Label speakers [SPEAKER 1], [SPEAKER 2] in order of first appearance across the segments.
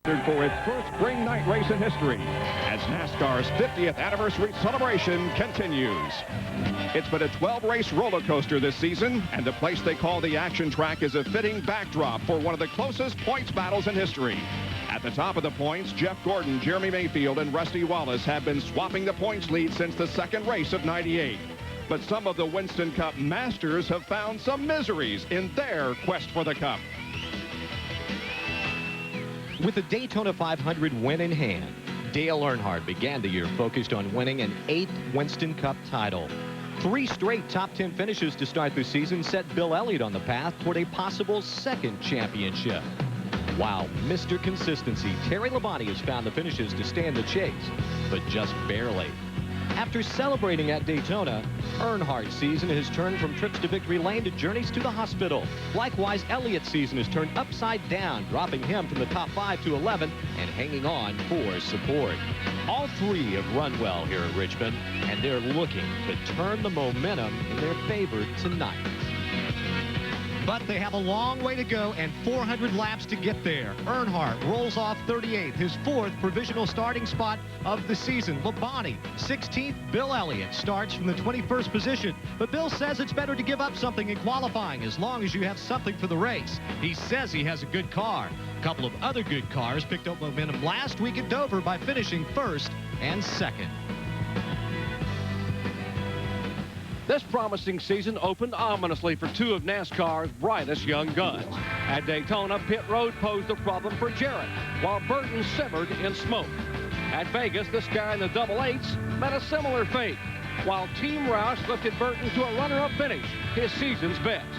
[SPEAKER 1] For its first spring night race in history as NASCAR's 50th anniversary celebration continues. It's been a 12-race roller coaster this season, and the place they call the action track is a fitting backdrop for one of the closest points battles in history. At the top of the points, Jeff Gordon, Jeremy Mayfield, and Rusty Wallace have been swapping the points lead since the second race of '98. But some of the Winston Cup masters have found some miseries in their quest for the Cup.
[SPEAKER 2] With the Daytona 500 win in hand, Dale Earnhardt began the year focused on winning an 8th Winston Cup title. 3 straight top 10 finishes to start the season set Bill Elliott on the path toward a possible 2nd championship. While Mr. Consistency, Terry Labonte has found the finishes to stand the chase, but just barely. After celebrating at Daytona, Earnhardt's season has turned from trips to victory lane to journeys to the hospital. Likewise, Elliott's season has turned upside down, dropping him from the top 5 to 11 and hanging on for support. All 3 have run well here at Richmond, and they're looking to turn the momentum in their favor tonight. But they have a long way to go and 400 laps to get there. Earnhardt rolls off 38th, his 4th provisional starting spot of the season. Labonte, 16th. Bill Elliott starts from the 21st position. But Bill says it's better to give up something in qualifying as long as you have something for the race. He says he has a good car. A couple of other good cars picked up momentum last week at Dover by finishing 1st and 2nd.
[SPEAKER 3] This promising season opened ominously for 2 of NASCAR's brightest young guns. At Daytona, pit road posed a problem for Jarrett, while Burton simmered in smoke. At Vegas, this guy in the double eights met a similar fate, while Team Roush lifted Burton to a runner-up finish, his season's best.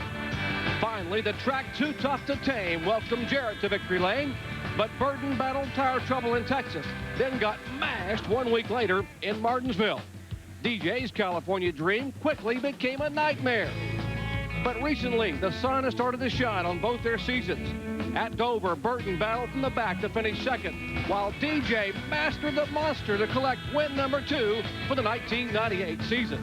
[SPEAKER 3] Finally, the track too tough to tame welcomed Jarrett to victory lane, but Burton battled tire trouble in Texas, then got mashed 1 week later in Martinsville. DJ's California dream quickly became a nightmare. But recently, the sun has started to shine on both their seasons. At Dover, Burton battled from the back to finish 2nd, while DJ mastered the monster to collect win number 2 for the 1998 season.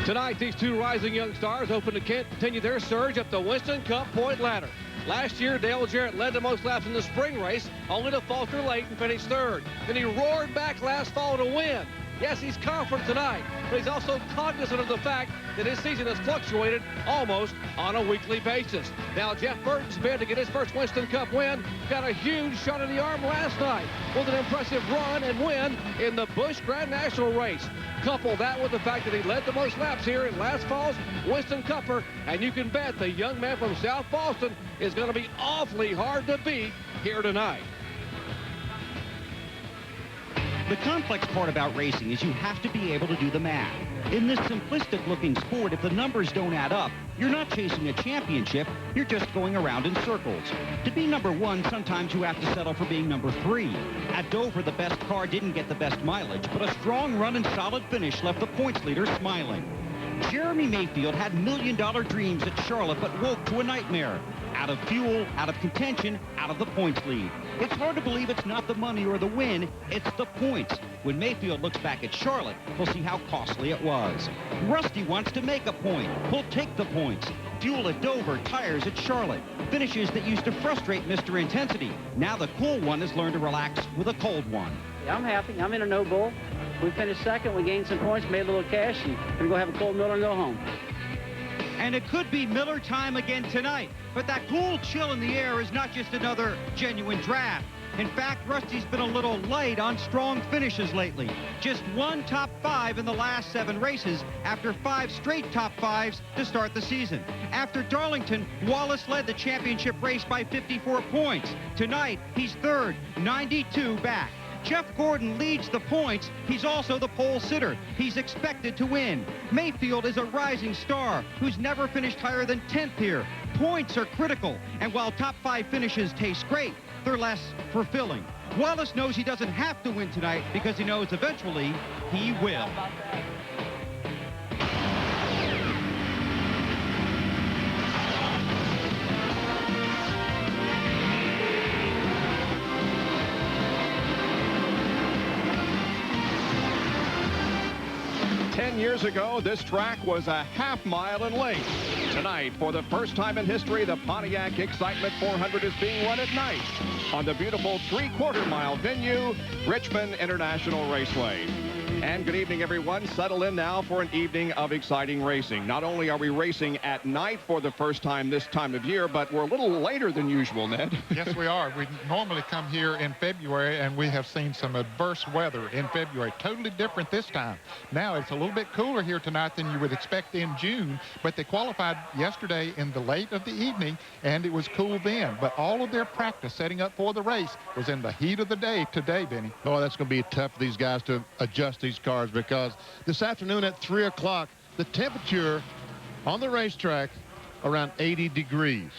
[SPEAKER 3] Tonight, these 2 rising young stars open to continue their surge up the Winston Cup point ladder. Last year, Dale Jarrett led the most laps in the spring race, only to falter late and finish 3rd. Then he roared back last fall to win. Yes, he's confident tonight, but he's also cognizant of the fact that his season has fluctuated almost on a weekly basis. Now, Jeff Burton's bid to get his first Winston Cup win got a huge shot in the arm last night with an impressive run and win in the Busch Grand National race. Couple that with the fact that he led the most laps here in last fall's Winston Cupper, and you can bet the young man from South Boston is going to be awfully hard to beat here tonight.
[SPEAKER 4] The complex part about racing is you have to be able to do the math. In this simplistic-looking sport, if the numbers don't add up, you're not chasing a championship, you're just going around in circles. To be number 1, sometimes you have to settle for being number 3. At Dover, the best car didn't get the best mileage, but a strong run and solid finish left the points leader smiling. Jeremy Mayfield had million-dollar dreams at Charlotte, but woke to a nightmare. Out of fuel, out of contention, out of the points lead. It's hard to believe it's not the money or the win, it's the points. When Mayfield looks back at Charlotte, he'll see how costly it was. Rusty wants to make a point. He'll take the points. Fuel at Dover, tires at Charlotte. Finishes that used to frustrate Mr. Intensity. Now the cool one has learned to relax with a cold one.
[SPEAKER 5] Yeah, I'm happy. I'm in a no bull. We finished 2nd. We gained some points, made a little cash, and we're going to have a cold Miller and go home.
[SPEAKER 4] And it could be Miller time again tonight. But that cool chill in the air is not just another genuine draft. In fact, Rusty's been a little light on strong finishes lately. Just 1 top 5 in the last 7 races after 5 straight top 5s to start the season. After Darlington, Wallace led the championship race by 54 points. Tonight, he's 3rd, 92 back. Jeff Gordon leads the points. He's also the pole sitter. He's expected to win. Mayfield is a rising star who's never finished higher than 10th here. Points are critical, and while top 5 finishes taste great, they're less fulfilling. Wallace knows he doesn't have to win tonight because he knows eventually he will.
[SPEAKER 1] 10 years ago, this track was a half mile in length. Tonight, for the first time in history, the Pontiac Excitement 400 is being run at night on the beautiful 3/4-mile venue, Richmond International Raceway. And good evening, everyone. Settle in now for an evening of exciting racing. Not only are we racing at night for the first time this time of year, but we're a little later than usual, Ned.
[SPEAKER 6] Yes, we are. We normally come here in February, and we have seen some adverse weather in February. Totally different this time. Now, it's a little bit cooler here tonight than you would expect in June, but they qualified yesterday in the late of the evening, and it was cool then. But all of their practice setting up for the race was in the heat of the day today, Benny.
[SPEAKER 7] Oh, that's going to be tough for these guys to adjust these cars, because this afternoon at 3 o'clock, the temperature on the racetrack around 80 degrees.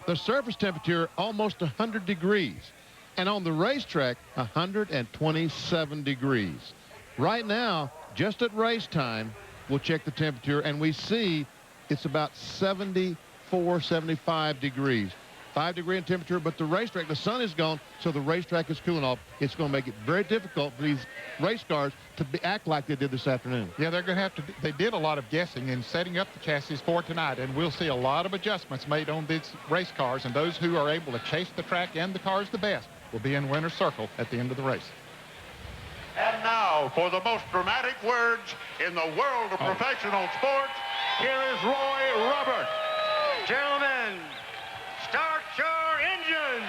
[SPEAKER 7] The surface temperature almost 100 degrees. And on the racetrack, 127 degrees. Right now, just at race time, we'll check the temperature, and we see it's about 74, 75 degrees. 5-degree in temperature, but the racetrack, the sun is gone, so the racetrack is cooling off. It's going to make it very difficult for these race cars to act like they did this afternoon.
[SPEAKER 6] Yeah, they're going to have to. They did a lot of guessing in setting up the chassis for tonight, and we'll see a lot of adjustments made on these race cars, and those who are able to chase the track and the cars the best will be in winner's circle at the end of the race.
[SPEAKER 8] And now, for the most dramatic words in the world of professional sports, here is Roy Robert.
[SPEAKER 9] Gentlemen, start your engines!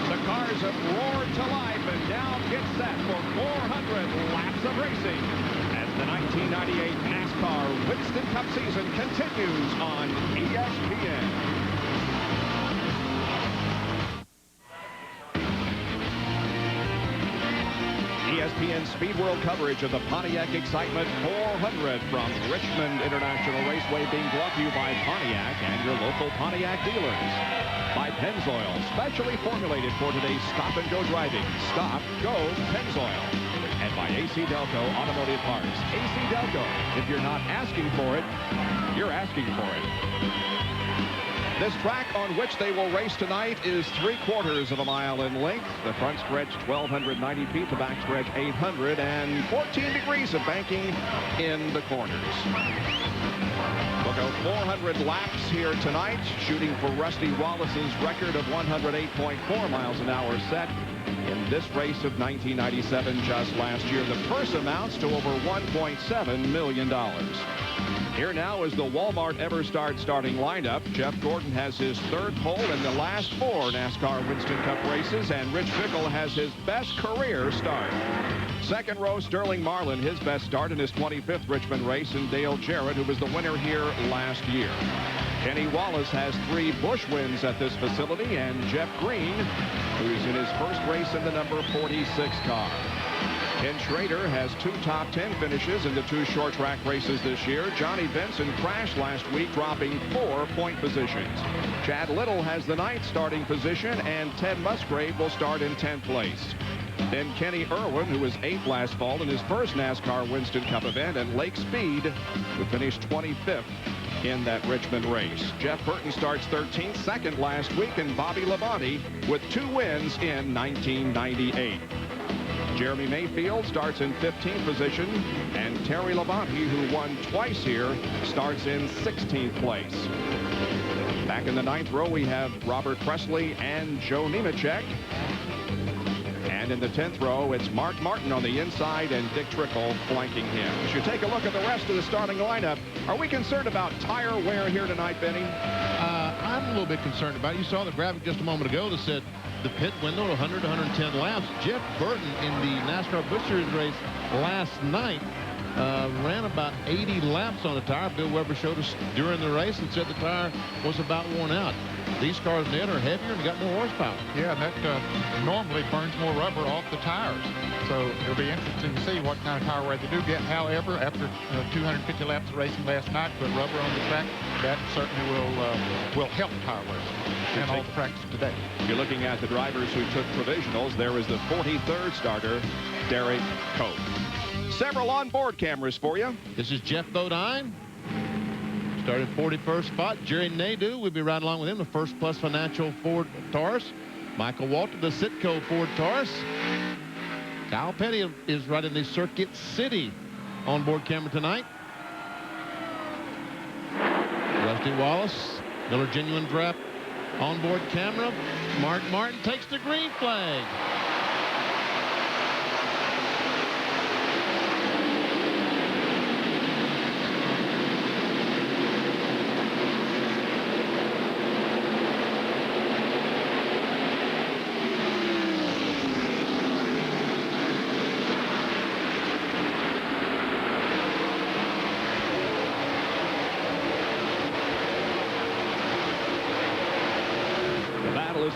[SPEAKER 1] The cars have roared to life and now get set for 400 laps of racing as the 1998 NASCAR Winston Cup season continues on ESPN. ESPN Speed World coverage of the Pontiac Excitement 400 from Richmond International Raceway, being brought to you by Pontiac and your local Pontiac dealers. By Pennzoil, specially formulated for today's stop-and-go driving. Stop, go, Pennzoil. And by AC Delco Automotive Parts. AC Delco, if you're not asking for it, you're asking for it. This track on which they will race tonight is 3/4 of a mile in length. The front stretch 1,290 feet, the back stretch 800, and 14 degrees of banking in the corners. We'll go 400 laps here tonight, shooting for Rusty Wallace's record of 108.4 miles an hour set in this race of 1997 just last year. The purse amounts to over $1.7 million. Here now is the Walmart EverStart starting lineup. Jeff Gordon has his third pole in the last 4 NASCAR Winston Cup races, and Rich Bickle has his best career start. Second row, Sterling Marlin, his best start in his 25th Richmond race, and Dale Jarrett, who was the winner here last year. Kenny Wallace has 3 Busch wins at this facility, and Jeff Green, who's in his first race in the number 46 car. Ken Schrader has 2 top 10 finishes in the 2 short track races this year. Johnny Benson crashed last week, dropping 4 point positions. Chad Little has the 9th starting position, and Ted Musgrave will start in 10th place. Then Kenny Irwin, who was 8th last fall in his first NASCAR Winston Cup event, and Lake Speed, who finished 25th in that Richmond race. Jeff Burton starts 13th, 2nd last week, and Bobby Labonte with 2 wins in 1998. Jeremy Mayfield starts in 15th position, and Terry Labonte, who won twice here, starts in 16th place. Back in the 9th row, we have Robert Presley and Joe Nemechek. And in the 10th row, it's Mark Martin on the inside and Dick Trickle flanking him. As you take a look at the rest of the starting lineup, are we concerned about tire wear here tonight, Benny?
[SPEAKER 7] I'm a little bit concerned about it. You saw the graphic just a moment ago that said the pit window 100 to 110 laps. Jeff Burton in the NASCAR Busch Series race last night ran about 80 laps on the tire. Bill Weber showed us during the race and said the tire was about worn out. These cars, Ned, are heavier and got more horsepower.
[SPEAKER 6] Yeah, and that normally burns more rubber off the tires. So it'll be interesting to see what kind of tire wear they do get. However, after 250 laps of racing last night, put rubber on the track, that certainly will help tire wear and all the practice today.
[SPEAKER 1] You're looking at the drivers who took provisionals. There is the 43rd starter, Derek Cope. Several onboard cameras for you.
[SPEAKER 7] This is Jeff Bodine. Started 41st spot. Jerry Nadeau will be right along with him, the First Plus Financial Ford Taurus. Michael Walter, the Citgo Ford Taurus. Kyle Petty is right in the Circuit City onboard camera tonight. Rusty Wallace, Miller Genuine Draft onboard camera. Mark Martin takes the green flag.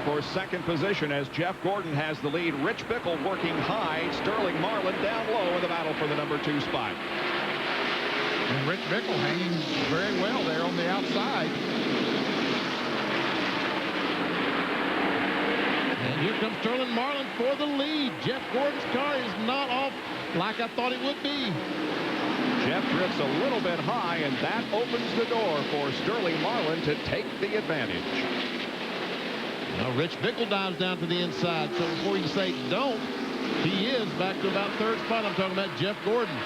[SPEAKER 1] For second position as Jeff Gordon has the lead. Rich Bickle working high. Sterling Marlin down low in the battle for the #2 spot.
[SPEAKER 6] And Rich Bickle hanging very well there on the outside.
[SPEAKER 7] And here comes Sterling Marlin for the lead. Jeff Gordon's car is not off like I thought it would be.
[SPEAKER 1] Jeff drifts a little bit high, and that opens the door for Sterling Marlin to take the advantage.
[SPEAKER 7] Now Rich Bickle dives down to the inside, so before you say don't, he is back to about third spot. I'm talking about Jeff Gordon.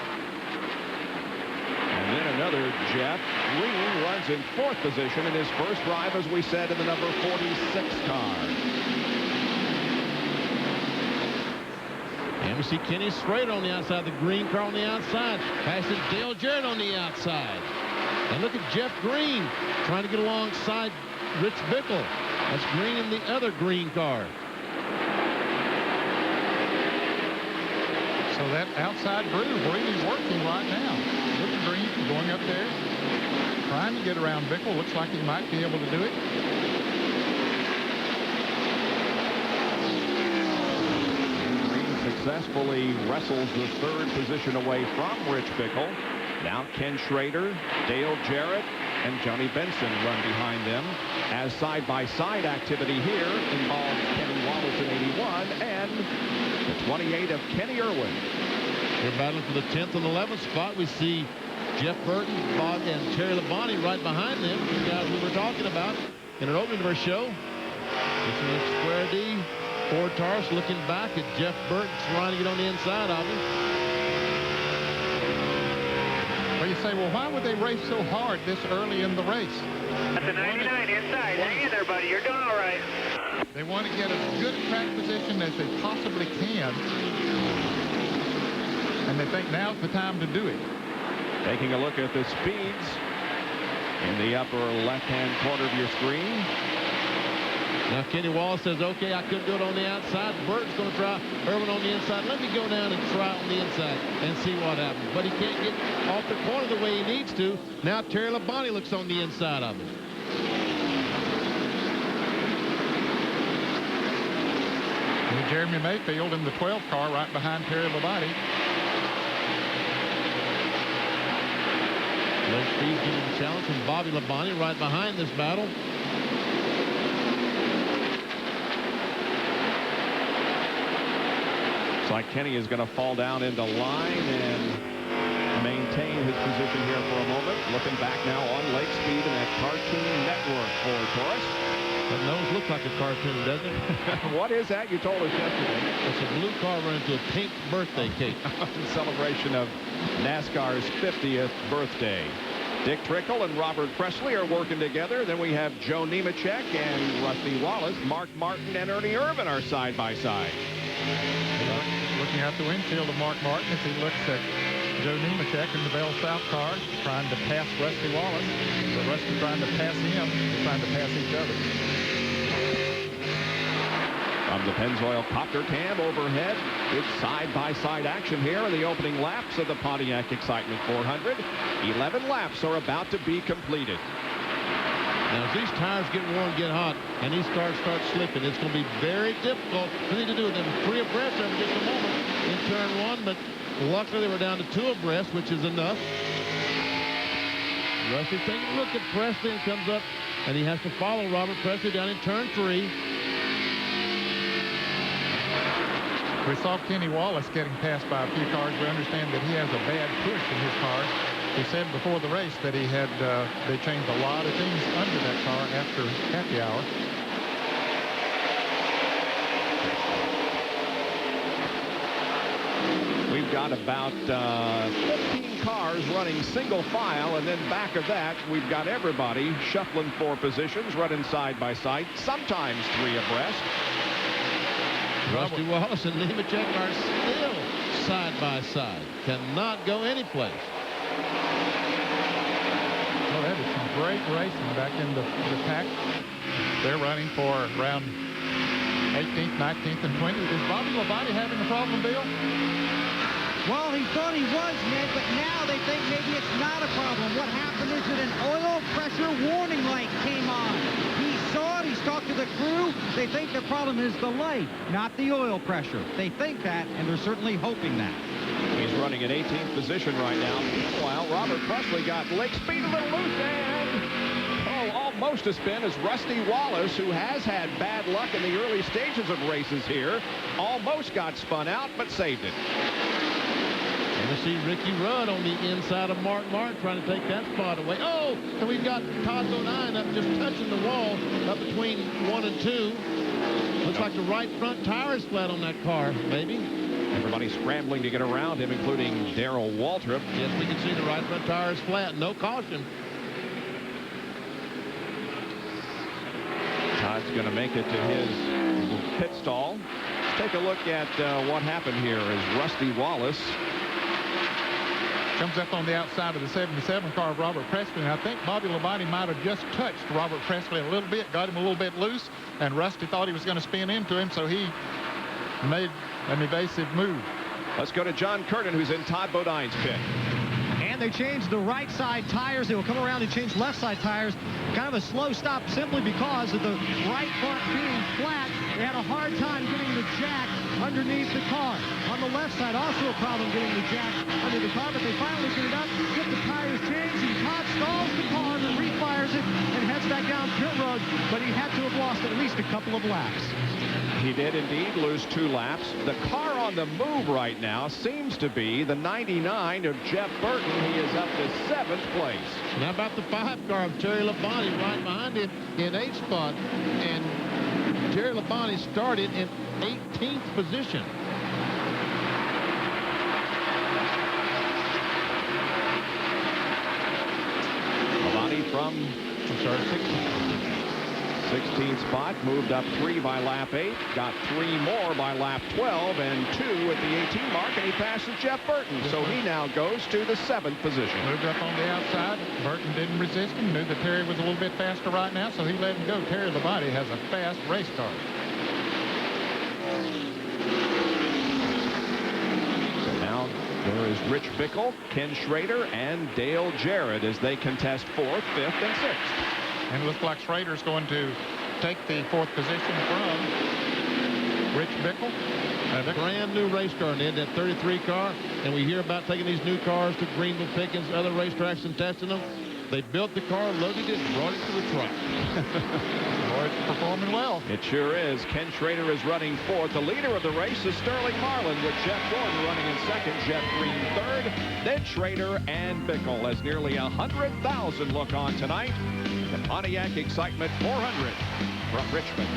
[SPEAKER 1] And then another Jeff. Green runs in fourth position in his first drive, as we said, in the number 46 car.
[SPEAKER 7] And we see Kenny Schrader on the outside, the green car on the outside. Passes Dale Jarrett on the outside. And look at Jeff Green trying to get alongside Rich Bickle. That's Green in the other green car.
[SPEAKER 6] So that outside groove really working right now. Look at Green going up there, trying to get around Bickle. Looks like he might be able to do it.
[SPEAKER 1] Green successfully wrestles the third position away from Rich Bickle. Now Ken Schrader, Dale Jarrett, and Johnny Benson run behind them, as side-by-side activity here involves Kenny Wallace in 81 and the 28 of Kenny Irwin.
[SPEAKER 7] They're battling for the 10th and 11th spot. We see Jeff Burton, Bob, and Terry Labonte right behind them, the guys we were talking about in an opening of our show. This is a square D. Ford Taurus looking back at Jeff Burton trying to get on the inside of him.
[SPEAKER 6] Well, you say, well, why would they race so hard this early in the race?
[SPEAKER 9] That's a 99 inside. Hang in there, buddy. You're doing all right.
[SPEAKER 6] They want to get as good a track position as they possibly can. And they think now's the time to do it.
[SPEAKER 1] Taking a look at the speeds in the upper left-hand corner of your screen.
[SPEAKER 7] Now Kenny Wallace says, okay, I couldn't do it on the outside. Burton's going to try Irwin on the inside. Let me go down and try on the inside and see what happens. But he can't get off the corner the way he needs to. Now Terry Labonte looks on the inside of him.
[SPEAKER 6] And Jeremy Mayfield in the 12 car right behind Terry Labonte.
[SPEAKER 7] Low speed giving the challenge from Bobby Labonte right behind this battle.
[SPEAKER 1] Looks like Kenny is going to fall down into line and maintain his position here for a moment. Looking back now on Lake Speed and that Cartoon Network for Taurus.
[SPEAKER 7] That nose looks like a cartoon, doesn't it?
[SPEAKER 1] What is that? You told us yesterday.
[SPEAKER 7] It's a blue car running to a pink birthday cake.
[SPEAKER 1] In celebration of NASCAR's 50th birthday. Dick Trickle and Robert Presley are working together. Then we have Joe Nemechek and Rusty Wallace. Mark Martin and Ernie Irvin are side by side.
[SPEAKER 6] Looking out the windshield of Mark Martin as he looks at Joe Nemechek in the Bell South car, trying to pass Rusty Wallace. But Rusty trying to pass him. They're trying to pass each other.
[SPEAKER 1] From the Pennzoil copter cam overhead, it's side-by-side action here in the opening laps of the Pontiac Excitement 400. 11 laps are about to be completed.
[SPEAKER 7] Now, as these tires get worn, get hot, and these cars start slipping, it's going to be very difficult for them to do them 3 abreast over just a moment in turn 1, but luckily they were down to 2 abreast, which is enough. Rusty taking a look at Presley and comes up, and he has to follow Robert Presley down in turn 3.
[SPEAKER 6] We saw Kenny Wallace getting passed by a few cars. We understand that he has a bad push in his car. He said before the race that they changed a lot of things under that car after happy hour.
[SPEAKER 1] We've got about 15 cars running single file, and then back of that, we've got everybody shuffling for positions, running side by side, sometimes 3 abreast.
[SPEAKER 7] Rusty Wallace and Nemechek are still side by side. Cannot go anyplace.
[SPEAKER 6] Well, that is some great racing back in the pack. They're running for around 18th, 19th, and 20th. Is Bobby Labonte having a problem, Bill?
[SPEAKER 4] Well, he thought he was, Ned, but now they think maybe it's not a problem. What happened is that an oil pressure warning light came on. He saw it. He's talked to the crew. They think the problem is the light, not the oil pressure. They think that, and they're certainly hoping that.
[SPEAKER 1] He's running at 18th position right now. Meanwhile, Robert Presley got leg speed a little loose, and almost a spin is Rusty Wallace, who has had bad luck in the early stages of races here. Almost got spun out, but saved it.
[SPEAKER 7] And we see Ricky Rudd on the inside of Mark trying to take that spot away. Oh, and we've got Todd Bodine up just touching the wall up between 1 and 2. Looks like the right front tire is flat on that car, maybe.
[SPEAKER 1] Everybody scrambling to get around him, including Darrell Waltrip.
[SPEAKER 7] Yes, we can see the right front tire is flat. No caution.
[SPEAKER 1] Todd's going to make it to his pit stall. Let's take a look at what happened here as Rusty Wallace
[SPEAKER 6] comes up on the outside of the 77 car of Robert Presley. And I think Bobby Labonte might have just touched Robert Presley a little bit, got him a little bit loose, and Rusty thought he was going to spin into him, so he made an evasive move.
[SPEAKER 1] Let's go to John Curtin, who's in Todd Bodine's pit.
[SPEAKER 10] And they changed the right side tires. They will come around and change left side tires. Kind of a slow stop simply because of the right front being flat. They had a hard time getting the jack underneath the car. On the left side, also a problem getting the jack under the car, but they finally get it up, get the tires changed, and Todd stalls the car and refires it and heads back down pit road, but he had to have lost at least a couple of laps.
[SPEAKER 1] He did indeed lose 2 laps. The car on the move right now seems to be the 99 of Jeff Burton. He is up to 7th place.
[SPEAKER 7] Now about the 5 car of Terry Labonte right behind him in 8th spot. And Terry Labonte started in 18th position.
[SPEAKER 1] Labonte from 16th spot, moved up 3 by lap 8, got 3 more by lap 12, and 2 at the 18 mark, and he passes Jeff Burton. So he now goes to the 7th position.
[SPEAKER 6] Moved up on the outside. Burton didn't resist him, knew that Terry was a little bit faster right now, so he let him go. Terry Labonte has a fast race car.
[SPEAKER 1] So now there is Rich Bickle, Ken Schrader, and Dale Jarrett as they contest 4th, 5th, and 6th.
[SPEAKER 6] And it looks like Schrader's going to take the 4th position from Rich Bickle.
[SPEAKER 7] A brand new race car, Ned, that 33 car. And we hear about taking these new cars to Greenville, Pickens, other racetracks and testing them. They built the car, loaded it, brought it to the track.
[SPEAKER 6] Boy, it's performing well.
[SPEAKER 1] It sure is. Ken Schrader is running 4th. The leader of the race is Sterling Marlin, with Jeff Gordon running in 2nd, Jeff Green 3rd, then Schrader and Bickle, as nearly 100,000 look on tonight. The Pontiac Excitement 400 from Richmond.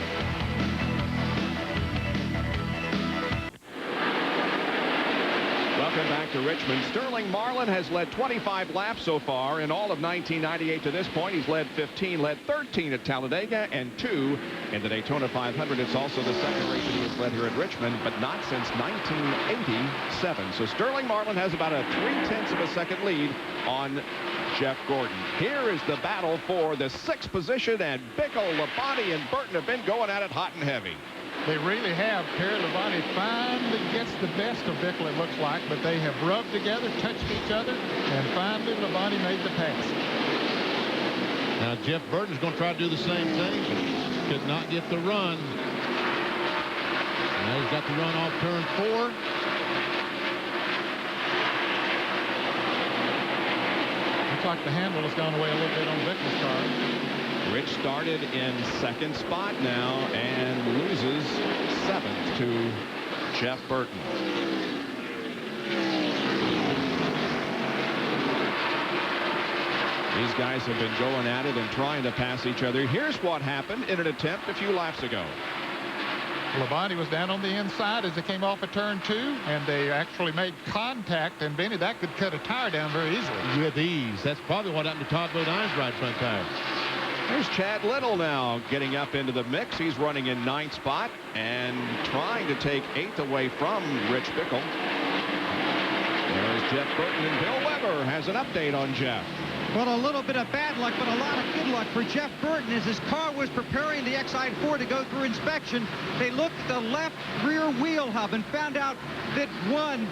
[SPEAKER 1] Welcome back to Richmond. Sterling Marlin has led 25 laps so far in all of 1998 to this point. He's led 15, led 13 at Talladega, and 2 in the Daytona 500. It's also the second race that he has led here at Richmond, but not since 1987. So Sterling Marlin has about a 0.3 of a second lead on Jeff Gordon. Here is the battle for the 6th position, and Bickle, Labonte, and Burton have been going at it hot and heavy.
[SPEAKER 6] They really have. Terry Labonte finally gets the best of Bickle, it looks like, but they have rubbed together, touched each other, and finally Labonte made the pass.
[SPEAKER 7] Now Jeff Burton's going to try to do the same thing, but could not get the run. Now he's got the run off turn 4.
[SPEAKER 6] Looks like the handle has gone away a little bit on Bickle's car.
[SPEAKER 1] Rich started in 2nd spot now and loses 7th to Jeff Burton. These guys have been going at it and trying to pass each other. Here's what happened in an attempt a few laps ago.
[SPEAKER 6] Labonte was down on the inside as they came off of turn 2, and they actually made contact, and Benny, that could cut a tire down very easily.
[SPEAKER 7] With ease. That's probably what happened to Todd Bodine's right front tire.
[SPEAKER 1] There's Chad Little now getting up into the mix. He's running in 9th spot and trying to take 8th away from Rich Bickle. There's Jeff Burton, and Bill Weber has an update on Jeff.
[SPEAKER 10] Well, a little bit of bad luck, but a lot of good luck for Jeff Burton as his car was preparing the Excite-4 to go through inspection. They looked at the left rear wheel hub and found out that on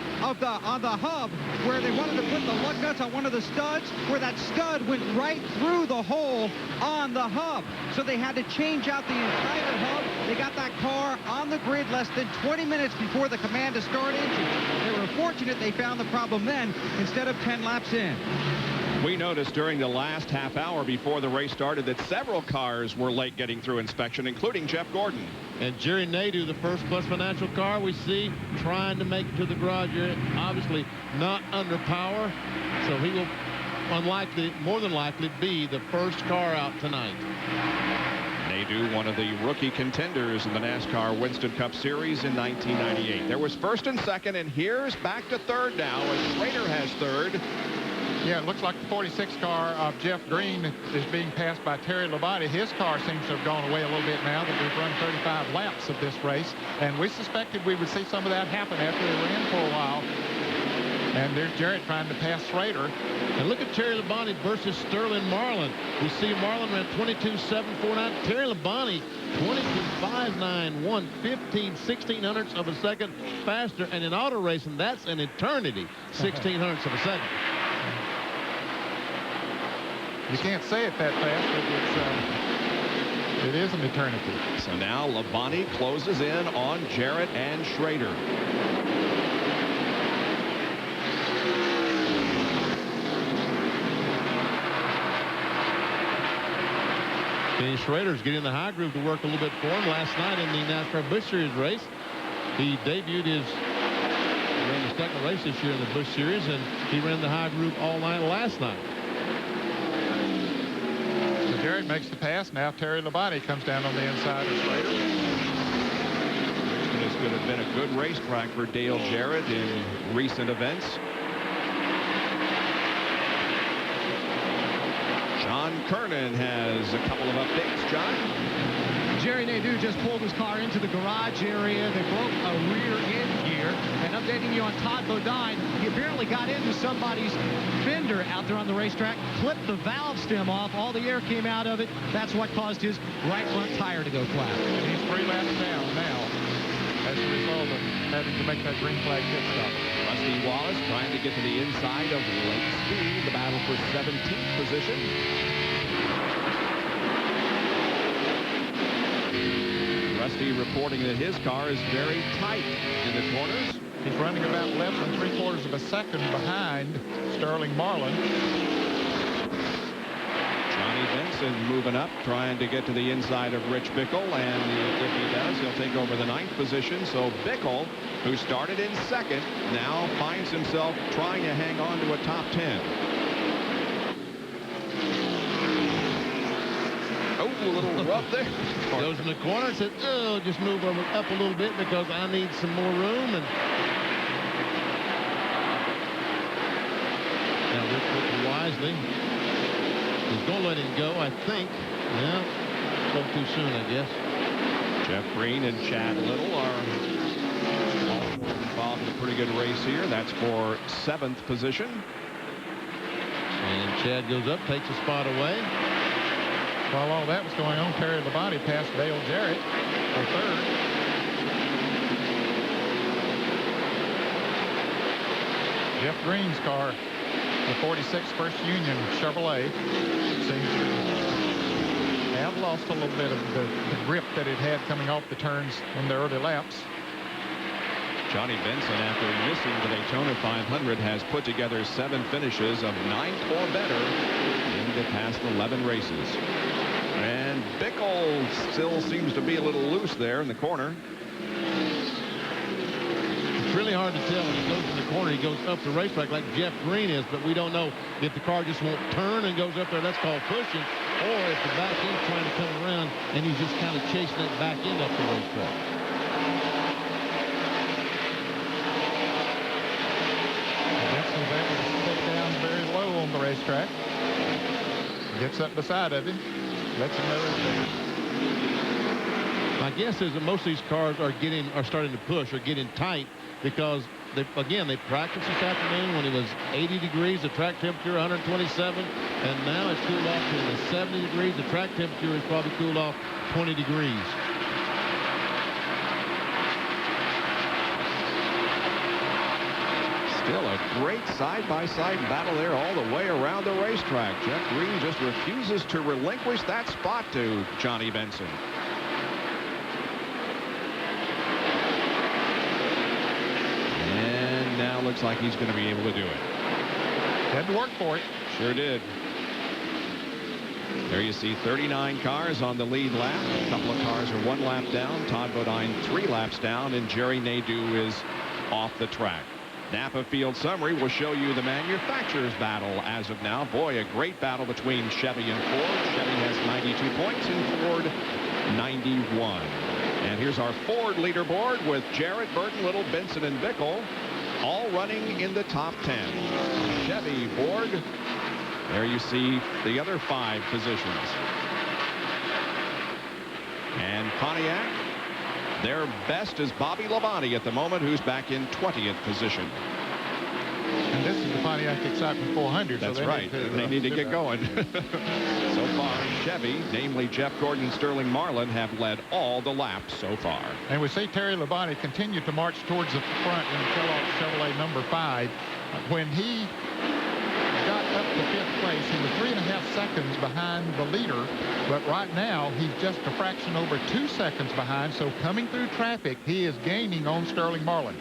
[SPEAKER 10] the hub where they wanted to put the lug nuts on one of the studs, where that stud went right through the hole on the hub. So they had to change out the entire hub. They got that car on the grid less than 20 minutes before the command to start engine. They were fortunate they found the problem then instead of 10 laps in.
[SPEAKER 1] We noticed during the last half hour before the race started that several cars were late getting through inspection, including Jeff Gordon.
[SPEAKER 7] And Jerry Nadeau, the first Plus Financial car we see, trying to make it to the garage area. Obviously not under power, so he will more than likely be the first car out tonight.
[SPEAKER 1] Nadeau, one of the rookie contenders in the NASCAR Winston Cup Series in 1998. There was first and second, and here's back to third now as Schrader has third.
[SPEAKER 6] Yeah, it looks like the 46 car of Jeff Green is being passed by Terry Labonte. His car seems to have gone away a little bit now that we've run 35 laps of this race. And we suspected we would see some of that happen after they ran for a while. And there's Jarrett trying to pass Schrader.
[SPEAKER 7] And look at Terry Labonte versus Sterling Marlin. We see Marlin ran 22.749. Terry Labonte 22.591, 16/1600ths of a second faster. And in auto racing, that's an eternity, 1600ths of a second.
[SPEAKER 6] You can't say it that fast, but it is an eternity.
[SPEAKER 1] So now Labonte closes in on Jarrett and Schrader.
[SPEAKER 7] Denny Schrader's getting the high groove to work a little bit for him. Last night in the NASCAR Busch Series race, he debuted ran the second race this year in the Busch Series, and he ran the high groove all night last night.
[SPEAKER 6] Jarrett makes the pass. Now Terry Labonte comes down on the inside of Schrader.
[SPEAKER 1] This could have been a good racetrack for Dale Jarrett in recent events. John Kernan has a couple of updates. John?
[SPEAKER 10] Jerry Nadeau just pulled his car into the garage area. They broke a rear end gear. And updating you on Todd Bodine, he apparently got into somebody's fender out there on the racetrack, clipped the valve stem off. All the air came out of it. That's what caused his right front tire to go flat.
[SPEAKER 6] He's 3 laps down now as a result of having to make that green flag pit stop.
[SPEAKER 1] Rusty Wallace trying to get to the inside of Lake Speed. The battle for 17th position. Rusty reporting that his car is very tight in the corners.
[SPEAKER 6] He's running about less than 3/4 of a second behind Sterling Marlin.
[SPEAKER 1] Johnny Benson moving up, trying to get to the inside of Rich Bickle, and if he does, he'll take over the 9th position. So Bickle, who started in second, now finds himself trying to hang on to a top 10. Oh, a little rough there.
[SPEAKER 7] Goes in the corner and says, oh, just move over up a little bit because I need some more room. And now Rick Bickle wisely. He's going to let him go, I think. Yeah, spoke too soon, I guess.
[SPEAKER 1] Jeff Green and Chad Little are involved in a pretty good race here. That's for 7th position.
[SPEAKER 7] And Chad goes up, takes a spot away.
[SPEAKER 6] While all that was going on, Terry Labonte passed Dale Jarrett for 3rd. Jeff Green's car, the 46 First Union Chevrolet, seems to have lost a little bit of the grip that it had coming off the turns in the early laps.
[SPEAKER 1] Johnny Benson, after missing the Daytona 500, has put together 7 finishes of 9th or better in the past 11 races. And Bickle still seems to be a little loose there in the corner.
[SPEAKER 7] It's really hard to tell when he goes in the corner. He goes up the racetrack like Jeff Green is, but we don't know if the car just won't turn and goes up there. That's called pushing, or if the back end's trying to come around and he's just kind of chasing that back end up the racetrack.
[SPEAKER 6] Benson's able to stay down very low on the racetrack. Gets up beside of him. Lets him know he's there.
[SPEAKER 7] My guess is that most of these cars are starting to push or getting tight because they practiced this afternoon when it was 80 degrees, the track temperature 127, and now it's cooled off to the 70 degrees. The track temperature is probably cooled off 20 degrees.
[SPEAKER 1] Still a great side-by-side battle there all the way around the racetrack. Jeff Green just refuses to relinquish that spot to Johnny Benson. And now looks like he's going to be able to do it.
[SPEAKER 6] Had to work for it.
[SPEAKER 1] Sure did. There you see 39 cars on the lead lap. A couple of cars are 1 lap down. Todd Bodine 3 laps down, and Jerry Nadeau is off the track. Napa Field Summary will show you the manufacturer's battle as of now. Boy, a great battle between Chevy and Ford. Chevy has 92 points and Ford 91. And here's our Ford leaderboard with Jarrett, Burton, Little, Benson, and Bickle all running in the top 10. Chevy, Ford. There you see the other 5 positions. And Pontiac. Their best is Bobby Labonte at the moment, who's back in 20th position.
[SPEAKER 6] And this is the Pontiac Excitement 400.
[SPEAKER 1] That's
[SPEAKER 6] so
[SPEAKER 1] right. They need to get going. So far, Chevy, namely Jeff Gordon and Sterling Marlin, have led all the laps so far.
[SPEAKER 6] And we see Terry Labonte continue to march towards the front in Kellogg Chevrolet number 5. When he got up to 5th place, he was 3.5 seconds behind the leader, but right now he's just a fraction over 2 seconds behind, so coming through traffic he is gaining on Sterling Marlin.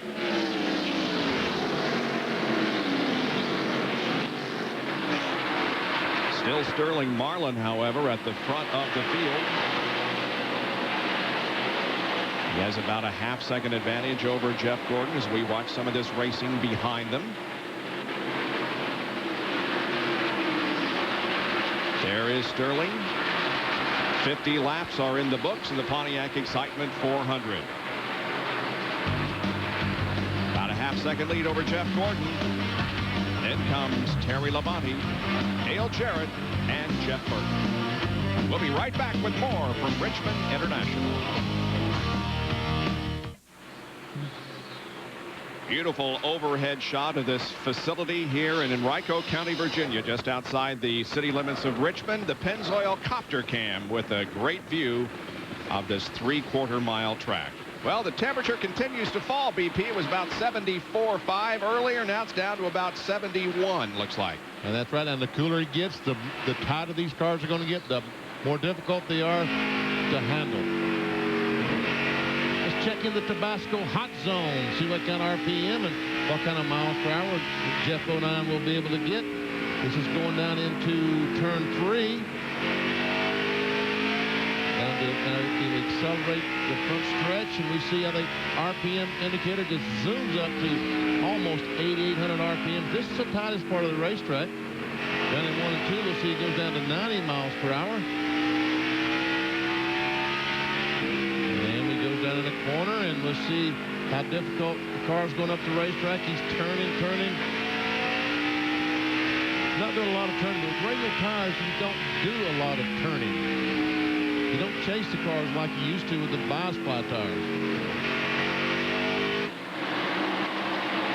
[SPEAKER 1] Still Sterling Marlin, however, at the front of the field. He has about a half-second advantage over Jeff Gordon as we watch some of this racing behind them. There is Sterling. 50 laps are in the books in the Pontiac Excitement 400. About a half-second lead over Jeff Gordon. Then comes Terry Labonte, Dale Jarrett, and Jeff Burton. We'll be right back with more from Richmond International. Beautiful overhead shot of this facility here in Henrico County, Virginia, just outside the city limits of Richmond. The Pennzoil Copter Cam with a great view of this 3/4 mile track. Well, the temperature continues to fall, BP. It was about 74.5 earlier. Now it's down to about 71, looks like.
[SPEAKER 7] And that's right. And the cooler it gets, the tighter these cars are going to get, the more difficult they are to handle. Let's check in the Tabasco hot zone, see what kind of RPM and what kind of miles per hour Jeff Bodine will be able to get. This is going down into turn 3. He'll accelerate the front stretch, and we see how the RPM indicator just zooms up to almost 8,800 RPM. This is the tightest part of the racetrack. Down in 1 and 2, we'll see it goes down to 90 miles per hour. And he goes down in the corner, and we'll see how difficult the car's going up the racetrack. He's turning. Not doing a lot of turning. With regular tires, you don't do a lot of turning. You don't chase the cars like you used to with the bi-split tires.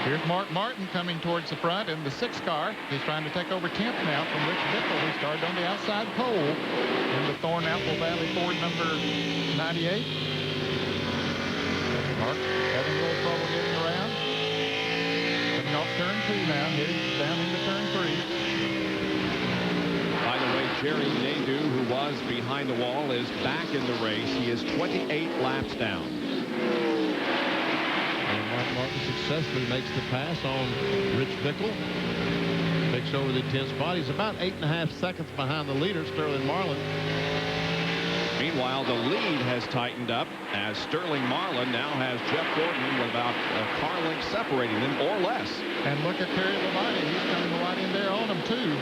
[SPEAKER 6] Here's Mark Martin coming towards the front in the 6th car. He's trying to take over 10th now from Rich Bickle, who started on the outside pole in the Thorn-Apple Valley Ford number 98. Mark having a little trouble getting around. Coming off turn 2 now, heading down into turn 3.
[SPEAKER 1] By the way, Jerry Nadeau, who was behind the wall, is back in the race. He is 28 laps down.
[SPEAKER 7] And Mark Martin successfully makes the pass on Rich Bickle. Takes over the 10th spot. He's about 8.5 seconds behind the leader, Sterling Marlin.
[SPEAKER 1] Meanwhile, the lead has tightened up as Sterling Marlin now has Jeff Gordon with about a car length separating them or less.
[SPEAKER 6] And look at Terry Labonte. He's coming right in there on them, too.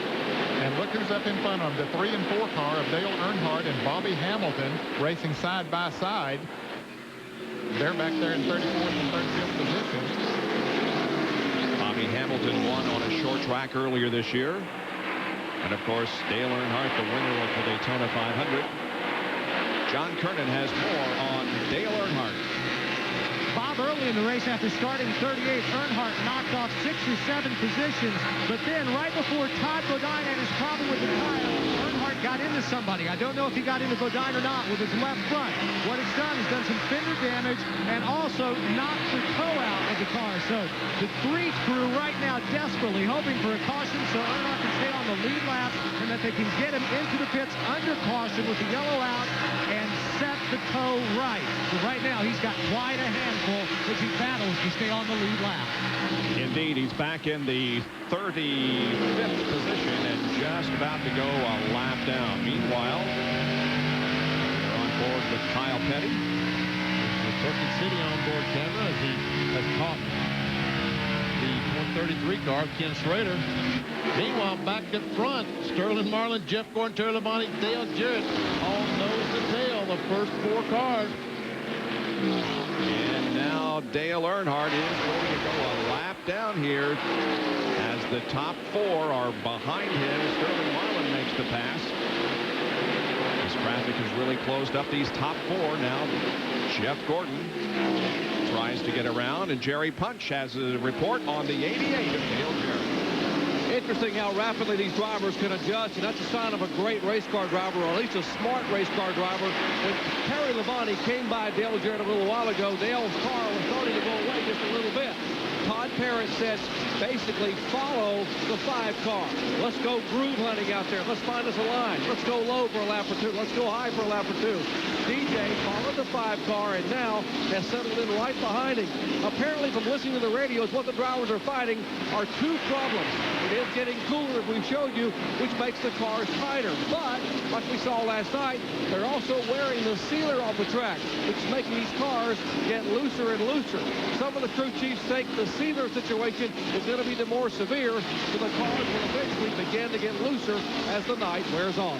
[SPEAKER 6] And look who's up in front of him. The 3 and 4 car of Dale Earnhardt and Bobby Hamilton racing side by side. They're back there in 34th and 35th position.
[SPEAKER 1] Bobby Hamilton won on a short track earlier this year. And, of course, Dale Earnhardt, the winner of the Daytona 500. John Kernan has more on Dale Earnhardt.
[SPEAKER 10] Bob, early in the race, after starting 38th, Earnhardt knocked off 6 or 7 positions. But then, right before Todd Bodine had his problem with the tire, Earnhardt got into somebody. I don't know if he got into Bodine or not with his left front. What it's done is done some fender damage and also knocked the toe out of the car. So the 3 crew right now desperately hoping for a caution so Earnhardt can stay on the lead lap and that they can get him into the pits under caution with the yellow out and set the toe right. So right now he's got quite a handful as he battles to stay on the lead lap.
[SPEAKER 1] Indeed, he's back in the 35th position and just about to go a lap down. Meanwhile, we're on board with Kyle Petty.
[SPEAKER 7] The Circuit City onboard camera as he has caught the 133 car, Ken Schrader. Meanwhile, back up front, Sterling Marlin, Jeff Gordon, Terry Labonte, Dale Jarrett, all nose to tail, the first 4 cars.
[SPEAKER 1] And now Dale Earnhardt is going to go a lap down here as the top 4 are behind him. Sterling Marlin makes the pass. This traffic has really closed up these top 4 now. Jeff Gordon tries to get around, and Jerry Punch has a report on the 88 of Dale Jarrett.
[SPEAKER 3] Interesting how rapidly these drivers can adjust, and that's a sign of a great race car driver, or at least a smart race car driver. When Terry Labonte came by Dale Jarrett a little while ago, Dale's car was starting to go away just a little bit. Todd Parrott said, basically, follow the 5 car. Let's go groove hunting out there. Let's find us a line. Let's go low for a lap or 2. Let's go high for a lap or 2. DJ followed the 5 car and now has settled in right behind him. Apparently, from listening to the radios, what the drivers are fighting are 2 problems. It is getting cooler, as we showed you, which makes the cars tighter. But, like we saw last night, they're also wearing the sealer off the track, which is making these cars get looser and looser. Some of the crew chiefs think the sealer situation is going to be the more severe, so the cars will eventually begin to get looser as the night wears on.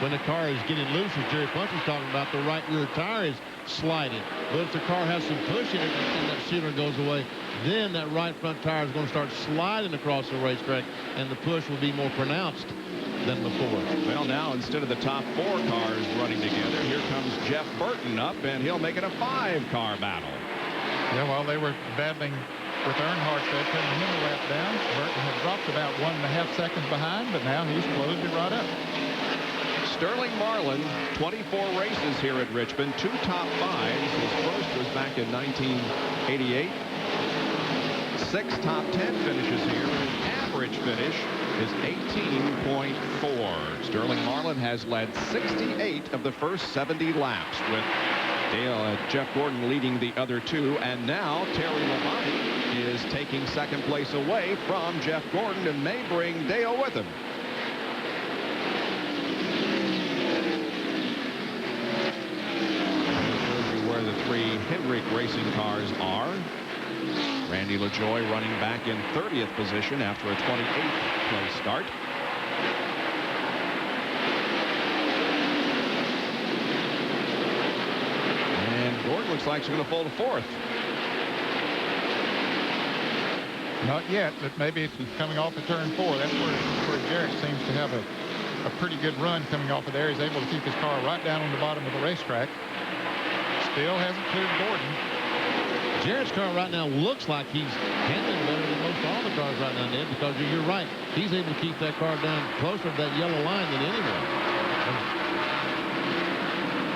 [SPEAKER 7] When the car is getting loose, as Jerry Punch was talking about, the right rear tire is sliding. But if the car has some push in it and that sealer goes away, then that right front tire is going to start sliding across the racetrack, and the push will be more pronounced than before.
[SPEAKER 1] Well, now instead of the top 4 cars running together, here comes Jeff Burton up, and he'll make it a 5-car battle.
[SPEAKER 6] Yeah, while they were battling with Earnhardt there, putting him a lap down, Burton had dropped about 1.5 seconds behind, but now he's closed it right up.
[SPEAKER 1] Sterling Marlin, 24 races here at Richmond, 2 top 5s. His first was back in 1988. 6 top 10 finishes here. His average finish is 18.4. Sterling Marlin has led 68 of the first 70 laps, with Jeff Gordon leading the other 2. And now Terry Labonte is taking second place away from Jeff Gordon and may bring Dale with him. Where the 3 Hendrick racing cars are. Randy LaJoie running back in 30th position after a 28th place start. And Gordon looks like he's going to fall to 4th.
[SPEAKER 6] Not yet, but maybe it's coming off of turn 4. That's where Jarrett seems to have a pretty good run coming off of there. He's able to keep his car right down on the bottom of the racetrack. Still hasn't cleared Gordon.
[SPEAKER 7] Jarrett's car right now looks like he's handling better than most all the cars right now, Ned, because you're right. He's able to keep that car down closer to that yellow line than anyone.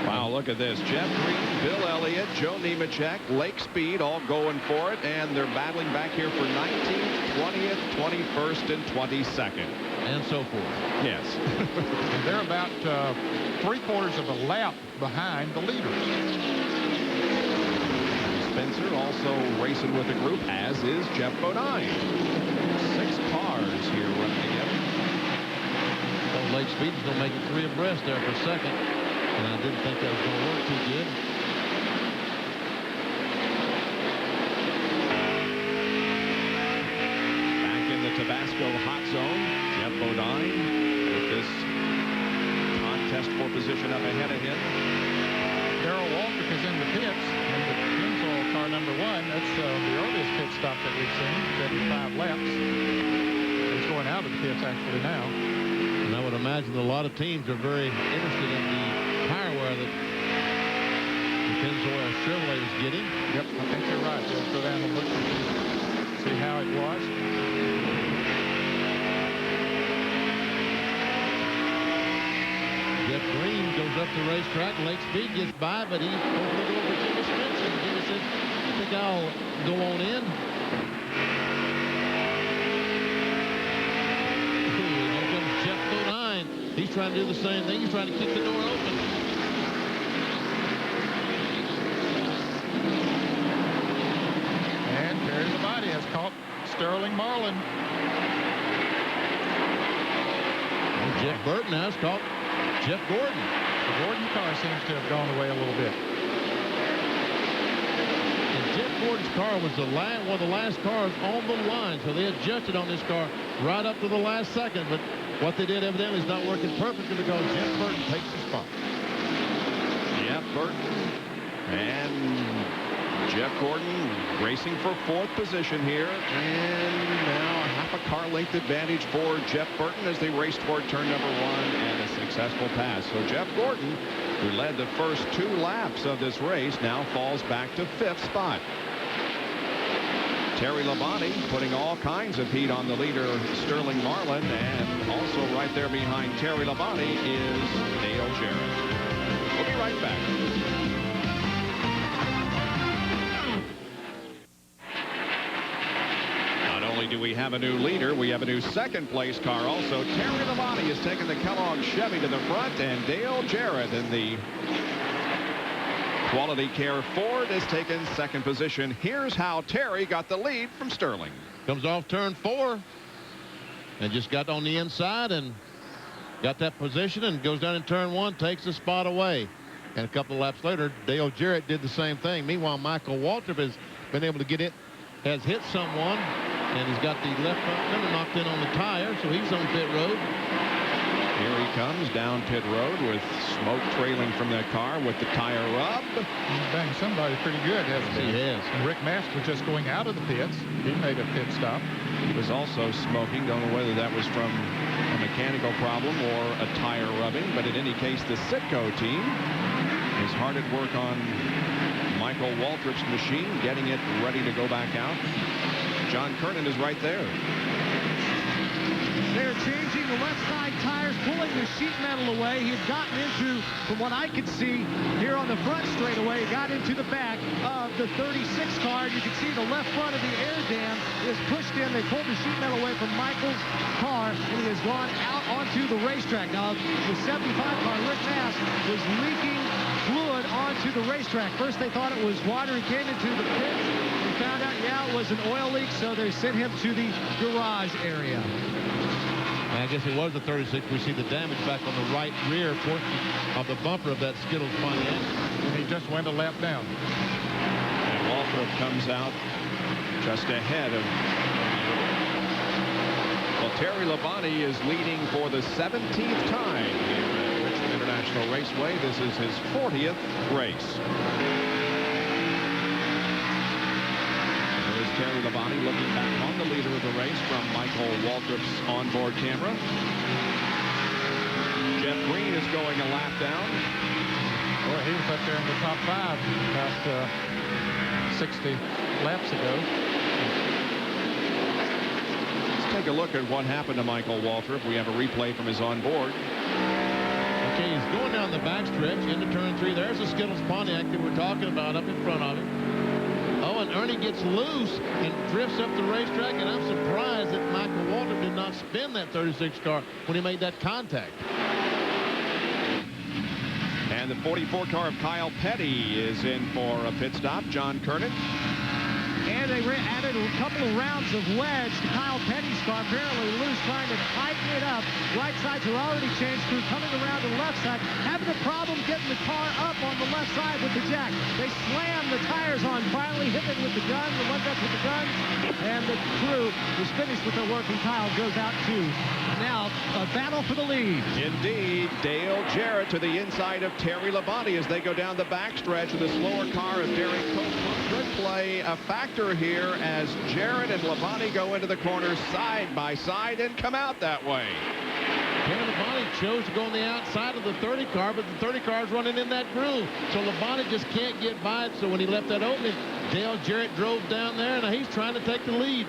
[SPEAKER 1] Wow, look at this. Jeff Green, Bill Elliott, Joe Nemechek, Lake Speed all going for it, and they're battling back here for 19th, 20th, 21st, and 22nd.
[SPEAKER 7] And so forth.
[SPEAKER 1] Yes.
[SPEAKER 6] And they're about 3/4 of a lap behind the leaders.
[SPEAKER 1] Spencer also racing with the group, as is Jeff Bodine. 6 cars here running together.
[SPEAKER 7] The
[SPEAKER 11] Lake Speed's going to make it 3 abreast there for a second. And I didn't think that was going to work too good.
[SPEAKER 1] Back in the Tabasco hot zone, Jeff Bodine with this contest for position up ahead of him.
[SPEAKER 6] Darrell Waltrip is in the pits, and the Pennzoil car number 1. That's the earliest pit stop that we've seen, 75 laps. He's going out of the pits actually now.
[SPEAKER 11] And I would imagine a lot of teams are very interested in the tire wear that the Pennzoil Chevrolet is getting.
[SPEAKER 6] Yep, I think you're right. Just go down and look and see how it was.
[SPEAKER 11] Jeff Green goes up the racetrack. Lake Speed gets by, but he opened the door for Jimmy Spencer. Jimmy said, I think I'll go on in. Here comes Jeff Bodine. He's trying to do the same thing. He's trying to kick the door open.
[SPEAKER 6] And Terry Labonte has caught Sterling Marlin.
[SPEAKER 11] And Jeff Burton has caught Jeff Gordon.
[SPEAKER 6] The Gordon car seems to have gone away a little bit.
[SPEAKER 11] And Jeff Gordon's car was one of the last cars on the line, so they adjusted on this car right up to the last second. But what they did evidently is not working perfectly because Jeff Burton takes the spot.
[SPEAKER 1] Jeff Burton and Jeff Gordon racing for 4th position here, and now a half a car length advantage for Jeff Burton as they race toward turn number 1 and a successful pass. So Jeff Gordon, who led the first 2 laps of this race, now falls back to 5th spot. Terry Labonte putting all kinds of heat on the leader Sterling Marlin, and also right there behind Terry Labonte is Dale Jarrett. We'll be right back. Do we have a new leader? We have a new second place car also. Terry Labonte has taken the Kellogg Chevy to the front, and Dale Jarrett in the Quality Care Ford has taken 2nd position. Here's how Terry got the lead from Sterling.
[SPEAKER 11] Comes off turn 4 and just got on the inside and got that position and goes down in turn 1, takes the spot away. And a couple of laps later, Dale Jarrett did the same thing. Meanwhile, Michael Waltrip has been able to get it, has hit someone, and he's got the left front fender knocked in on the tire, so he's on pit road.
[SPEAKER 1] Here he comes down pit road with smoke trailing from that car with the tire rub.
[SPEAKER 6] He's banged somebody pretty good, hasn't he?
[SPEAKER 11] He has.
[SPEAKER 6] And Rick Mast was just going out of the pits. He made a pit stop.
[SPEAKER 1] He was also smoking. Don't know whether that was from a mechanical problem or a tire rubbing, but in any case, the Citgo team is hard at work on Michael Waltrip's machine, getting it ready to go back out. John Kernan is right there.
[SPEAKER 10] They're changing the left side tires, pulling the sheet metal away. He had gotten into, from what I could see here on the front straightaway, he got into the back of the 36 car. You can see the left front of the air dam is pushed in. They pulled the sheet metal away from Michael's car, and he has gone out onto the racetrack. Now, the 75 car, Rick Mast, was leaking fluid onto the racetrack. First, they thought it was water. He came into the pit. They found out, yeah, it was an oil leak, so they sent him to the garage area.
[SPEAKER 11] And I guess it was the 36. We see the damage back on the right rear portion of the bumper of that Skittles Pontiac.
[SPEAKER 6] And he just went a lap down.
[SPEAKER 1] And Waltrip comes out just ahead of... Well, Terry Labonte is leading for the 17th time here at Richmond International Raceway. This is his 40th race. Terry Labonte looking back on the leader of the race from Michael Waltrip's onboard camera. Jeff Green is going a lap down.
[SPEAKER 6] Boy, he was up there in the top 5 about 60 laps ago.
[SPEAKER 1] Let's take a look at what happened to Michael Waltrip. We have a replay from his onboard.
[SPEAKER 11] Okay, he's going down the backstretch into turn 3. There's the Skittles Pontiac that we're talking about up in front of him. Oh, and Ernie gets loose and drifts up the racetrack, and I'm surprised that Michael Waltrip did not spin that 36 car when he made that contact.
[SPEAKER 1] And the 44 car of Kyle Petty is in for a pit stop. John Kernan.
[SPEAKER 10] And there they added a couple of rounds of wedge to Kyle Petty's car. Apparently loose, trying to tighten it up. Right sides are already changed through, coming around to the left side. Having a problem getting the car up on the left side with the jack. They slam the tires on, finally hit it with the gun, the one that's with the gun. And the crew is finished with their work, and Kyle goes out too. Now, a battle for the lead.
[SPEAKER 1] Indeed, Dale Jarrett to the inside of Terry Labonte as they go down the backstretch with the slower car of Derek Cope. Could play a factor here as Jarrett and Labonte go into the corners side by side and come out that way.
[SPEAKER 11] Terry Labonte chose to go on the outside of the 30 car, but the 30 car is running in that groove. So Labonte just can't get by it. So when he left that opening, Dale Jarrett drove down there, and he's trying to take the lead.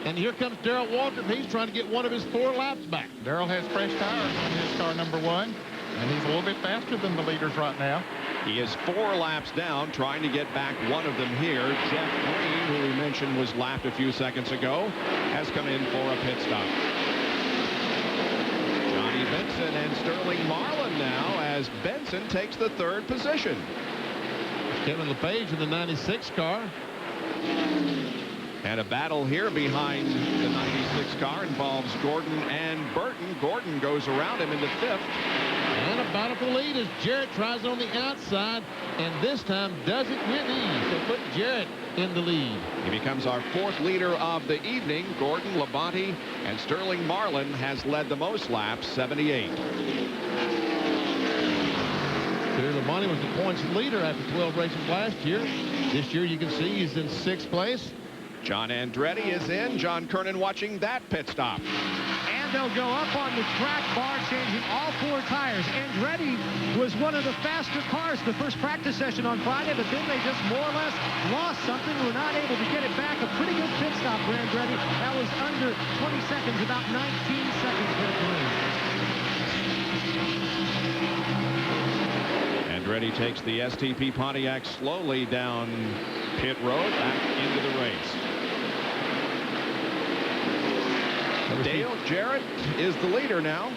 [SPEAKER 11] And here comes Darrell Waltrip. He's trying to get one of his 4 laps back.
[SPEAKER 6] Darrell has fresh tires on his car number 1, and he's a little bit faster than the leaders right now.
[SPEAKER 1] He is 4 laps down, trying to get back one of them here. Jeff Green, who we mentioned was lapped a few seconds ago, has come in for a pit stop. Johnny Benson and Sterling Marlin now as Benson takes the 3rd position.
[SPEAKER 11] Kevin LePage in the 96 car.
[SPEAKER 1] And a battle here behind the 96 car involves Gordon and Burton. Gordon goes around him into 5th.
[SPEAKER 11] And a battle for the lead as Jarrett tries on the outside, and this time doesn't get ease to put Jarrett in the lead.
[SPEAKER 1] He becomes our 4th leader of the evening. Gordon, Labonte, and Sterling Marlin has led the most laps, 78.
[SPEAKER 11] Terry Labonte was the points leader after 12 races last year. This year you can see he's in 6th place.
[SPEAKER 1] John Andretti is in. John Kernan watching that pit stop.
[SPEAKER 10] And they'll go up on the track bar, changing all 4 tires. Andretti was one of the faster cars the first practice session on Friday, but then they just more or less lost something. Were not able to get it back. A pretty good pit stop for Andretti. That was under 20 seconds, about 19 seconds for the crew.
[SPEAKER 1] Andretti takes the STP Pontiac slowly down pit road back into the race. Dale Jarrett is the leader now.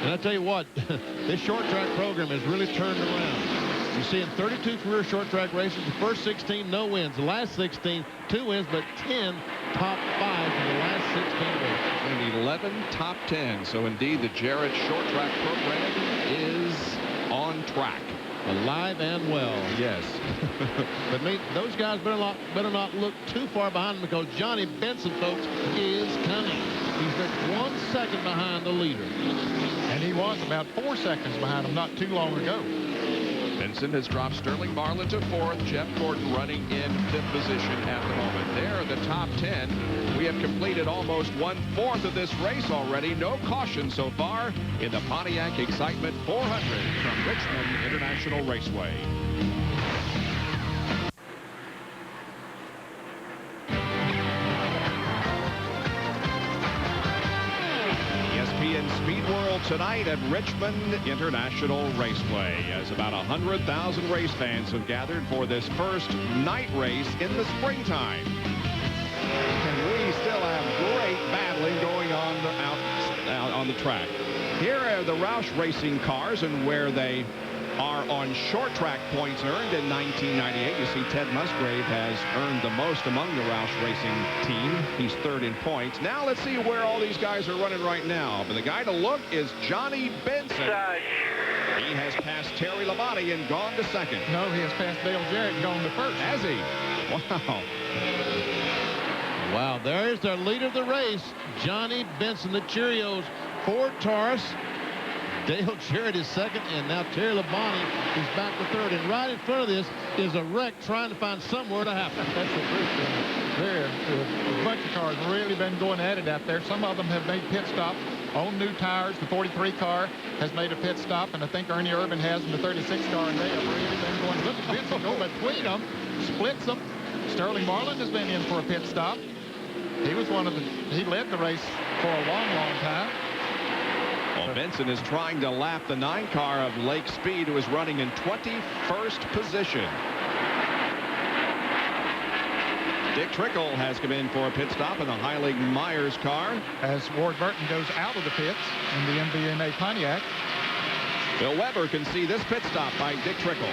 [SPEAKER 11] And I tell you what, this short track program has really turned around. You see in 32 career short track races, the first 16 no wins, the last 16 2 wins, but 10 top 5 in the last 16 races.
[SPEAKER 1] And 11 top 10. So indeed the Jarrett short track program is on track.
[SPEAKER 11] Alive and well.
[SPEAKER 1] Yes.
[SPEAKER 11] But those guys better not look too far behind them, because Johnny Benson, folks, is coming. He's just 1 second behind the leader.
[SPEAKER 6] And he was about 4 seconds behind him not too long ago.
[SPEAKER 1] Benson has dropped Sterling Marlin to 4th. Jeff Gordon running in 5th position at the moment. There are the top 10. We have completed almost 1/4 of this race already. No caution so far in the Pontiac Excitement 400 from Richmond International Raceway. ESPN Speed World tonight at Richmond International Raceway, as about 100,000 race fans have gathered for this first night race in the springtime. And we still have great battling going on out on the track. Here are the Roush Racing cars and where they are on short track points earned in 1998. You see Ted Musgrave has earned the most among the Roush Racing team. He's 3rd in points. Now let's see where all these guys are running right now. But the guy to look is Johnny Benson. He has passed Terry Labonte and gone to 2nd.
[SPEAKER 6] No, he has passed Dale Jarrett and gone to 1st.
[SPEAKER 1] Has he? Wow.
[SPEAKER 11] Wow, there's their leader of the race, Johnny Benson, the Cheerios, Ford Taurus. Dale Jarrett is 2nd, and now Terry Labonte is back to 3rd. And right in front of this is a wreck trying to find somewhere to happen.
[SPEAKER 6] That's the truth. There, a bunch of cars really been going at it out there. Some of them have made pit stops on new tires. The 43 car has made a pit stop, and I think Ernie Urban has in the 36 car, and they have really been going. Look at Benson go between them, splits them. Sterling Marlin has been in for a pit stop. He was he led the race for a long, long time.
[SPEAKER 1] Well, Benson is trying to lap the 9 car of Lake Speed, who is running in 21st position. Dick Trickle has come in for a pit stop in the Heilig Myers car.
[SPEAKER 6] As Ward Burton goes out of the pits in the MVMA Pontiac.
[SPEAKER 1] Bill Weber can see this pit stop by Dick Trickle.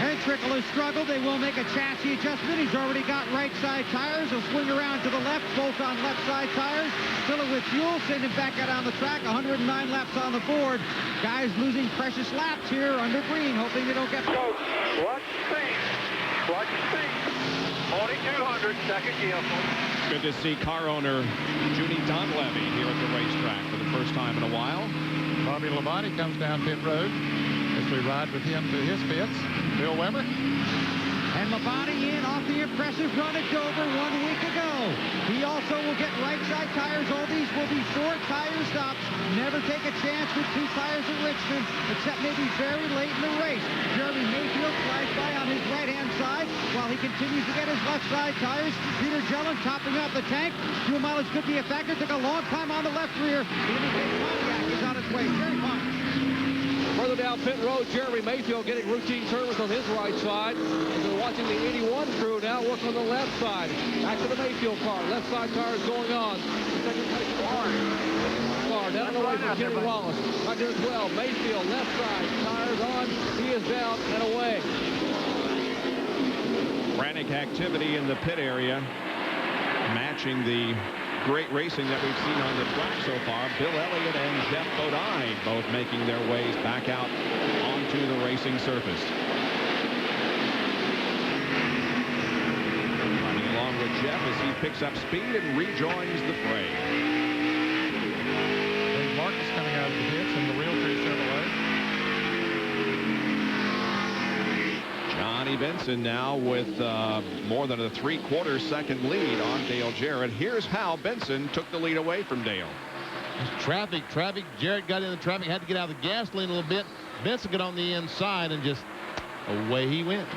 [SPEAKER 10] And Trickle has struggled. They will make a chassis adjustment. He's already got right side tires. He'll swing around to the left, bolt on left side tires, fill it with fuel, send him back out on the track. 109 laps on the board. Guys losing precious laps here under green, hoping they don't get...
[SPEAKER 9] Watch speed. Watch speed. 4200, second gear.
[SPEAKER 1] Good to see car owner Junie Donlevy here at the racetrack for the first time in a while.
[SPEAKER 6] Bobby Labonte comes down pit road as we ride with him to his pits. Bill Weber.
[SPEAKER 10] And Labonte in off the impressive run at Dover 1 week ago. He also will get right side tires. All these will be short tire stops. Never take a chance with 2 tires at Richmond, except maybe very late in the race. Jeremy Mayfield flies by on his right-hand side while he continues to get his left side tires. Peter Gellin topping out the tank. Fuel mileage could be a factor. Took a long time on the left rear. Pontiac is on its way. Jerry Pontiac.
[SPEAKER 3] Further down pit road, Jeremy Mayfield getting routine service on his right side. As we're watching the 81 crew now work on the left side. Back to the Mayfield car. Left side tires going on. Second place car down the way from Kenny Wallace. Back to the 12. Mayfield left side tires on. He is down and away.
[SPEAKER 1] Frantic activity in the pit area, matching the great racing that we've seen on the track so far. Bill Elliott and Jeff Bodine both making their ways back out onto the racing surface. Running along with Jeff as he picks up speed and rejoins the fray.
[SPEAKER 6] Dave Marcus coming out of the pits in the Realtree Chevrolet.
[SPEAKER 1] Johnny Benson now with more than a 3/4 second lead on Dale Jarrett. Here's how Benson took the lead away from Dale.
[SPEAKER 11] Traffic. Jarrett got in the traffic, had to get out of the gas lane a little bit. Benson got on the inside and just away he went.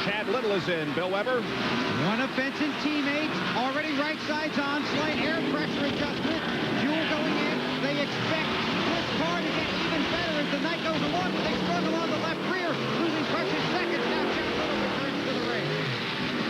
[SPEAKER 1] Chad Little is in. Bill Weber.
[SPEAKER 10] One of Benson's teammates already right sides on. Slight air pressure adjustment. Fuel going in. They expect this car to get even better as the night goes along. But they struggle on the left rear, losing precious seconds. Now Chad Little returns to the race.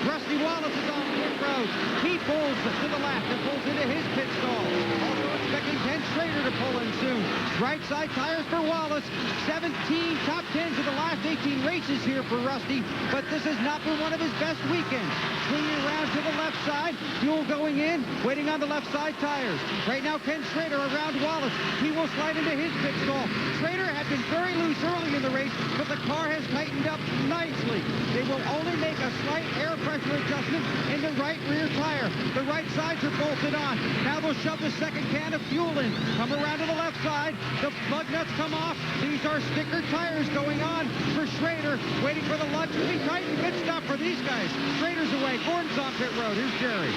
[SPEAKER 10] Rusty Wallace is on pit road. He pulls to the left and pulls into his pit stall. Also expecting Ken Schrader to pull in soon. Right side tires for Wallace. 17 top 10s of the last 18 races here for Rusty, but this has not been one of his best weekends. Swinging around to the left side. Fuel going in, waiting on the left side tires. Right now Ken Schrader around Wallace. He will slide into his pit stall. Schrader had been very loose early in the race, but the car has tightened up nicely. They will only make a slight air pressure adjustment in the right rear tire. The right sides are bolted on. Now they'll shove the second can of fuel in. Come around to the left side. The lug nuts come off. These are sticker tires going on for Schrader. Waiting for the lugs to be tightened. Good stuff for these guys. Schrader's away. Gordon's on pit road. Here's Jerry.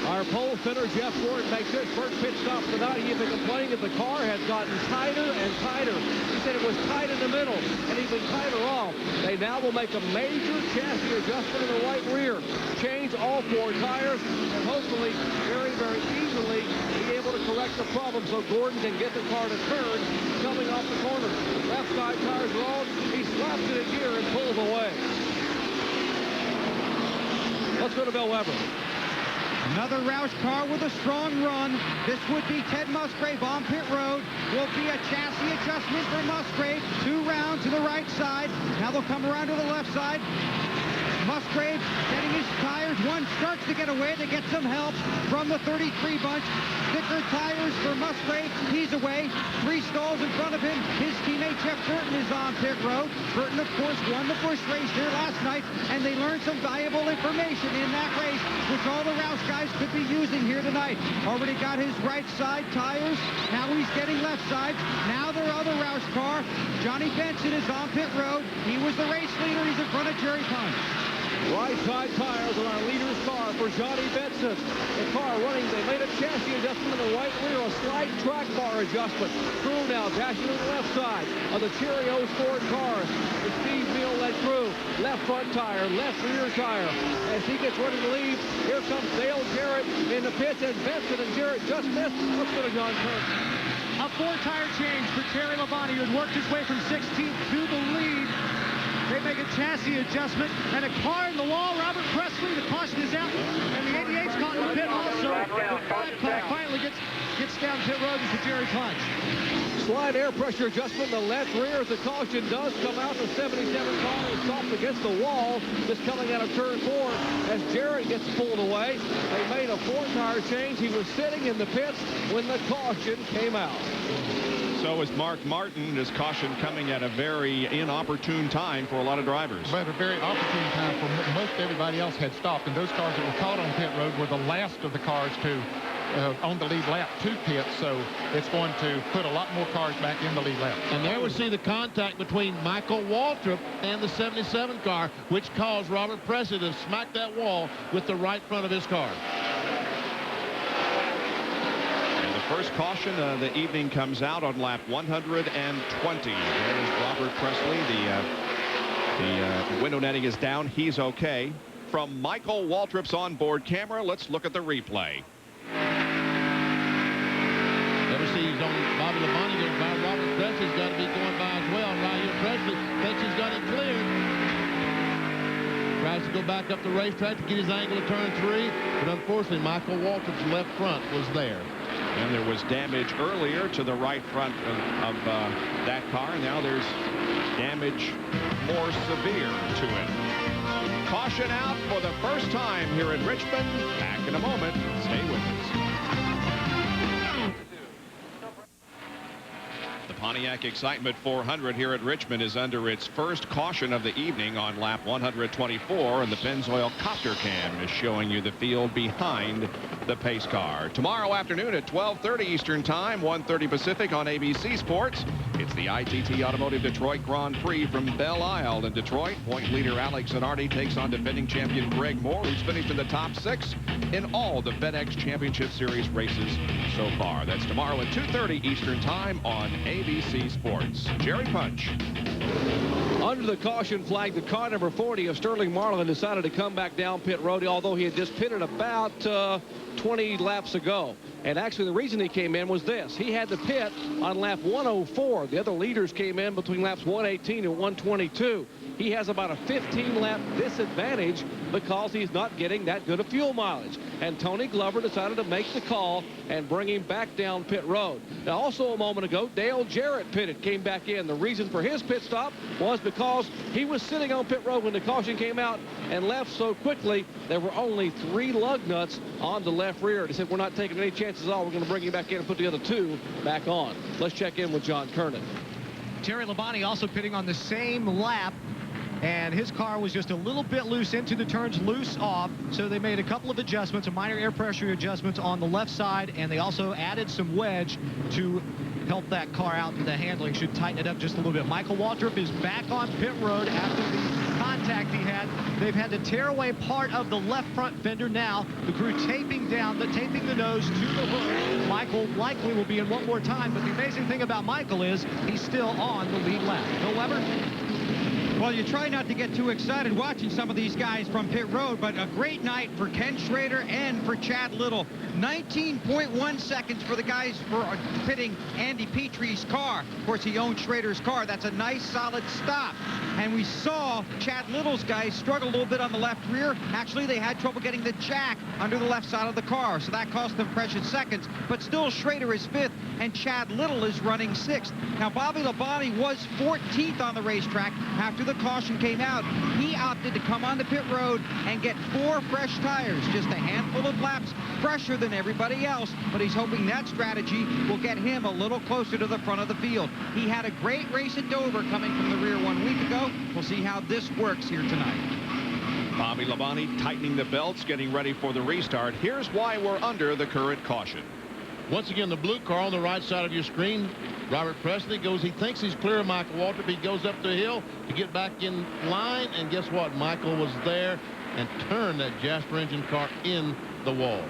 [SPEAKER 3] Our pole thinner, Jeff Gordon, makes his first pit stop tonight. He had been complaining that the car had gotten tighter and tighter. He said it was tight in the middle and even tighter off. They now will make a major chassis adjustment in the right rear. Change all 4 tires and hopefully very, very easily be able to correct the problem so Gordon can get the car to turn coming off the corner. Left side tires are on. He slaps it in gear and pulls away. Let's go to Bill Weber.
[SPEAKER 10] Another Roush car with a strong run. This would be Ted Musgrave on pit road. Will be a chassis adjustment for Musgrave. 2 rounds to the right side. Now they'll come around to the left side. Musgrave getting his tires. One starts to get away. They get some help from the 33 bunch. Sticker tires for Musgrave. He's away. 3 stalls in front of him. His teammate Jeff Burton is on pit road. Burton, of course, won the Busch race here last night, and they learned some valuable information in that race, which all the Roush guys could be using here tonight. Already got his right side tires. Now he's getting left side. Now their other Roush car, Johnny Benson, is on pit road. He was the race leader. He's in front of Jerry Punch.
[SPEAKER 3] Right side tires on our leader's car for Johnny Benson. The car running, they made a chassis adjustment in the right rear, a slight track bar adjustment. Crew now dashing to the left side of the Cheerios Ford car. The Steve Neal-led crew. Left front tire, left rear tire. As he gets ready to leave, here comes Dale Jarrett in the pits, and Benson and Jarrett just missed. Let's go to John Kirk.
[SPEAKER 10] A 4-tire change for Terry Labonte, who had worked his way from 16th to the lead. They make a chassis adjustment and a car in the wall. Robert Presley, the caution is out, and the 88's caught in the pit also. The 5 car finally gets down pit road to Jerry Punch.
[SPEAKER 3] Slight air pressure adjustment in the left rear as the caution does come out. The 77 car is stopped against the wall just coming out of turn 4 as Jarrett gets pulled away. They made a 4-tire change. He was sitting in the pits when the caution came out.
[SPEAKER 1] So is Mark Martin. His caution coming at a very inopportune time for a lot of drivers.
[SPEAKER 6] But a very opportune time for most everybody else had stopped, and those cars that were caught on pit road were the last of the cars to on the lead lap to pit, so it's going to put a lot more cars back in the lead lap.
[SPEAKER 11] And there we see the contact between Michael Waltrip and the 77 car, which caused Robert Presley to smack that wall with the right front of his car.
[SPEAKER 1] And the first caution of the evening comes out on lap 120. There's Robert Presley. The window netting is down. He's okay. From Michael Waltrip's onboard camera, let's look at the replay.
[SPEAKER 11] He's on Bobby Labonte goes by. Robert Presley's got to be going by as well. Ryan Presley thinks he's got it cleared. Tries to go back up the racetrack to get his angle of turn 3, but unfortunately Michael Waltrip's left front was there.
[SPEAKER 1] And there was damage earlier to the right front of that car. Now there's damage more severe to it. Caution out for the first time here in Richmond. Back in a moment. Stay with us. Pontiac Excitement 400 here at Richmond is under its first caution of the evening on lap 124, and the Pennzoil copter cam is showing you the field behind the pace car. Tomorrow afternoon at 12:30 Eastern Time, 1:30 Pacific on ABC Sports, it's the ITT Automotive Detroit Grand Prix from Belle Isle in Detroit. Point leader Alex Zanardi takes on defending champion Greg Moore, who's finished in the top 6 in all the FedEx Championship Series races so far. That's tomorrow at 2:30 Eastern Time on ABC Sports. Jerry Punch.
[SPEAKER 3] Under the caution flag, the car number 40 of Sterling Marlin decided to come back down pit road, although he had just pitted about 20 laps ago. And actually the reason he came in was this. He had to pit on lap 104. The other leaders came in between laps 118 and 122. He has about a 15-lap disadvantage because he's not getting that good of fuel mileage. And Tony Glover decided to make the call and bring him back down pit road. Now, also a moment ago, Dale Jarrett pitted, came back in. The reason for his pit stop was because he was sitting on pit road when the caution came out and left so quickly. There were only 3 lug nuts on the left rear. They said, we're not taking any chances at all. We're going to bring you back in and put the other 2 back on. Let's check in with John Kernan.
[SPEAKER 10] Terry Labonte also pitting on the same lap, and his car was just a little bit loose into the turns, loose off, so they made a couple of adjustments, a minor air pressure adjustments on the left side, and they also added some wedge to help that car out, and the handling should tighten it up just a little bit. Michael Waltrip is back on pit road after the contact he had. They've had to tear away part of the left front fender. Now the crew taping the nose to the hood. Michael likely will be in one more time, but the amazing thing about Michael is he's still on the lead lap. Bill Weber?
[SPEAKER 12] Well, you try not to get too excited watching some of these guys from pit road, but a great night for Ken Schrader and for Chad Little. 19.1 seconds for the guys for pitting Andy Petrie's car. Of course, he owns Schrader's car. That's a nice, solid stop. And we saw Chad Little's guys struggle a little bit on the left rear. Actually, they had trouble getting the jack under the left side of the car, so that cost them precious seconds. But still, Schrader is 5th, and Chad Little is running 6th. Now, Bobby Labonte was 14th on the racetrack after the caution came out. He opted to come on the pit road and get 4 fresh tires, just a handful of laps fresher than everybody else, but he's hoping that strategy will get him a little closer to the front of the field. He had a great race at Dover coming from the rear 1 week ago. We'll see how this works here tonight.
[SPEAKER 1] Bobby Labonte tightening the belts, getting ready for the restart. Here's why we're under the current caution.
[SPEAKER 11] Once again, the blue car on the right side of your screen. Robert Presley goes, he thinks he's clear of Michael Waltrip. He goes up the hill to get back in line, and guess what? Michael was there and turned that Jasper engine car in the wall.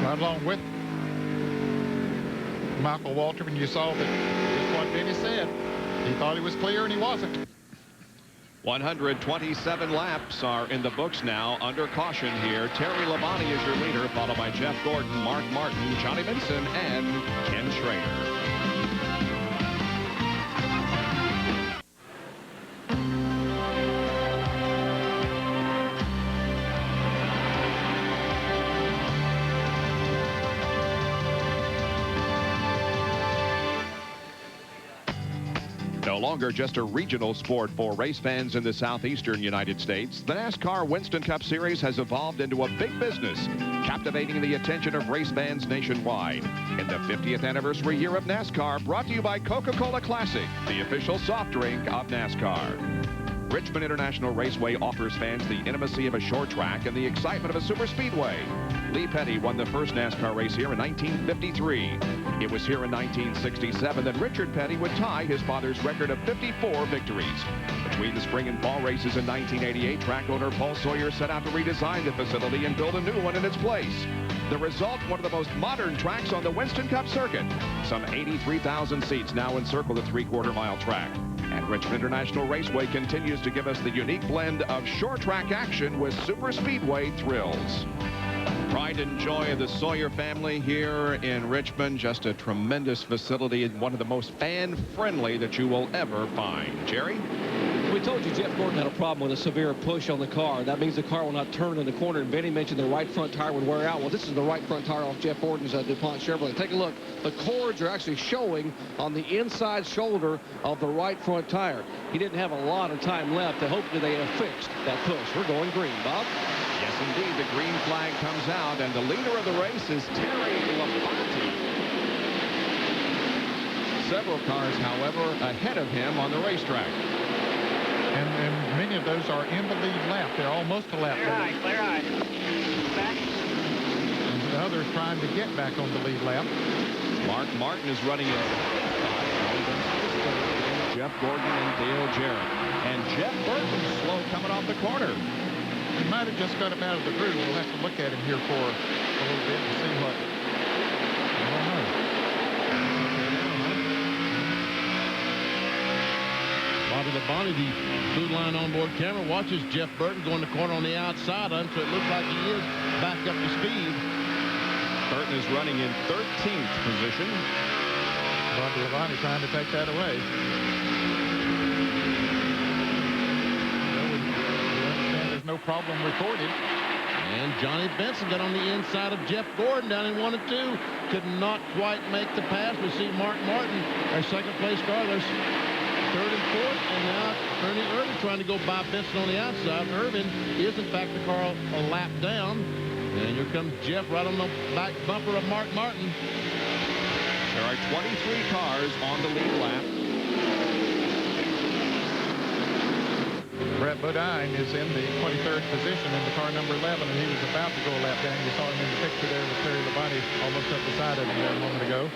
[SPEAKER 6] Right along with Michael Waltrip, and you saw that just what Benny said. He thought he was clear, and he wasn't.
[SPEAKER 1] 127 laps are in the books now under caution here. Terry Labonte is your leader, followed by Jeff Gordon, Mark Martin, Johnny Benson, and Ken Schrader. longer just a regional sport for race fans in the southeastern United States, the NASCAR Winston Cup Series has evolved into a big business, captivating the attention of race fans nationwide. In the 50th anniversary year of NASCAR, brought to you by Coca-Cola Classic, the official soft drink of NASCAR. Richmond International Raceway offers fans the intimacy of a short track and the excitement of a super speedway. Lee Petty won the first NASCAR race here in 1953. It was here in 1967 that Richard Petty would tie his father's record of 54 victories. Between the spring and fall races in 1988, track owner Paul Sawyer set out to redesign the facility and build a new one in its place. The result, one of the most modern tracks on the Winston Cup circuit. Some 83,000 seats now encircle the three-quarter-mile track. And Richmond International Raceway continues to give us the unique blend of short track action with super speedway thrills. Pride and joy of the Sawyer family here in Richmond. Just a tremendous facility and one of the most fan-friendly that you will ever find. Jerry?
[SPEAKER 3] We told you Jeff Gordon had a problem with a severe push on the car. That means the car will not turn in the corner. And Benny mentioned the right front tire would wear out. Well, this is the right front tire off Jeff Gordon's DuPont Chevrolet. Take a look. The cords are actually showing on the inside shoulder of the right front tire. He didn't have a lot of time left. Hopefully they have fixed that push. We're going green, Bob.
[SPEAKER 1] Yes, indeed. The green flag comes out, and the leader of the race is Terry Labonte. Several cars, however, ahead of him on the racetrack.
[SPEAKER 6] And many of those are in the lead lap. They're almost a lap.
[SPEAKER 9] Clear eye, clear eye. Back.
[SPEAKER 6] And the others trying to get back on the lead lap.
[SPEAKER 1] Mark Martin is running in. Jeff Gordon and Dale Jarrett. And Jeff Burton slow coming off the corner.
[SPEAKER 6] He might have just got him out of the groove. We'll have to look at him here for a little bit and see what. I don't know.
[SPEAKER 11] Bobby Labonte, the food line onboard camera, watches Jeff Burton going the corner on the outside of him, so it looks like he is back up to speed.
[SPEAKER 1] Burton is running in 13th position.
[SPEAKER 6] Bobby Labonte trying to take that away. There's no problem recorded.
[SPEAKER 11] And Johnny Benson got on the inside of Jeff Gordon down in 1 and 2. Could not quite make the pass. We see Mark Martin, our second place car. There's third and fourth, and now Ernie Irvin trying to go by Benson on the outside. Irvin is, in fact, the car a lap down. And here comes Jeff right on the back bumper of Mark Martin.
[SPEAKER 1] There are 23 cars on the lead lap.
[SPEAKER 6] Brett Bodine is in the 23rd position in the car number 11, and he was about to go a lap down. You saw him in the picture there with Terry Labonte almost up beside him there a moment ago.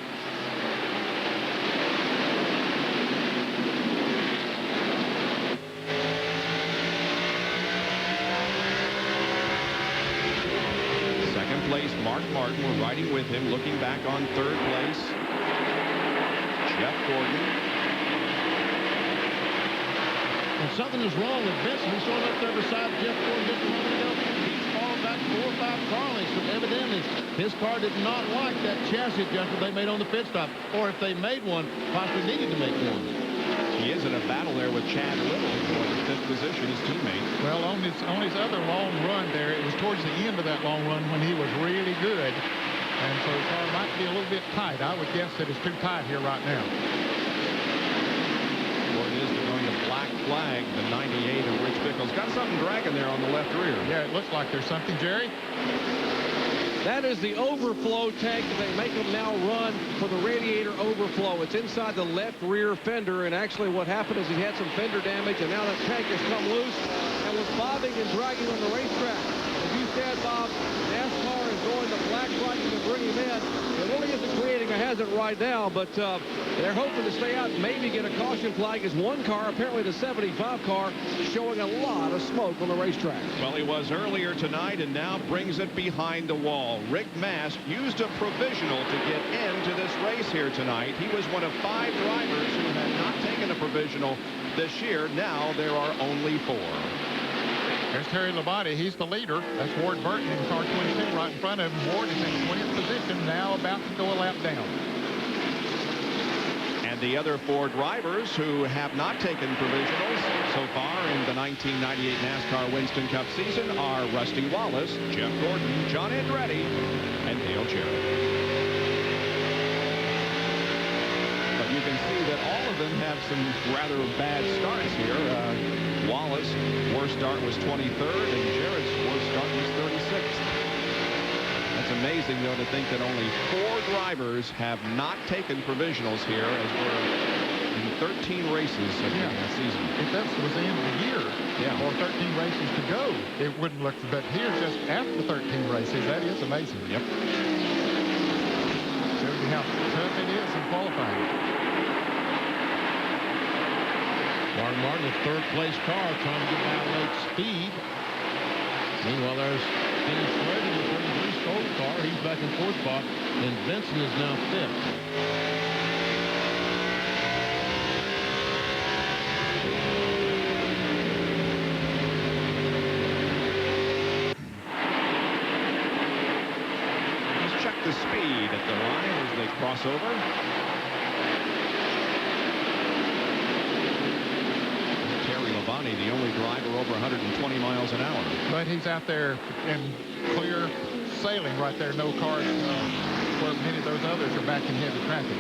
[SPEAKER 1] Place, Mark Martin. We're riding with him, looking back on third place. Jeff Gordon.
[SPEAKER 11] And something is wrong with Benson. He's showing up there beside Jeff Gordon just a moment ago. He's fallen back 4 or 5 car lengths. So evidently, his car did not like that chassis adjustment they made on the pit stop. Or if they made one, possibly needed to make one.
[SPEAKER 1] He is in a battle there with Chad Little for the 5th position, his teammate.
[SPEAKER 6] Well, on his other long run there, it was towards the end of that long run when he was really good. And so the car might be a little bit tight. I would guess that it's too tight here right now.
[SPEAKER 1] Gordon is going to black flag the 98 of Rich Bickles. Got something dragging there on the left rear.
[SPEAKER 6] Yeah, it looks like there's something, Jerry.
[SPEAKER 3] That is the overflow tank that they make them now run for the radiator overflow. It's inside the left rear fender, and actually what happened is he had some fender damage, and now that tank has come loose and was bobbing and dragging on the racetrack. As you said, Bob, NASCAR is going to black flagging to bring him in. It really isn't creating a hazard right now, but they're hoping to stay out and maybe get a caution flag as one car, apparently the 75 car, showing a lot of smoke on the racetrack.
[SPEAKER 1] Well, he was earlier tonight and now brings it behind the wall. Rick Mast used a provisional to get into this race here tonight. He was one of 5 drivers who had not taken a provisional this year. Now there are only 4.
[SPEAKER 6] There's Terry Labonte. He's the leader. That's Ward Burton in car 22 right in front of him. Ward is in 20th position, now about to go a lap down.
[SPEAKER 1] And the other 4 drivers who have not taken provisionals so far in the 1998 NASCAR Winston Cup season are Rusty Wallace, Jeff Gordon, John Andretti, and Dale Jarrett. But you can see that all of them have some rather bad starts here. Wallace, worst start was 23rd, and Jarrett's worst start was 36th. That's amazing, though, to think that only 4 drivers have not taken provisionals here, as we're in 13 races of the season.
[SPEAKER 6] If that was the end of the year, or 13 races to go, it wouldn't look, but here just after 13 races, that is amazing.
[SPEAKER 1] Yep.
[SPEAKER 6] Shows you how tough it is in qualifying.
[SPEAKER 11] Martin, the third-place car, trying to get by late speed. Meanwhile, there's Kenny Schrader in the 33 Skoda car. He's back in 4th spot, and Benson is now 5th.
[SPEAKER 1] Let's check the speed at the line as they cross over. The only driver over 120 miles an hour.
[SPEAKER 6] But he's out there in clear sailing right there. No cars where many of those others are back in heavy traffic.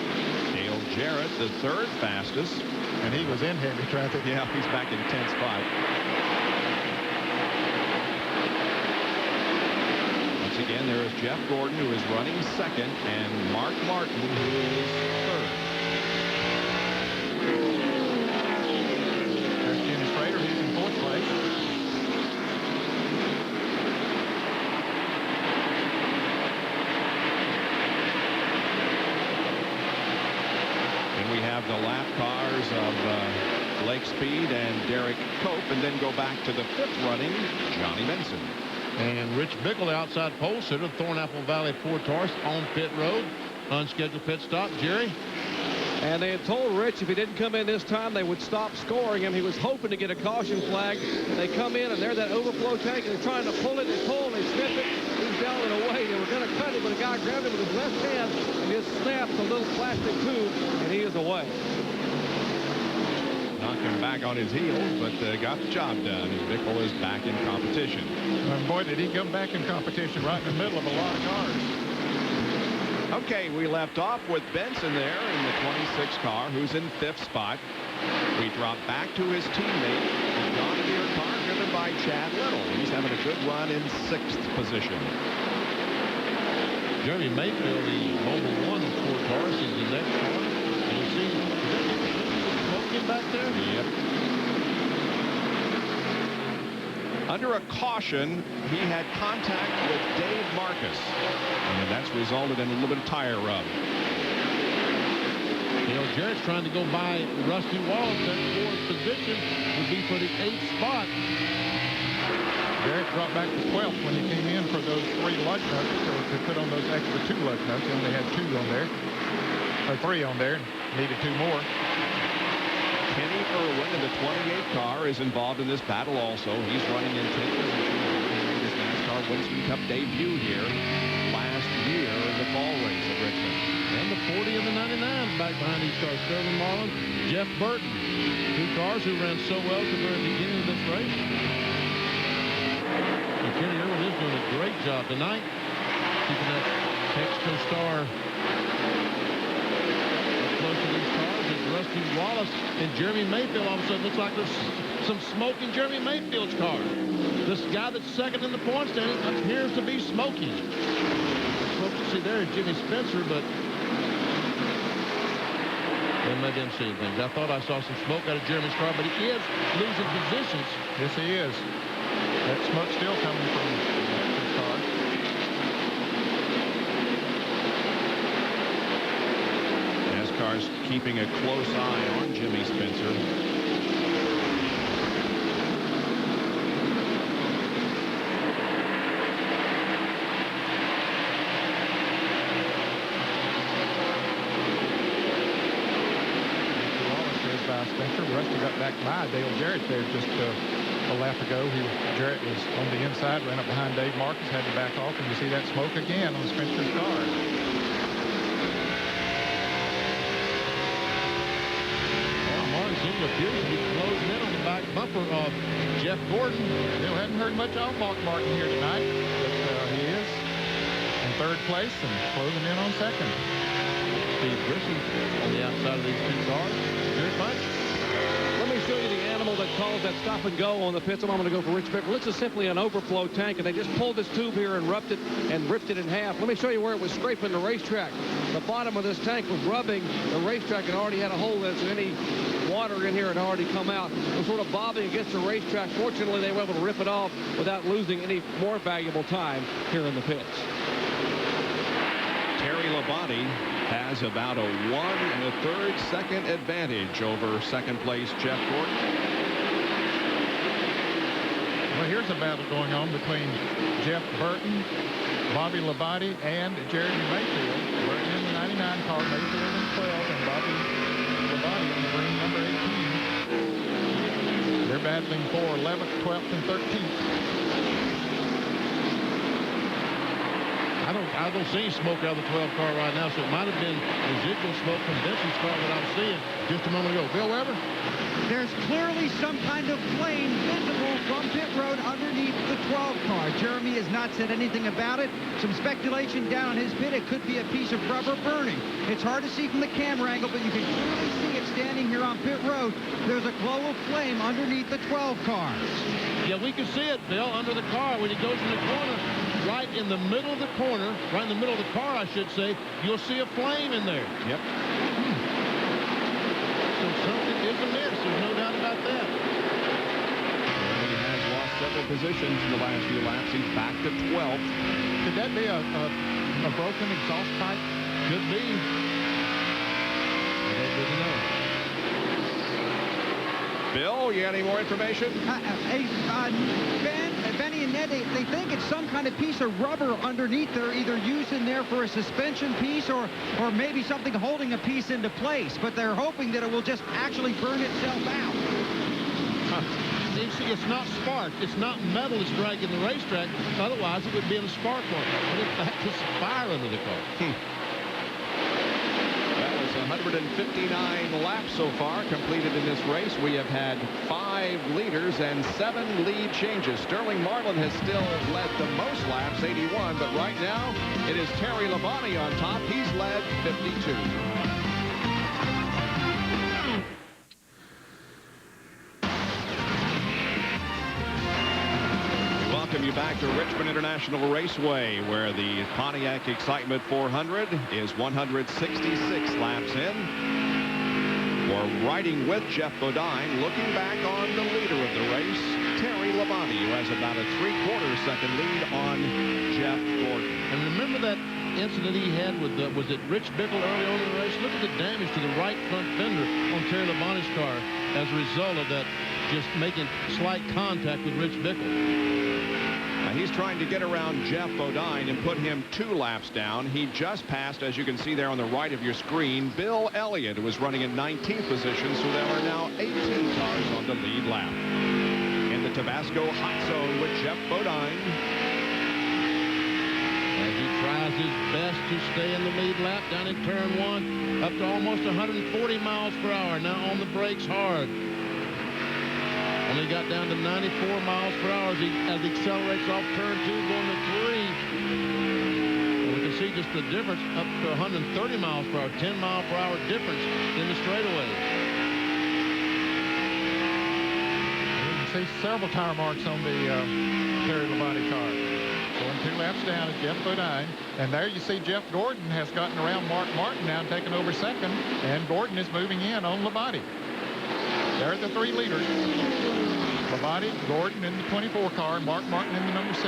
[SPEAKER 1] Dale Jarrett, the 3rd fastest.
[SPEAKER 6] And he was in heavy traffic.
[SPEAKER 1] Yeah, he's back in 10th spot. Once again, there is Jeff Gordon, who is running 2nd, and Mark Martin, who is 3rd. The lap cars of Blake Speed and Derek Cope, and then go back to the 5th running, Johnny Benson.
[SPEAKER 11] And Rich Bickle, the outside pole sitter, Thornapple Valley Ford Taurus on pit road. Unscheduled pit stop. Jerry?
[SPEAKER 3] And they had told Rich if he didn't come in this time, they would stop scoring him. He was hoping to get a caution flag. They come in, and there's that overflow tank, and they're trying to pull it. They pull, and they snip it. He's down and away. They were going to cut him, but a guy grabbed him with his left hand and just snapped a little plastic tube, and he is away.
[SPEAKER 1] Knocked him back on his heels, but got the job done, and Bickle is back in competition.
[SPEAKER 6] And boy, did he come back in competition right in the middle of a lot of cars.
[SPEAKER 1] Okay, we left off with Benson there in the 26 car, who's in 5th spot. We drop back to his teammate, the John Deere car driven by Chad Little. He's having a good run in 6th position.
[SPEAKER 11] Jeremy Mayfield, the Mobile 1 Ford Taurus, is the next car. And you see, smoking back there?
[SPEAKER 1] Yep. Under a caution, he had contact with Dave Marcus, and that's resulted in a little bit of tire rub.
[SPEAKER 11] You know, Jarrett's trying to go by Rusty Wallace. That 4th position would be for the 8th spot.
[SPEAKER 6] Jarrett dropped back to 12th when he came in for those 3 lug nuts, so to put on those extra 2 lug nuts. He only had 2 on there, or 3 on there. Needed 2 more.
[SPEAKER 1] Kenny Irwin in the 28 car is involved in this battle also. He's running in 10th position. He made his NASCAR Winston Cup debut here last year in the fall race at Richmond.
[SPEAKER 11] And the 40 and the 99 back behind these cars. Sterling Marlin, Jeff Burton. 2 cars who ran so well at the very beginning of this race. And Kenny Irwin is doing a great job tonight. Keeping that Texaco Star close to these cars. Rusty Wallace and Jeremy Mayfield. All of a sudden looks like there's some smoke in Jeremy Mayfield's car. This guy that's 2nd in the point standing appears to be smoking. See, there is Jimmy Spencer, but I didn't see anything. I thought I saw some smoke out of Jeremy's car, but he is losing positions.
[SPEAKER 6] Yes, he is. That smoke's still coming from his car.
[SPEAKER 1] NASCAR's keeping a close eye on Jimmy Spencer.
[SPEAKER 6] Spencer. Rusty got back by Dale Jarrett there just a lap ago. Jarrett was on the inside, ran up behind Dave Marcus, had to back off, and you see that smoke again on Spencer's car.
[SPEAKER 11] Well, Martin seems to appear to be closing in on the back bumper of Jeff Gordon.
[SPEAKER 6] Still hadn't heard much of Mark Martin here tonight, but he is in 3rd place and closing in on 2nd.
[SPEAKER 11] see Grissom on the outside of these two cars. Very much.
[SPEAKER 3] Let me show you the animal that caused that stop and go on the pits. I'm going to go for Rich Bickle. This is simply an overflow tank, and they just pulled this tube here and ripped it in half. Let me show you where it was scraping the racetrack. The bottom of this tank was rubbing the racetrack and already had a hole in it, so any water in here had already come out. It was sort of bobbing against the racetrack. Fortunately, they were able to rip it off without losing any more valuable time here in the pits.
[SPEAKER 1] Terry Labonte has about a 1 1/3 second advantage over second place Jeff Gordon.
[SPEAKER 6] Well, here's a battle going on between Jeff Burton, Bobby Labonte, and Jeremy Mayfield. Burton in the 99 car, Mayfield in 12, and Bobby Labonte in the green number 18. They're battling for 11th, 12th, and 13th.
[SPEAKER 11] I don't see smoke out of the 12 car right now, so it might have been residual smoke from Benson's car that I was seeing just a moment ago. Bill Weber?
[SPEAKER 12] There's clearly some kind of flame visible from pit road underneath the 12 car. Jeremy has not said anything about it. Some speculation down on his pit. It could be a piece of rubber burning. It's hard to see from the camera angle, but you can clearly see it standing here on pit road. There's a glow of flame underneath the 12 cars.
[SPEAKER 11] Yeah, we can see it, Bill, under the car when he goes in the corner. Right in the middle of the corner, right in the middle of the car, I should say, you'll see a flame in there.
[SPEAKER 1] Yep.
[SPEAKER 11] So something is amiss. There's no doubt about that.
[SPEAKER 1] Well, he has lost several positions in the last few laps. He's back to 12th.
[SPEAKER 6] Could that be a broken exhaust pipe?
[SPEAKER 11] Could be. I don't really know.
[SPEAKER 1] Bill, you got any more information?
[SPEAKER 12] Benny and Ned, they think it's some kind of piece of rubber underneath there, either used in there for a suspension piece or maybe something holding a piece into place. But they're hoping that it will just actually burn itself out.
[SPEAKER 11] You see, it's not spark. It's not metal that's dragging the racetrack. Otherwise, it would be in a spark mark. But in fact, it's a fire under the car.
[SPEAKER 1] That was 159 laps so far completed in this race. We have had 5 leaders and 7 lead changes. Sterling Marlin has still led the most laps, 81, but right now it is Terry Labonte on top. He's led 52. Welcome you back to Richmond International Raceway, where the Pontiac Excitement 400 is 166 laps in. We're riding with Jeff Bodine, looking back on the leader of the race, Terry Labonte, who has about a 3/4 second lead on Jeff Gordon.
[SPEAKER 11] And remember that incident he had with was it Rich Bickle early on in the race? Look at the damage to the right front fender on Terry Labonte's car as a result of that, just making slight contact with Rich Bickle.
[SPEAKER 1] He's trying to get around Jeff Bodine and put him 2 laps down. He just passed, as you can see there on the right of your screen, Bill Elliott, who was running in 19th position, so there are now 18 cars on the lead lap. In the Tabasco hot zone with Jeff Bodine.
[SPEAKER 11] As he tries his best to stay in the lead lap down in turn 1, up to almost 140 miles per hour. Now on the brakes hard. Only got down to 94 miles per hour as he accelerates off turn 2, going to 3. And we can see just the difference up to 130 miles per hour, 10 mile per hour difference in the straightaway.
[SPEAKER 6] You can see several tire marks on the Terry Labonte car. Going 2 laps down is Jeff Bodine. And there you see Jeff Gordon has gotten around Mark Martin now and taken over second. And Gordon is moving in on Labonte. There are the 3 leaders. Labonte, Gordon in the 24 car, Mark Martin in the number 6.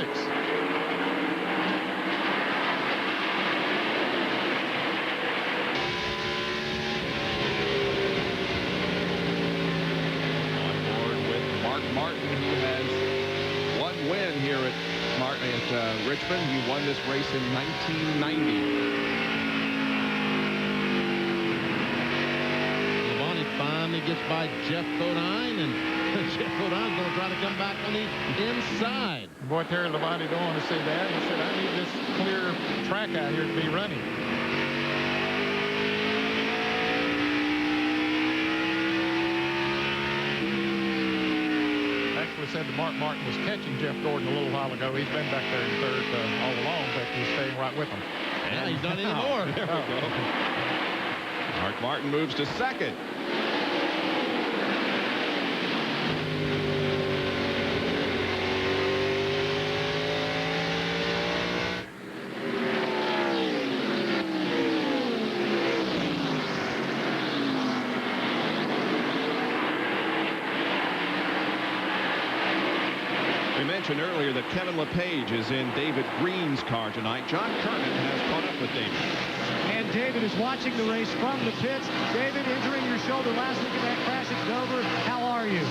[SPEAKER 1] On board with Mark Martin, who has 1 win here at Richmond. He won this race in 1990.
[SPEAKER 11] Finally gets by Jeff Bodine, and Jeff Bodine's going to try to come back on the inside.
[SPEAKER 6] Boy, Terry Labonte don't want to see that. He said, I need this clear track out here to be running. Actually said that Mark Martin was catching Jeff Gordon a little while ago. He's been back there in third all along, but he's staying right with him.
[SPEAKER 11] Yeah, he's not anymore.
[SPEAKER 1] There we go. Mark Martin moves to second. Mentioned earlier that Kevin LePage is in David Green's car tonight. John Kernan has caught up with David.
[SPEAKER 10] And David is watching the race from the pits. David, injuring your shoulder last week in that crash at Dover. How are you?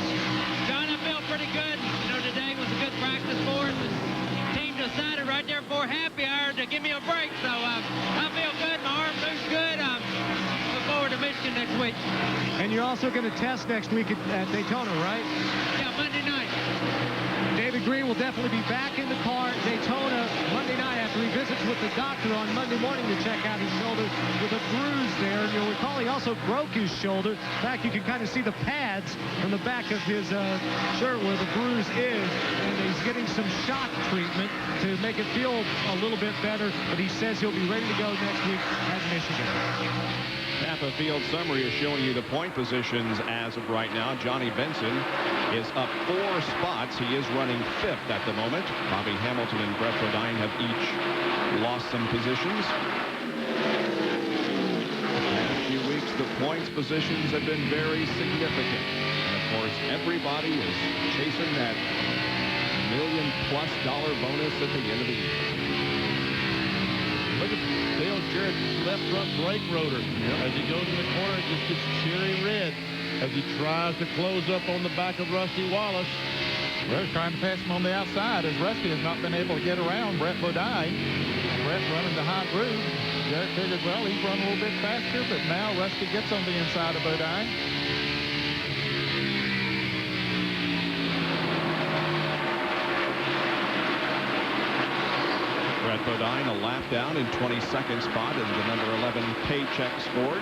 [SPEAKER 13] John, I feel pretty good. You know, today was a good practice for us. The team decided right there before happy hour to give me a break. So I feel good. My arm moves good. I'm looking forward to Michigan next week.
[SPEAKER 10] And you're also going to test next week at Daytona, right?
[SPEAKER 13] Yeah, Monday night.
[SPEAKER 10] David Green will definitely be back in the car at Daytona Monday night after he visits with the doctor on Monday morning to check out his shoulder with a bruise there. And you'll recall he also broke his shoulder. In fact, you can kind of see the pads from the back of his shirt where the bruise is. And he's getting some shock treatment to make it feel a little bit better. But he says he'll be ready to go next week at Michigan.
[SPEAKER 1] Napa Field Summary is showing you the point positions as of right now. Johnny Benson is up 4 spots. He is running 5th at the moment. Bobby Hamilton and Brett Bodine have each lost some positions. The past few weeks, the points positions have been very significant. And of course, everybody is chasing that $1 million+ bonus at the end of the year.
[SPEAKER 11] Look at Dale Jarrett's left front brake rotor. As he goes in the corner, it just gets cherry red as he tries to close up on the back of Rusty Wallace.
[SPEAKER 6] They're trying to pass him on the outside as Rusty has not been able to get around Brett Bodine. Brett running the high groove. Jarrett figured, well, he's run a little bit faster, but now Rusty gets on the inside of Bodine.
[SPEAKER 1] Brett Bodine a lap down in 22nd spot in the number 11 Paycheck Sport.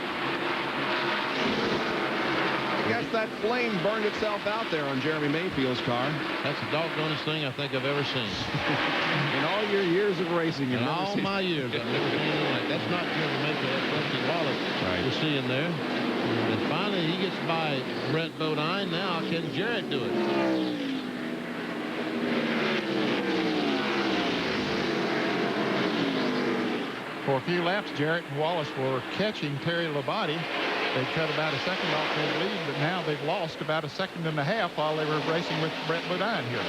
[SPEAKER 1] I guess that flame burned itself out there on Jeremy Mayfield's car.
[SPEAKER 11] That's the doggonest thing I think I've ever seen.
[SPEAKER 1] In all your years of racing,
[SPEAKER 11] in all my years, I've never seen anything like that. That's not Jeremy Mayfield, that's Rusty Wallace we're seeing there. And finally, he gets by Brett Bodine. Now, can Jarrett do it?
[SPEAKER 6] For a few laps, Jarrett and Wallace were catching Terry Labonte. They cut about a second off their lead, but now they've lost about a second and a half while they were racing with Brett Bodine here.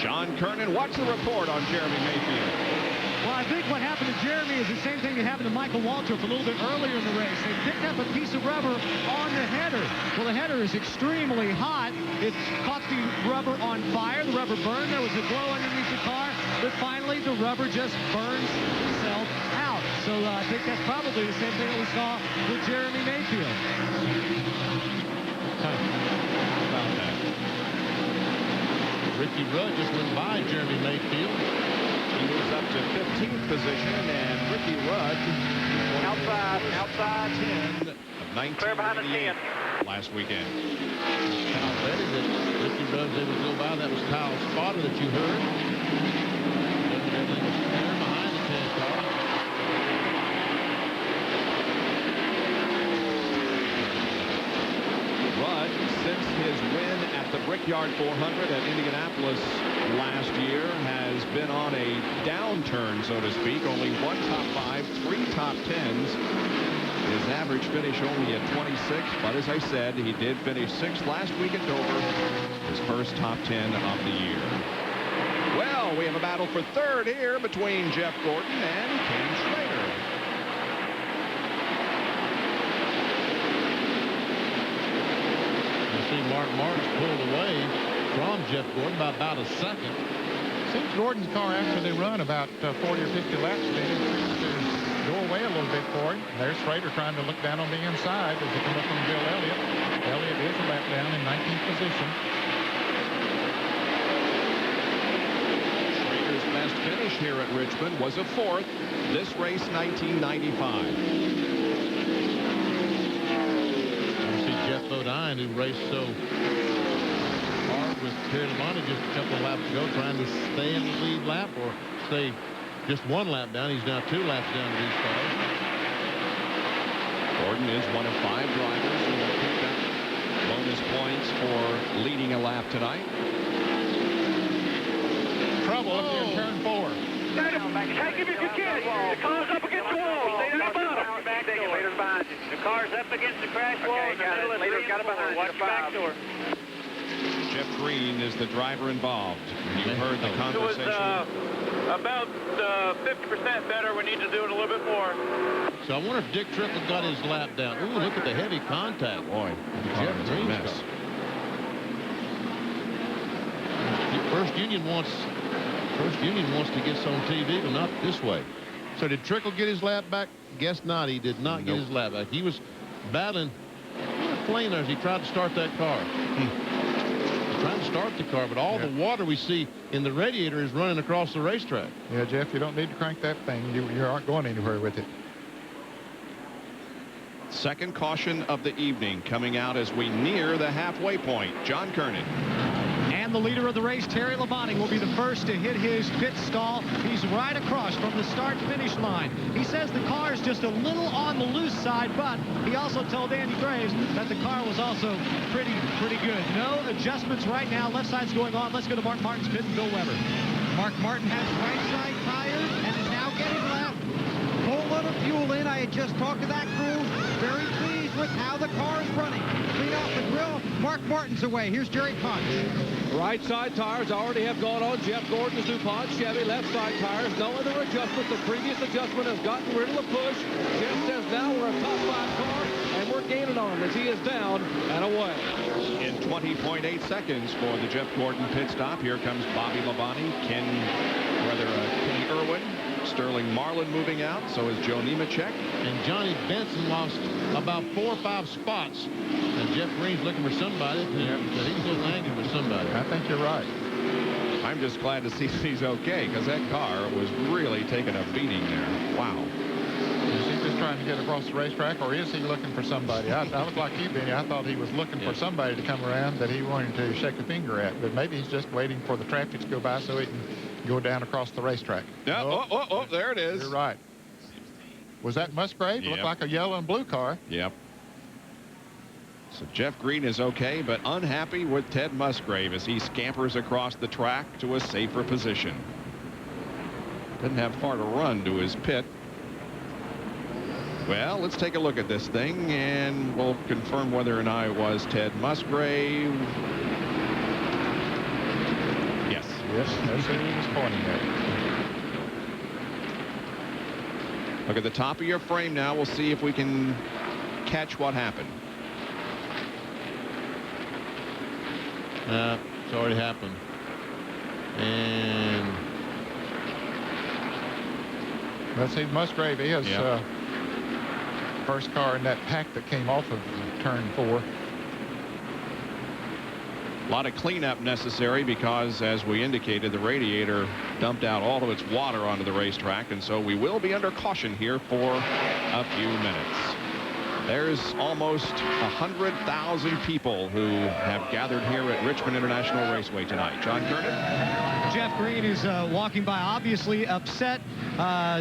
[SPEAKER 1] John Kernan, what's the report on Jeremy Mayfield?
[SPEAKER 10] Well, I think what happened to Jeremy is the same thing that happened to Michael Waltrip a little bit earlier in the race. They picked up a piece of rubber on the header. Well, the header is extremely hot. It caught the rubber on fire. The rubber burned. There was a glow underneath the car. But finally, the rubber just burns itself out. So I think that's probably the same thing that we saw with Jeremy Mayfield.
[SPEAKER 11] How about that? Ricky Rudd just went by Jeremy Mayfield.
[SPEAKER 1] He moves up to 15th position, and Ricky Rudd outside 10 of 1988 last weekend.
[SPEAKER 11] Kyle Betty that Ricky Rudd was able to go by. That was Kyle Spotter that you heard. Everything was fair behind the 10 car.
[SPEAKER 1] Rudd, since his win at the Brickyard 400 at Indianapolis last year, has been on a downturn, so to speak. Only 1 top 5, 3 top 10s. His average finish only at 26, but as I said, he did finish 6th last week at Dover, his first top 10 of the year. Well, we have a battle for 3rd here between Jeff Gordon and Ken Schrader.
[SPEAKER 11] See Mark Marks pulled away from Jeff Gordon by about a second.
[SPEAKER 6] Seems Gordon's car, after they run about 40 or 50 laps, seems to go away a little bit for him. There's Schrader trying to look down on the inside as he comes up from Bill Elliott. Elliott is a lap down in 19th position.
[SPEAKER 1] Schrader's best finish here at Richmond was a 4th. This race, 1995.
[SPEAKER 11] Jeff Bodine, who raced so hard with Terry Labonte just a couple of laps ago, trying to stay in the lead lap or stay just 1 lap down. He's now 2 laps down to these cars.
[SPEAKER 1] Gordon is one of 5 drivers who have picked up bonus points for leading a lap tonight.
[SPEAKER 6] Trouble up here in turn 4.
[SPEAKER 9] Take him if you can. The car's up against the wall. Stay down the bottom. Leader's behind you. The car's up against the crash wall. Okay, got it. Leader's got it behind you. Watch the back door.
[SPEAKER 1] Jeff Green is the driver involved. You heard the conversation.
[SPEAKER 9] It was about 50% better. We need to do it a little bit more.
[SPEAKER 11] So I wonder if Dick Trickle got his lap down. Ooh, look at the heavy contact. Boy, Jeff Green's mess. First Union wants to get some on TV, but not this way.
[SPEAKER 7] So did Trickle get his lap back? Guess not. He did not get his lap back. He was battling flame as he tried to start that car. He's trying to start the car, but all the water we see in the radiator is running across the racetrack.
[SPEAKER 6] Yeah, Jeff, you don't need to crank that thing. You aren't going anywhere with it.
[SPEAKER 1] Second caution of the evening coming out as we near the halfway point. John Kernan.
[SPEAKER 10] And the leader of the race, Terry Labonte, will be the first to hit his pit stall. He's right across from the start-finish line. He says the car is just a little on the loose side, but he also told Andy Graves that the car was also pretty good. No adjustments right now. Left side's going on. Let's go to Mark Martin's pit and Bill Weber.
[SPEAKER 12] Mark Martin has right side tires and is now getting left. Whole lot of fuel in. I had just talked to that crew. Very pleased with how the car is running. Clean off the grill. Mark Martin's away. Here's Jerry Punch.
[SPEAKER 3] Right side tires already have gone on Jeff Gordon's DuPont Chevy. Left side tires, no other adjustment. The previous adjustment has gotten rid of the push. Jeff says now we're a top 5 car, and we're gaining on him as he is down and away.
[SPEAKER 1] In 20.8 seconds for the Jeff Gordon pit stop, here comes Bobby Labonte, Kenny Irwin, Sterling Marlin moving out. So is Joe Nemechek.
[SPEAKER 11] And Johnny Benson lost about 4 or 5 spots. And Jeff Green's looking for somebody. He's a little angry with somebody.
[SPEAKER 6] I think you're right.
[SPEAKER 1] I'm just glad to see he's okay, because that car was really taking a beating there. Wow.
[SPEAKER 6] Is he just trying to get across the racetrack, or is he looking for somebody? I was like you, Benny. I thought he was looking for somebody to come around that he wanted to shake a finger at. But maybe he's just waiting for the traffic to go by so he can go down across the racetrack.
[SPEAKER 1] Yeah, oh, there it is.
[SPEAKER 6] You're right. Was that Musgrave?
[SPEAKER 1] Yep.
[SPEAKER 6] Looked like a yellow and blue car.
[SPEAKER 1] Yep. So Jeff Green is okay, but unhappy with Ted Musgrave as he scampers across the track to a safer position. Didn't have far to run to his pit. Well, let's take a look at this thing, and we'll confirm whether or not it was Ted Musgrave. Yes.
[SPEAKER 6] Yes, that's who he was pointing at.
[SPEAKER 1] Look at the top of your frame now. We'll see if we can catch what happened.
[SPEAKER 11] It's already happened. And
[SPEAKER 6] let's see, Musgrave is first car in that pack that came off of turn 4.
[SPEAKER 1] A lot of cleanup necessary because, as we indicated, the radiator dumped out all of its water onto the racetrack, and so we will be under caution here for a few minutes. There's almost 100,000 people who have gathered here at Richmond International Raceway tonight. John Kernan.
[SPEAKER 10] Jeff Green is walking by, obviously upset,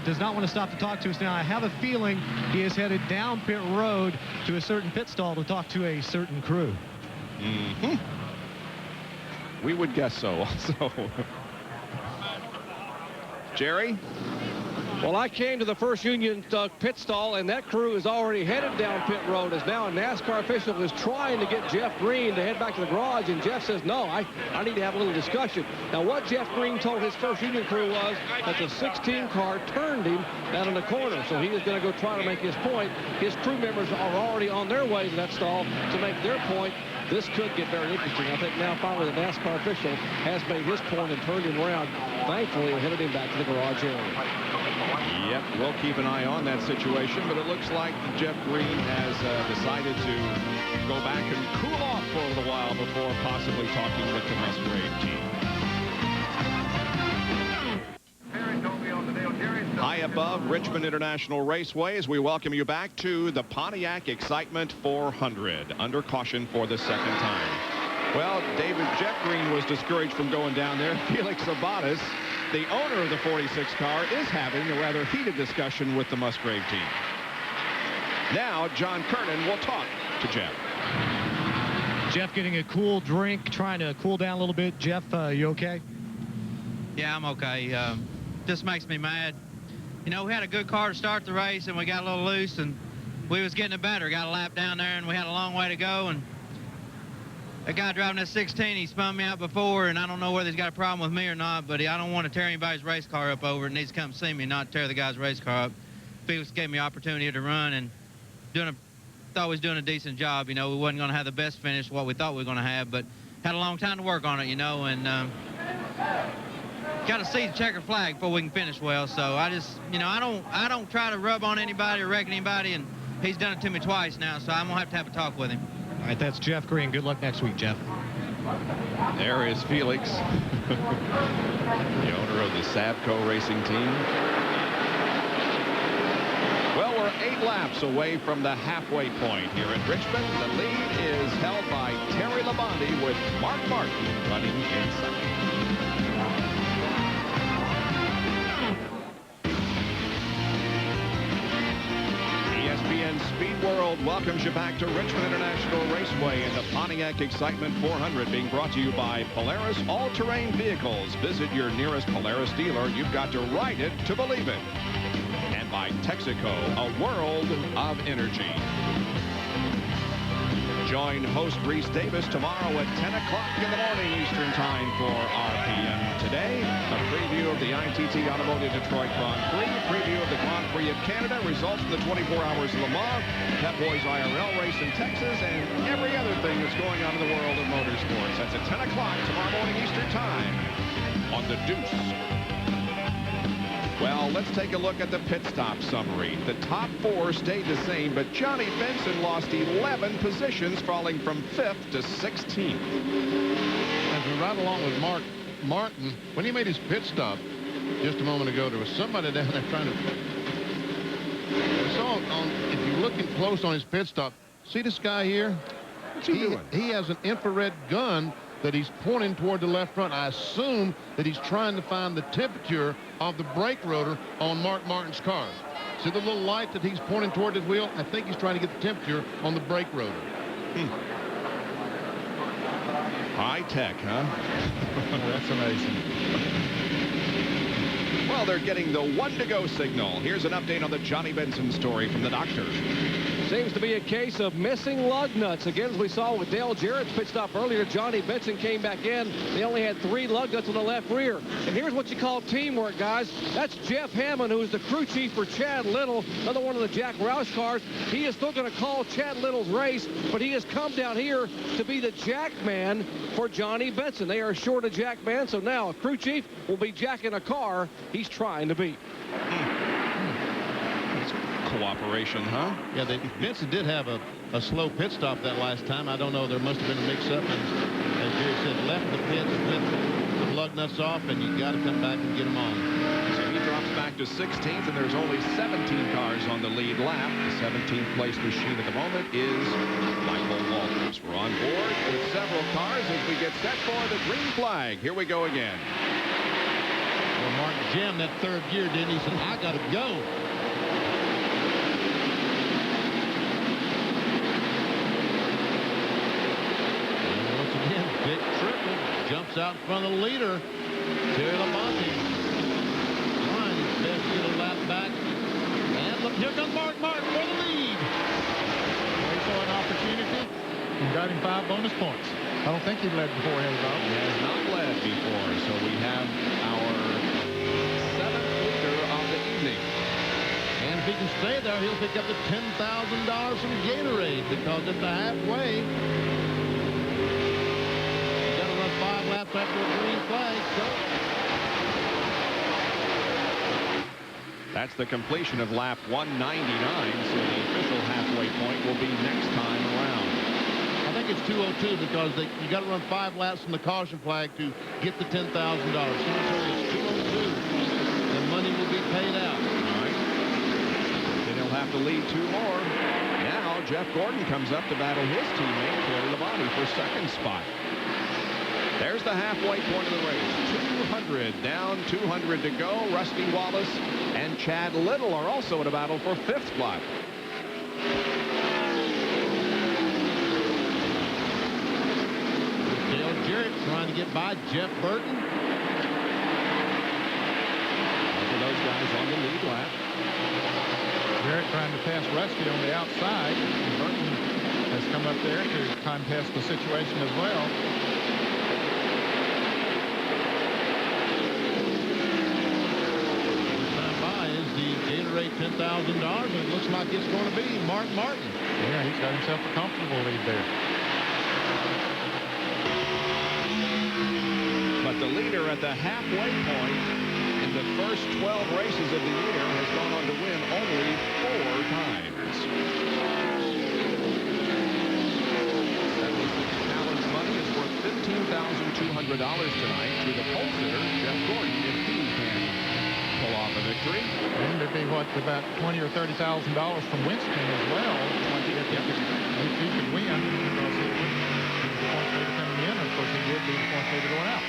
[SPEAKER 10] does not want to stop to talk to us now. I have a feeling he is headed down pit road to a certain pit stall to talk to a certain crew.
[SPEAKER 1] Mm-hmm. We would guess so also. Jerry?
[SPEAKER 3] Well, I came to the First Union pit stall, and that crew is already headed down pit road as now a NASCAR official is trying to get Jeff Green to head back to the garage, and Jeff says, no, I need to have a little discussion. Now, what Jeff Green told his First Union crew was that the 16 car turned him down in the corner, so he is going to go try to make his point. His crew members are already on their way to that stall to make their point. This could get very interesting. I think now finally the NASCAR official has made his point and turned him around. Thankfully, it headed him back to the garage area.
[SPEAKER 1] Yep, we'll keep an eye on that situation, but it looks like Jeff Green has decided to go back and cool off for a little while before possibly talking with the Musgrave team. High above Richmond International Raceway as we welcome you back to the Pontiac Excitement 400 under caution for the second time. Well, David, Jeff Green was discouraged from going down there. Felix Sabates, the owner of the 46 car, is having a rather heated discussion with the Musgrave team. Now John Kernan will talk to Jeff.
[SPEAKER 10] Jeff getting a cool drink, trying to cool down a little bit. Jeff, you okay?
[SPEAKER 12] Yeah, I'm okay. Just makes me mad. You know, we had a good car to start the race, and we got a little loose, and we was getting it better. Got a lap down there, and we had a long way to go, and the guy driving that 16, he spun me out before, and I don't know whether he's got a problem with me or not, but I don't want to tear anybody's race car up over. It needs to come see me, not tear the guy's race car up. Felix gave me opportunity to run, and thought we was doing a decent job. You know, we wasn't going to have the best finish, what we thought we were going to have, but had a long time to work on it, you know, and got to see the checkered flag before we can finish well. So I just, you know, I don't try to rub on anybody or wreck anybody, and he's done it to me twice now, so I'm going to have a talk with him.
[SPEAKER 10] All right, that's Jeff Green. Good luck next week, Jeff.
[SPEAKER 1] There is Felix, the owner of the Savco Racing team. Well, we're 8 laps away from the halfway point here at Richmond. The lead is held by Terry Labonte with Mark Martin running in second. ESPN Speed World welcomes you back to Richmond International Raceway in the Pontiac Excitement 400, being brought to you by Polaris All-Terrain Vehicles. Visit your nearest Polaris dealer. You've got to ride it to believe it. And by Texaco, a world of energy. Join host Reese Davis tomorrow at 10 o'clock in the morning Eastern Time for RPM. Today, a preview of the ITT Automotive Detroit Grand Prix, preview of the Grand Prix of Canada, results from the 24 Hours of Le Mans, Pep Boys IRL race in Texas, and every other thing that's going on in the world of motorsports. That's at 10 o'clock tomorrow morning Eastern Time on The Deuce. Well, let's take a look at the pit stop summary. The top 4 stayed the same, but Johnny Benson lost 11 positions, falling from 5th to 16th.
[SPEAKER 7] As we ride along with Mark Martin, when he made his pit stop just a moment ago, there was somebody down there trying to... if you're looking close on his pit stop, see this guy here?
[SPEAKER 1] What's he doing?
[SPEAKER 7] He has an infrared gun that he's pointing toward the left front. I assume that he's trying to find the temperature of the brake rotor on Mark Martin's car. See the little light that he's pointing toward his wheel? I think he's trying to get the temperature on the brake rotor.
[SPEAKER 1] High tech, huh?
[SPEAKER 6] That's amazing.
[SPEAKER 1] Well, they're getting the 1-to-go signal. Here's an update on the Johnny Benson story from the doctor.
[SPEAKER 3] Seems to be a case of missing lug nuts. Again, as we saw with Dale Jarrett's pit stop earlier, Johnny Benson came back in. They only had 3 lug nuts on the left rear. And here's what you call teamwork, guys. That's Jeff Hammond, who is the crew chief for Chad Little, another one of the Jack Roush cars. He is still going to call Chad Little's race, but he has come down here to be the jack man for Johnny Benson. They are short a jack man, so now a crew chief will be jacking a car he's trying to beat.
[SPEAKER 1] Cooperation, huh?
[SPEAKER 11] Yeah, Benson did have a slow pit stop that last time. I don't know. There must have been a mix-up. And as Jerry said, left the pits and flipped the lug nuts off, and you got to come back and get them on.
[SPEAKER 1] So he drops back to 16th, and there's only 17 cars on the lead lap. The 17th place machine at the moment is Michael Walters. We're on board with several cars as we get set for the green flag. Here we go again.
[SPEAKER 11] Well, Mark jammed that 3rd gear, didn't he? He said, I got to go. Big triple jumps out in front of the leader. Terry Labonte trying his best to get a lap back. And look, here comes Mark Martin for the lead.
[SPEAKER 6] He saw an opportunity and got him 5 bonus points. I don't think he led before he
[SPEAKER 1] has not led before, so we have our 7th leader of the evening.
[SPEAKER 11] And if he can stay there, he'll pick up the $10,000 from Gatorade, because at the halfway, 5 laps after a green flag. So
[SPEAKER 1] that's the completion of lap 199, so the official halfway point will be next time around.
[SPEAKER 11] I think it's 202 because you got to run 5 laps from the caution flag to get the $10,000. So it's 202. The money will be paid out.
[SPEAKER 1] All right. Then he'll have to lead 2 more. Now Jeff Gordon comes up to battle his teammate Terry Labonte for 2nd spot. There's the halfway point of the race. 200 down, 200 to go. Rusty Wallace and Chad Little are also in a battle for 5th spot.
[SPEAKER 11] Dale Jarrett trying to get by Jeff Burton.
[SPEAKER 1] Both of those guys on the lead lap.
[SPEAKER 6] Jarrett trying to pass Rusty on the outside. And Burton has come up there to contest the situation as well.
[SPEAKER 11] Time by is the Gatorade $10,000, and it looks like it's going to be Mark Martin.
[SPEAKER 6] Yeah, he's got himself a comfortable lead there.
[SPEAKER 1] But the leader at the halfway point in the first 12 races of the year has gone on to win only 4 times. 76 Challenge money is worth $15,200 tonight to the pole sitter, Jeff Gordon, if he can pull off a victory.
[SPEAKER 6] And there'd be, what, about $20,000 or $30,000 from Winston as well. If he could win, because he would be the point leader coming in, and of course he would be the point leader going out.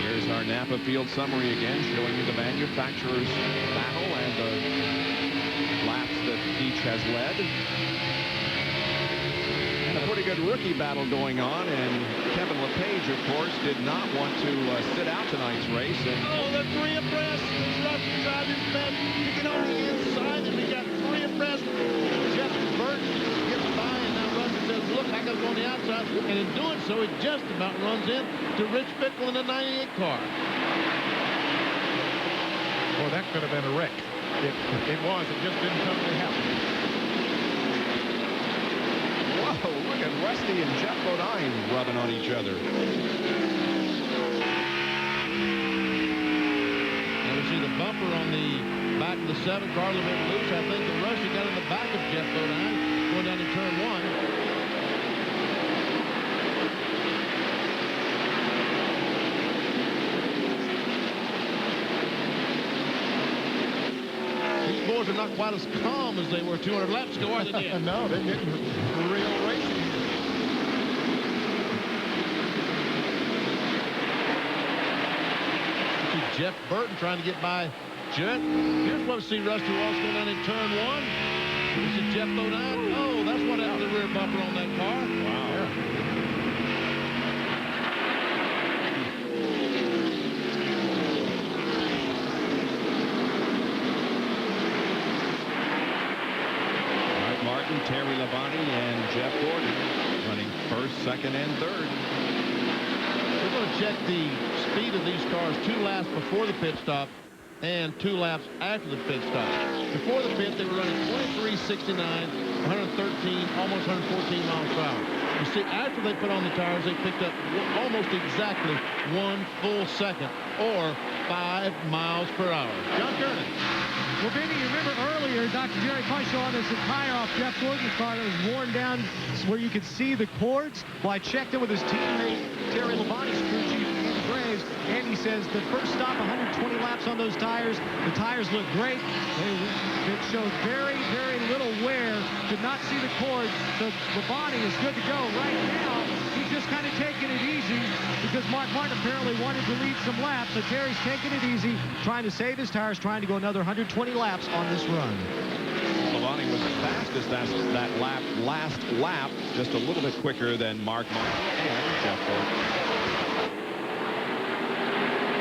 [SPEAKER 1] Here's our Napa Field summary again, showing you the manufacturer's battle and the laps that each has led. And a pretty good rookie battle going on, and Kevin LePage, of course, did not want to sit out tonight's race. And
[SPEAKER 11] the 3 abreast. Rusty drives his best. He can only inside, and we got 3 abreast. Jeff Burton gets by, and now Rusty says, look, I got to go on the outside. And in doing so, it just about runs in to Rich Bickle in the 98 car.
[SPEAKER 6] Well, that could have been a wreck. It was. It just didn't totally happen.
[SPEAKER 1] whoa, look at Rusty and Jeff Bodine rubbing on each other.
[SPEAKER 11] And we see the bumper on the back of the 7 car a little bit loose. I think that Rusty got in the back of Jeff Bodine going down to turn 1. Are not quite as calm as they were 200 laps ago, are they, Dan?
[SPEAKER 6] No, they're getting real racing.
[SPEAKER 11] See Jeff Burton trying to get by Jet. Here's what we see Rusty Ross going down in turn 1. This is Jeff Bodine. Oh, that's what happened to the rear bumper on that car.
[SPEAKER 1] Wow.
[SPEAKER 11] Yeah.
[SPEAKER 1] Terry Labonte and Jeff Gordon running first, second, and third.
[SPEAKER 11] We're going to check the speed of these cars 2 laps before the pit stop and 2 laps after the pit stop. Before the pit, they were running 23.69, 113, almost 114 miles per hour. You see, after they put on the tires, they picked up almost exactly 1 full second, or 5 miles per hour. John Kernan.
[SPEAKER 10] Well, Benny, you remember earlier, Dr. Jerry Punch showing us a tire off Jeff Gordon's car that was worn down where you could see the cords. Well, I checked in with his teammate, Terry Labonte's crew chief, Andy Graves, and he says the first stop, 120 laps on those tires. The tires look great. It showed very, very little wear. Could not see the cords, so Labonte is good to go. Right now, he's just kind of taking it easy because Mark Martin apparently wanted to lead some laps, so Terry's taking it easy, trying to save his tires, trying to go another 120 laps on this run.
[SPEAKER 1] Labonte was the fastest that last lap, just a little bit quicker than Mark Martin and Jeff Gordon.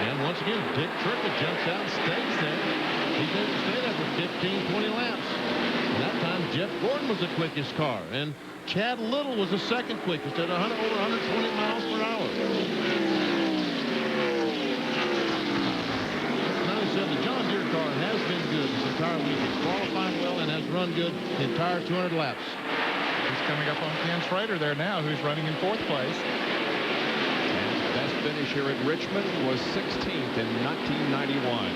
[SPEAKER 11] And once again, Dick Turkett jumps out and stays there. He's going to stay there for 15, 20 laps. And that time, Jeff Gordon was the quickest car. And Chad Little was the second quickest at over 120 miles per hour. Now he said the John Deere car has been good this entire weekend. Qualifying well and has run good the entire 200 laps.
[SPEAKER 6] He's coming up on Ken Schrader there now, who's running in 4th place.
[SPEAKER 1] And his best finish here at Richmond was 16th in 1991.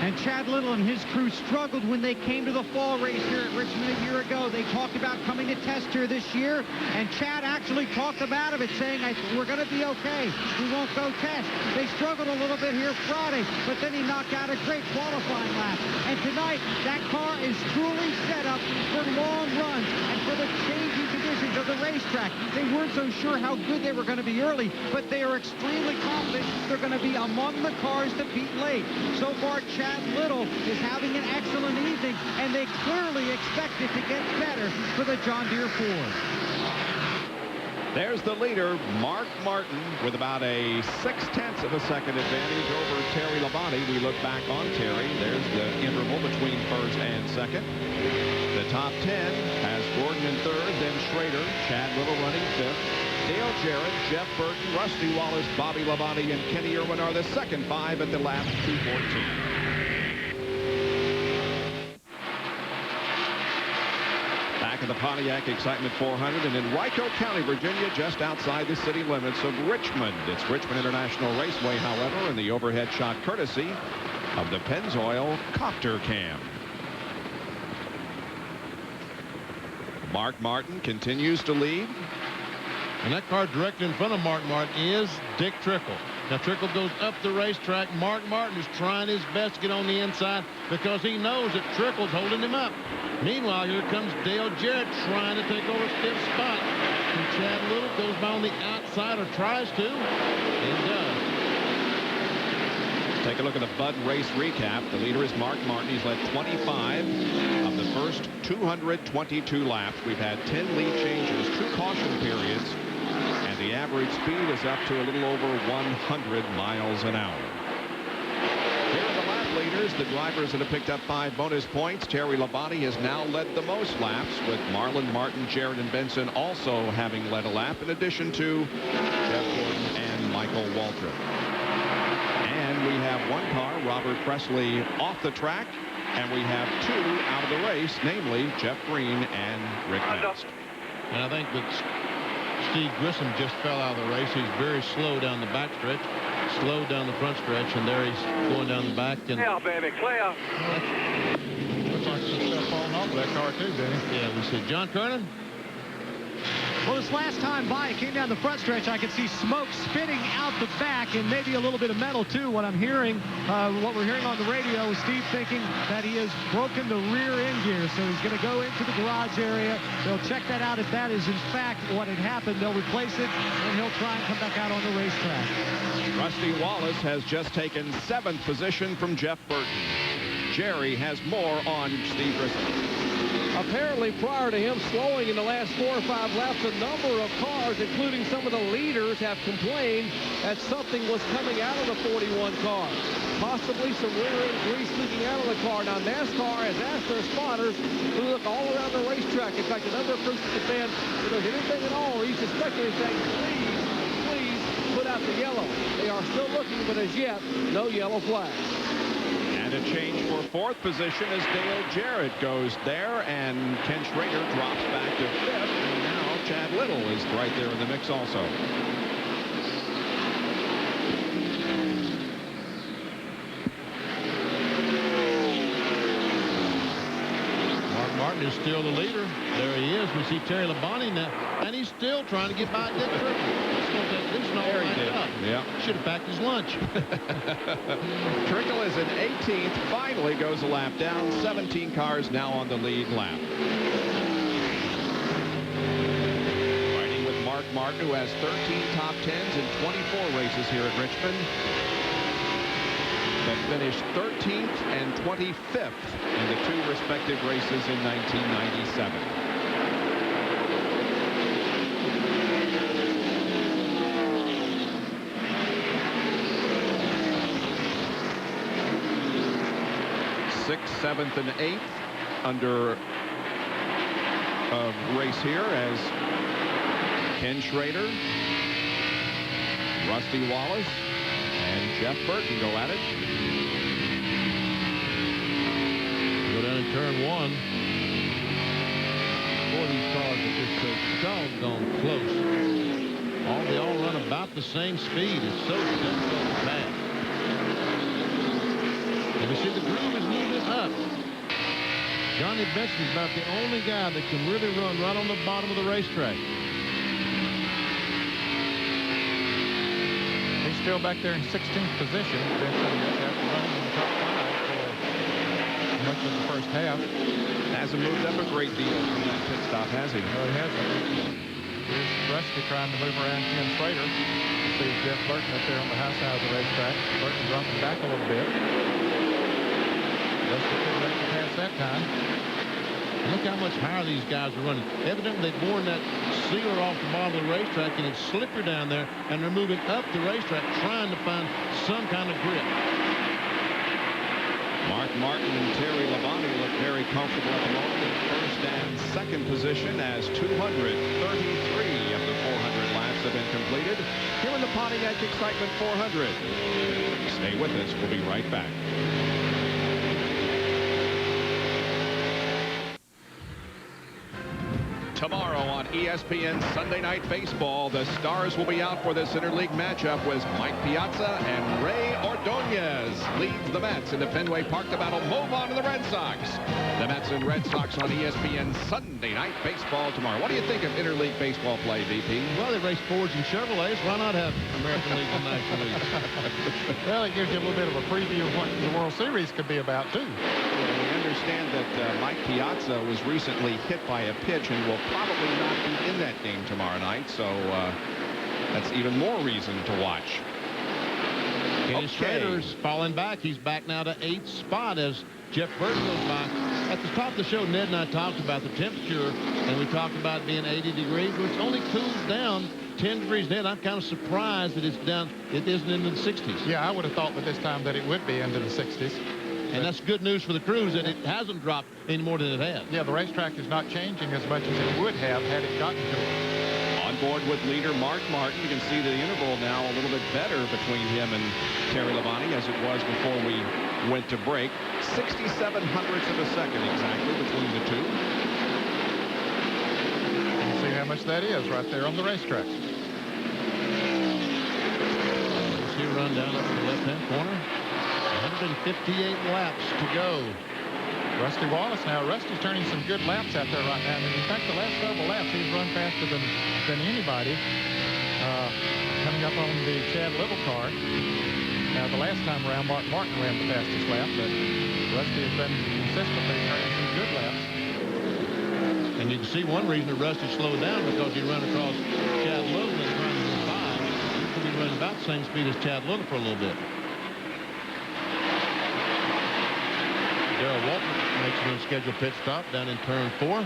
[SPEAKER 12] And Chad Little and his crew struggled when they came to the fall race here at Richmond a year ago. They talked about coming to test here this year, and Chad actually talked them out of it, saying, we're going to be okay. We won't go test. They struggled a little bit here Friday, but then he knocked out a great qualifying lap. And tonight, that car is truly set up for long runs and for the changing conditions of the racetrack. They weren't so sure how good they were going to be early, but they are extremely confident they're going to be among the cars to beat late. So far, Chad Little is having an excellent evening, and they clearly expect it to get better for the John Deere Ford.
[SPEAKER 1] There's the leader, Mark Martin, with about a 0.6 of a second advantage over Terry Labonte. We look back on Terry. There's the interval between first and second. The top 10 has Gordon in third, then Schrader, Chad Little running fifth. Dale Jarrett, Jeff Burton, Rusty Wallace, Bobby Labonte, and Kenny Irwin are the second 5 at the lap 2:14. Back in the Pontiac Excitement 400 and in Rico County, Virginia, just outside the city limits of Richmond. It's Richmond International Raceway, however, and the overhead shot courtesy of the Pennzoil Copter Cam. Mark Martin continues to lead.
[SPEAKER 11] And that car directly in front of Mark Martin is Dick Trickle. Now Trickle goes up the racetrack. Mark Martin is trying his best to get on the inside because he knows that Trickle's holding him up. Meanwhile, here comes Dale Jarrett trying to take over a stiff spot. And Chad Little goes by on the outside, or tries to, and does.
[SPEAKER 1] Take a look at the Bud race recap. The leader is Mark Martin. He's led 25 of the first 222 laps. We've had 10 lead changes, 2 caution periods, and the average speed is up to a little over 100 miles an hour. Here are the lap leaders, the drivers that have picked up 5 bonus points. Terry Labonte has now led the most laps, with Marlon, Martin, Jarrett, and Benson also having led a lap, in addition to Jeff Gordon and Michael Waltrip. And we have 1 car, Robert Presley, off the track, and we have 2 out of the race, namely Jeff Green and Rick Mast.
[SPEAKER 11] And I think that Steve Grissom just fell out of the race. He's very slow down the backstretch, slowed down the front stretch, and there he's going down the back. And
[SPEAKER 9] clear, baby, clear.
[SPEAKER 6] Looks like some stuff falling off of that car too, Denny.
[SPEAKER 11] Yeah, we said, John Kernan.
[SPEAKER 10] Well, this last time by, it came down the front stretch. I could see smoke spitting out the back and maybe a little bit of metal, too. What I'm hearing, what we're hearing on the radio is Steve thinking that he has broken the rear end gear. So he's going to go into the garage area. They'll check that out. If that is, in fact, what had happened, they'll replace it, and he'll try and come back out on the racetrack.
[SPEAKER 1] Rusty Wallace has just taken 7th position from Jeff Burton. Jerry has more on Steve Grissom.
[SPEAKER 3] Apparently, prior to him slowing in the last 4 or 5 laps, a number of cars, including some of the leaders, have complained that something was coming out of the 41 car. Possibly some rear-end grease leaking out of the car. Now, NASCAR has asked their spotters to look all around the racetrack. In fact, a number of crews have been, if there's anything at all, or you suspect anything, please put out the yellow. They are still looking, but as yet, no yellow flag.
[SPEAKER 1] And a change for 4th position as Dale Jarrett goes there, and Ken Schrader drops back to 5th, and now Chad Little is right there in the mix also.
[SPEAKER 11] Mark Martin is still the leader. There he is. We see Terry Labonte now, and he's still trying to get by Dick Trickle.
[SPEAKER 1] There he did. Yeah.
[SPEAKER 11] Should have packed his lunch.
[SPEAKER 1] Trickle is in 18th, finally goes a lap down. 17 cars now on the lead lap. Fighting with Mark Martin, who has 13 top 10s in 24 races here at Richmond, but finished 13th and 25th in the 2 respective races in 1997. Sixth, 7th, and 8th under race here as Ken Schrader, Rusty Wallace, and Jeff Burton go at it.
[SPEAKER 11] Go down in turn 1. Boy, these cars are just so doggone close. They all run about the same speed. It's so difficult to pass. And we see the groove is moving up. Johnny Benson is about the only guy that can really run right on the bottom of the racetrack.
[SPEAKER 6] He's still back there in 16th position. Benson after running in the top 5 for much of the first half.
[SPEAKER 1] Hasn't moved up a great deal from that pit stop, has he?
[SPEAKER 6] No, he hasn't. Here's Rusty trying to move around Ken Schrader. You see Jeff Burton up there on the high side of the racetrack. Burton dropping back a little bit. Rusty couldn't make the pass that time.
[SPEAKER 11] Look how much higher these guys are running. Evidently, they've worn that sealer off the bottom of the racetrack, and it's slippery down there, and they're moving up the racetrack trying to find some kind of grip.
[SPEAKER 1] Mark Martin and Terry Labonte look very comfortable at the moment in first and second position as 233 of the 400 laps have been completed here in the Pontiac Excitement 400. Stay with us. We'll be right back. Tomorrow on ESPN Sunday Night Baseball, the Stars will be out for this interleague matchup with Mike Piazza and Ray Ordonez. Leads the Mets into Fenway Park to battle move on to the Red Sox. The Mets and Red Sox on ESPN Sunday Night Baseball tomorrow. What do you think of interleague baseball play, VP?
[SPEAKER 11] Well, they race Fords and Chevrolets. Why not have American League and National League?
[SPEAKER 6] Well, it gives you a little bit of a preview of what the World Series could be about, too.
[SPEAKER 1] We understand that Mike Piazza was recently hit by a pitch and will probably not be in that game tomorrow night, so that's even more reason to watch.
[SPEAKER 11] Kenny Schrader's falling back. He's back now to 8th spot as Jeff Burton goes by. At the top of the show, Ned and I talked about the temperature, and we talked about being 80 degrees, but it's only cooled down 10 degrees. Ned, I'm kind of surprised that it's down. It isn't into the 60s.
[SPEAKER 6] Yeah, I would have thought by this time that it would be into the 60s.
[SPEAKER 11] And that's good news for the crews that it hasn't dropped any more than it has.
[SPEAKER 6] Yeah, the racetrack is not changing as much as it would have had it gotten to it.
[SPEAKER 1] On board with leader Mark Martin. You can see the interval now a little bit better between him and Terry Labonte as it was before we went to break. 67 hundredths of a second exactly between the two.
[SPEAKER 6] You can see how much that is right there on the racetrack.
[SPEAKER 11] See a run down up to the left-hand corner. 158 laps to go.
[SPEAKER 6] Rusty Wallace now. Rusty's turning some good laps out there right now. And in fact, the last several laps, he's run faster than anybody. Coming up on the Chad Little car. Now, the last time around, Mark Martin ran the fastest lap, but Rusty has been consistently turning some good laps.
[SPEAKER 11] And you can see one reason that Rusty slowed down because he ran across Chad Little and trying to move by. He could be running about the same speed as Chad Little for a little bit. Darrell Walton makes an unscheduled pit stop down in turn 4. We'll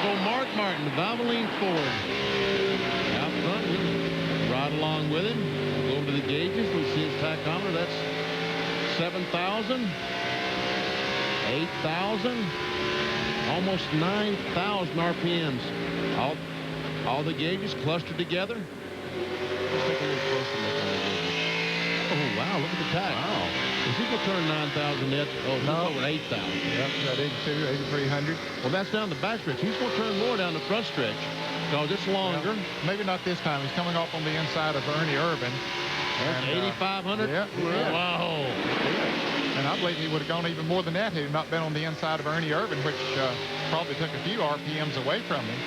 [SPEAKER 11] go Mark Martin, the Valvoline Ford. Out front, we'll ride along with him. We'll go over to the gauges. We see his tachometer. That's 7,000, 8,000, almost 9,000 RPMs. All the gauges clustered together. Let's take a little closer look on the gauges. Oh, wow, look at the tach. Wow. Is he going to turn 9,000 net? Oh, no. Over 8,000.
[SPEAKER 6] Yep, about 82, 8,300.
[SPEAKER 11] Well, that's down the back stretch. He's going to turn more down the front stretch because it's longer.
[SPEAKER 6] Well, maybe not this time. He's coming off on the inside of Ernie Irvin.
[SPEAKER 11] That's 8,500?
[SPEAKER 6] Yep.
[SPEAKER 11] Wow.
[SPEAKER 6] And I believe he would have gone even more than that had he not been on the inside of Ernie Irvin, which probably took a few RPMs away from him.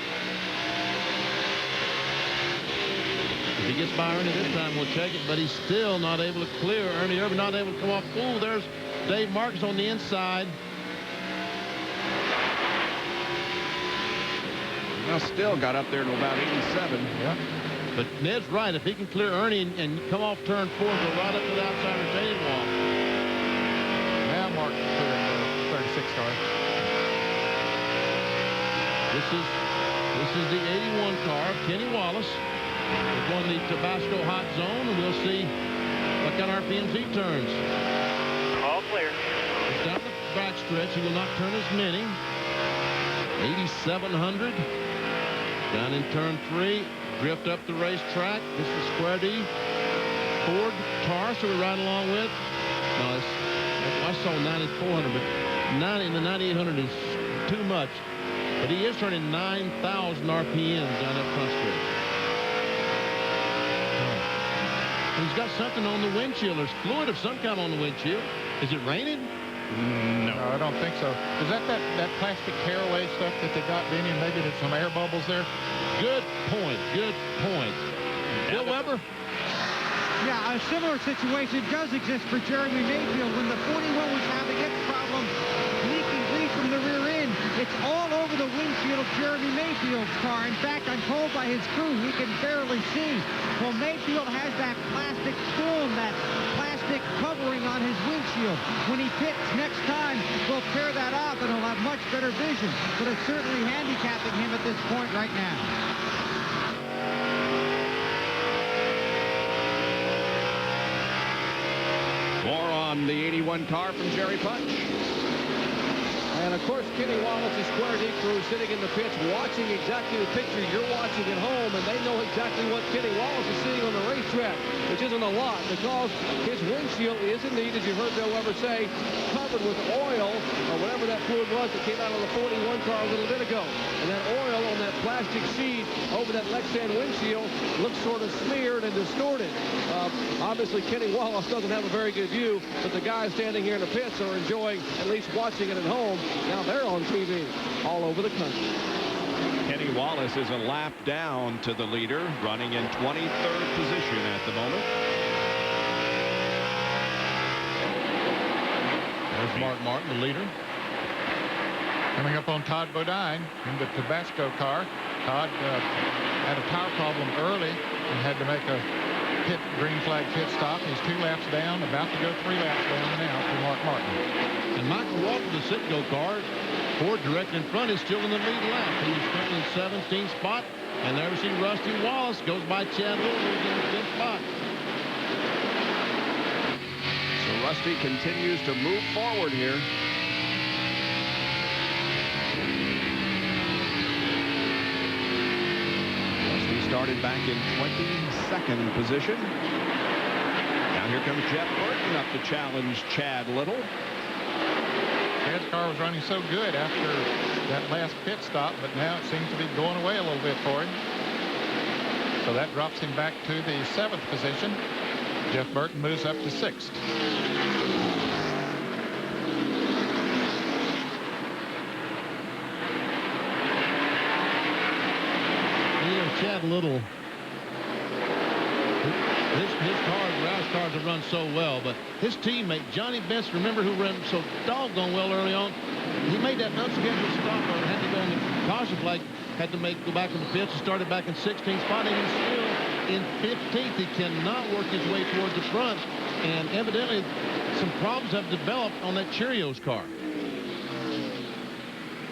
[SPEAKER 11] If he gets by Ernie this time, we'll check it, but he's still not able to clear. Ernie Irvin not able to come off. Ooh, there's Dave Marcus on the inside.
[SPEAKER 1] Well, still got up there to about 87.
[SPEAKER 6] Yeah.
[SPEAKER 11] But Ned's right. If he can clear Ernie and come off turn 4 and go right up to the outside retaining wall.
[SPEAKER 6] Now Mark cleared the 36 car.
[SPEAKER 11] This is the 81 car of Kenny Wallace. He's won the Tabasco hot zone, and we'll see what kind of RPMs he turns.
[SPEAKER 9] All clear.
[SPEAKER 11] He's down the back stretch. He will not turn as many. 8,700. Down in turn 3. Drift up the racetrack. This is Square D. Ford car, so we're riding along with. No, I saw 9,400, but 90 in the 9,800 is too much. But he is turning 9,000 RPMs down that front stretch. He's got something on the windshield. There's fluid of some kind on the windshield. Is it raining?
[SPEAKER 6] No, I don't think so. Is that plastic tearaway stuff that they got, Benny? And maybe there's some air bubbles there?
[SPEAKER 11] Good point. Good point. Bill Weber?
[SPEAKER 12] Yeah, a similar situation does exist for Jeremy Mayfield when the 41 was having its problem leaking grease from the rear end. It's all over the windshield of Jeremy Mayfield's car. In fact, I'm told by his crew he can barely see. Well, Mayfield has that plastic film, that plastic covering on his windshield. When he pits next time, they'll tear that off and he'll have much better vision. But it's certainly handicapping him at this point right now.
[SPEAKER 1] More on the 81 car from Jerry Punch.
[SPEAKER 3] And, of course, Kenny Wallace's Square D crew sitting in the pits watching exactly the picture you're watching at home, and they know exactly what Kenny Wallace is seeing on the racetrack, which isn't a lot because his windshield is indeed, as you heard Bill Weber say, covered with oil or whatever that fluid was that came out of the 41 car a little bit ago. And that oil on that plastic sheet over that Lexan windshield looks sort of smeared and distorted. Obviously, Kenny Wallace doesn't have a very good view, but the guys standing here in the pits are enjoying at least watching it at home. Now they're on TV all over the country.
[SPEAKER 1] Kenny Wallace is a lap down to the leader, running in 23rd position at the moment.
[SPEAKER 11] There's Mark Martin, the leader.
[SPEAKER 6] Coming up on Todd Bodine in the Tabasco car. Todd had a tire problem early and had to make a green flag pit stop. He's 2 laps down, about to go 3 laps down now to Mark Martin.
[SPEAKER 11] And Michael Walker, the Citgo car, Ford direct in front, is still in the lead lap. He's currently in 17th spot. And there we see Rusty Wallace goes by Chad Little, who's in the 5th spot.
[SPEAKER 1] So Rusty continues to move forward here. Rusty started back in 22nd position. Now here comes Jeff Burton up to challenge Chad Little.
[SPEAKER 6] Chad's car was running so good after that last pit stop, but now it seems to be going away a little bit for him. So that drops him back to the 7th position. Jeff Burton moves up to 6th.
[SPEAKER 11] You know, Chad Little, his cars, Roush cars have run so well, but his teammate, Johnny Best, remember, who ran so doggone well early on, he made that unscheduled stop or had to go on the caution flag, had to go back in the pits and started back in 16th spot, and he's still in 15th. He cannot work his way towards the front, and evidently some problems have developed on that Cheerios car.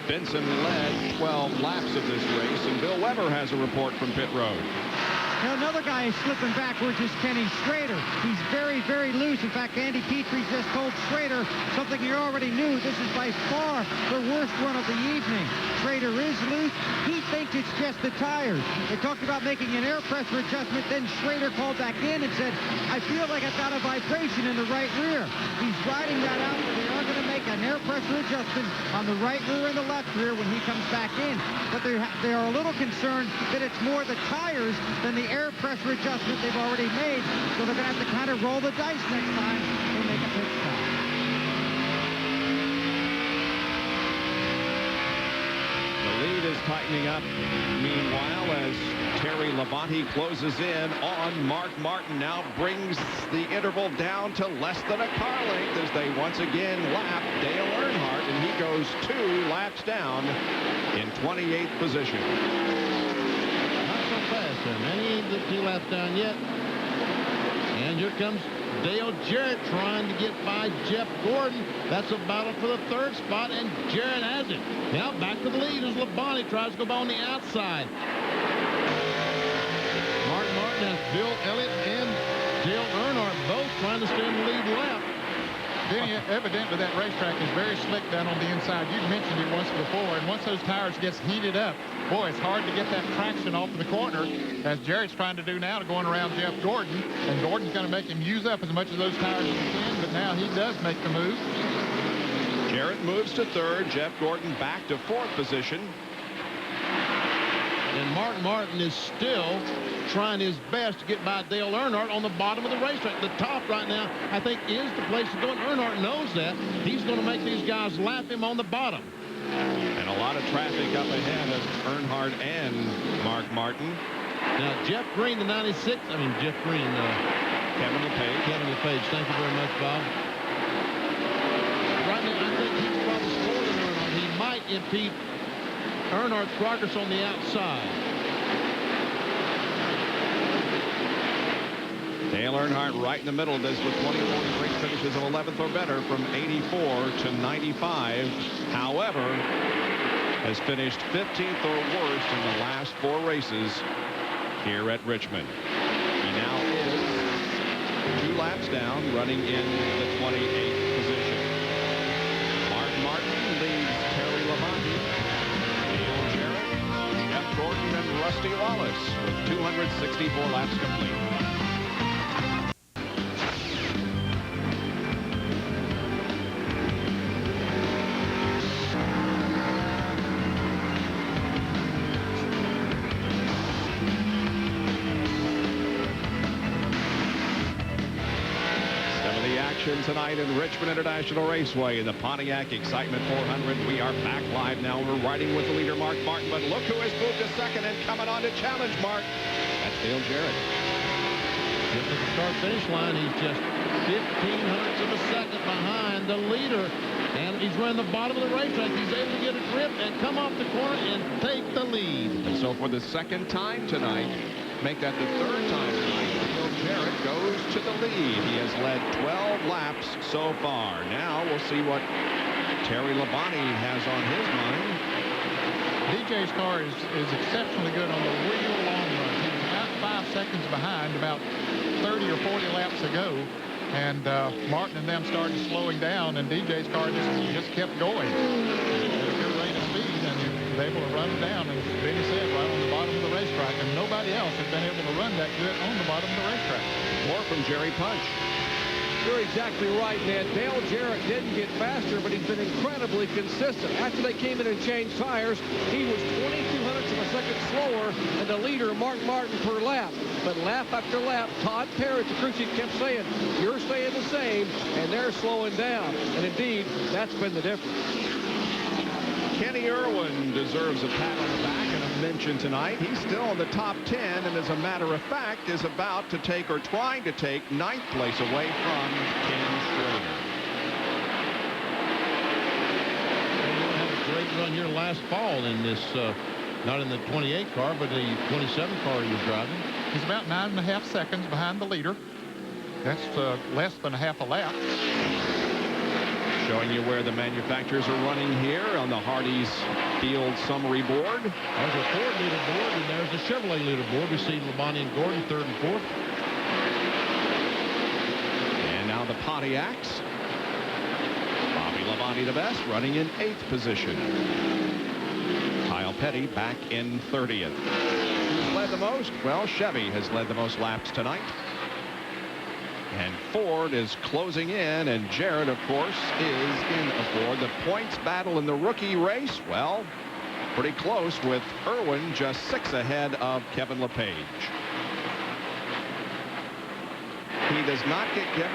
[SPEAKER 1] Benson led 12 laps of this race, and Bill Weber has a report from pit road.
[SPEAKER 12] Now another guy is slipping backwards is Kenny Schrader. He's very, very loose. In fact, Andy Petrie just told Schrader something he already knew. This is by far the worst run of the evening. Schrader is loose. He thinks it's just the tires. They talked about making an air pressure adjustment. Then Schrader called back in and said, I feel like I've got a vibration in the right rear. He's riding that out, but they are going to make an air pressure adjustment on the right rear and the left rear when he comes back in. But they are a little concerned that it's more the tires than the air pressure adjustment they've already made, so they're going to have to kind of roll the dice next time they make a pit stop.
[SPEAKER 1] The lead is tightening up. Meanwhile, as Terry Labonte closes in on Mark Martin, now brings the interval down to less than a car length as they once again lap Dale Earnhardt, and he goes 2 laps down in 28th position.
[SPEAKER 11] Fast there, man. He ain't 2 laps down yet. And here comes Dale Jarrett trying to get by Jeff Gordon. That's a battle for the 3rd spot, and Jarrett has it. Now back to the lead as Labonte tries to go by on the outside. Mark Martin has Bill Elliott and Dale Earnhardt both trying to stay in the lead lap.
[SPEAKER 6] Benny, evidently that racetrack is very slick down on the inside. You've mentioned it once before, and once those tires gets heated up, boy, it's hard to get that traction off of the corner, as Jarrett's trying to do now, going around Jeff Gordon, and Gordon's going to make him use up as much of those tires as he can, but now he does make the move.
[SPEAKER 1] Jarrett moves to 3rd. Jeff Gordon back to 4th position.
[SPEAKER 11] And Mark Martin is still trying his best to get by Dale Earnhardt on the bottom of the racetrack. The top right now, I think, is the place to go, and Earnhardt knows that. He's going to make these guys lap him on the bottom.
[SPEAKER 1] And a lot of traffic up ahead of Earnhardt and Mark Martin.
[SPEAKER 11] Now, Jeff Green, the 96. I mean, Jeff Green.
[SPEAKER 1] Kevin LePage.
[SPEAKER 11] Kevin LePage. Thank you very much, Bob. Right now, I think he's probably slower than Earnhardt. He might impede Earnhardt's progress on the outside.
[SPEAKER 1] Dale Earnhardt right in the middle of this with 24 race finishes of 11th or better from 84 to 95. However, has finished 15th or worse in the last 4 races here at Richmond. He now is 2 laps down, running in the 28th position. Mark Martin leads Terry Labonte, Dale Jarrett, Jeff Gordon, and Rusty Wallace with 264 laps complete. Tonight in Richmond International Raceway in the Pontiac Excitement 400. We are back live now. We're riding with the leader, Mark Martin, but look who has moved to second and coming on to challenge Mark. That's Dale Jarrett.
[SPEAKER 11] Just at the start-finish line, he's just 0.15 of a second behind the leader, and he's running the bottom of the racetrack. He's able to get a grip and come off the corner and take the lead.
[SPEAKER 1] And so for the second time tonight, make that the third time tonight, Dale Jarrett goes to the lead. He has led 12 laps so far. Now we'll see what Terry Labonte has on his mind.
[SPEAKER 6] DJ's car is exceptionally good on the real long run. He was about 5 seconds behind about 30 or 40 laps ago. And Martin and them started slowing down, and DJ's car just kept going at a good rate of speed, and he was able to run down, and Benny said, right on the bottom of the racetrack, and nobody else has been able to run that good on the bottom of the racetrack.
[SPEAKER 1] More from Jerry Punch.
[SPEAKER 3] You're exactly right, Ned. Dale Jarrett didn't get faster, but he's been incredibly consistent. After they came in and changed tires, he was 0.02 of a second slower than the leader, Mark Martin, per lap. But lap after lap, Todd Parrott, the crew chief, kept saying, you're staying the same, and they're slowing down. And indeed, that's been the difference.
[SPEAKER 1] Kenny Irwin deserves a pat on the back and a mention tonight. He's still in the top 10, and as a matter of fact, is about to take, or trying to take, 9th place away from Ken Schrader.
[SPEAKER 11] He had a great run here last fall in this, not in the 28 car, but the 27 car he was driving.
[SPEAKER 6] He's about 9.5 seconds behind the leader. That's less than a half a lap.
[SPEAKER 1] Showing you where the manufacturers are running here on the Hardee's Field Summary Board.
[SPEAKER 11] There's a Ford leaderboard, and there's the Chevrolet leaderboard. We see Labonte and Gordon 3rd and 4th.
[SPEAKER 1] And now the Pontiacs. Bobby Labonte the best, running in 8th position. Kyle Petty back in 30th. Who's led the most? Well, Chevy has led the most laps tonight. And Ford is closing in, and Jarrett, of course, is in a Ford. The points battle in the rookie race, well, pretty close, with Irwin just 6 ahead of Kevin LePage. Kevin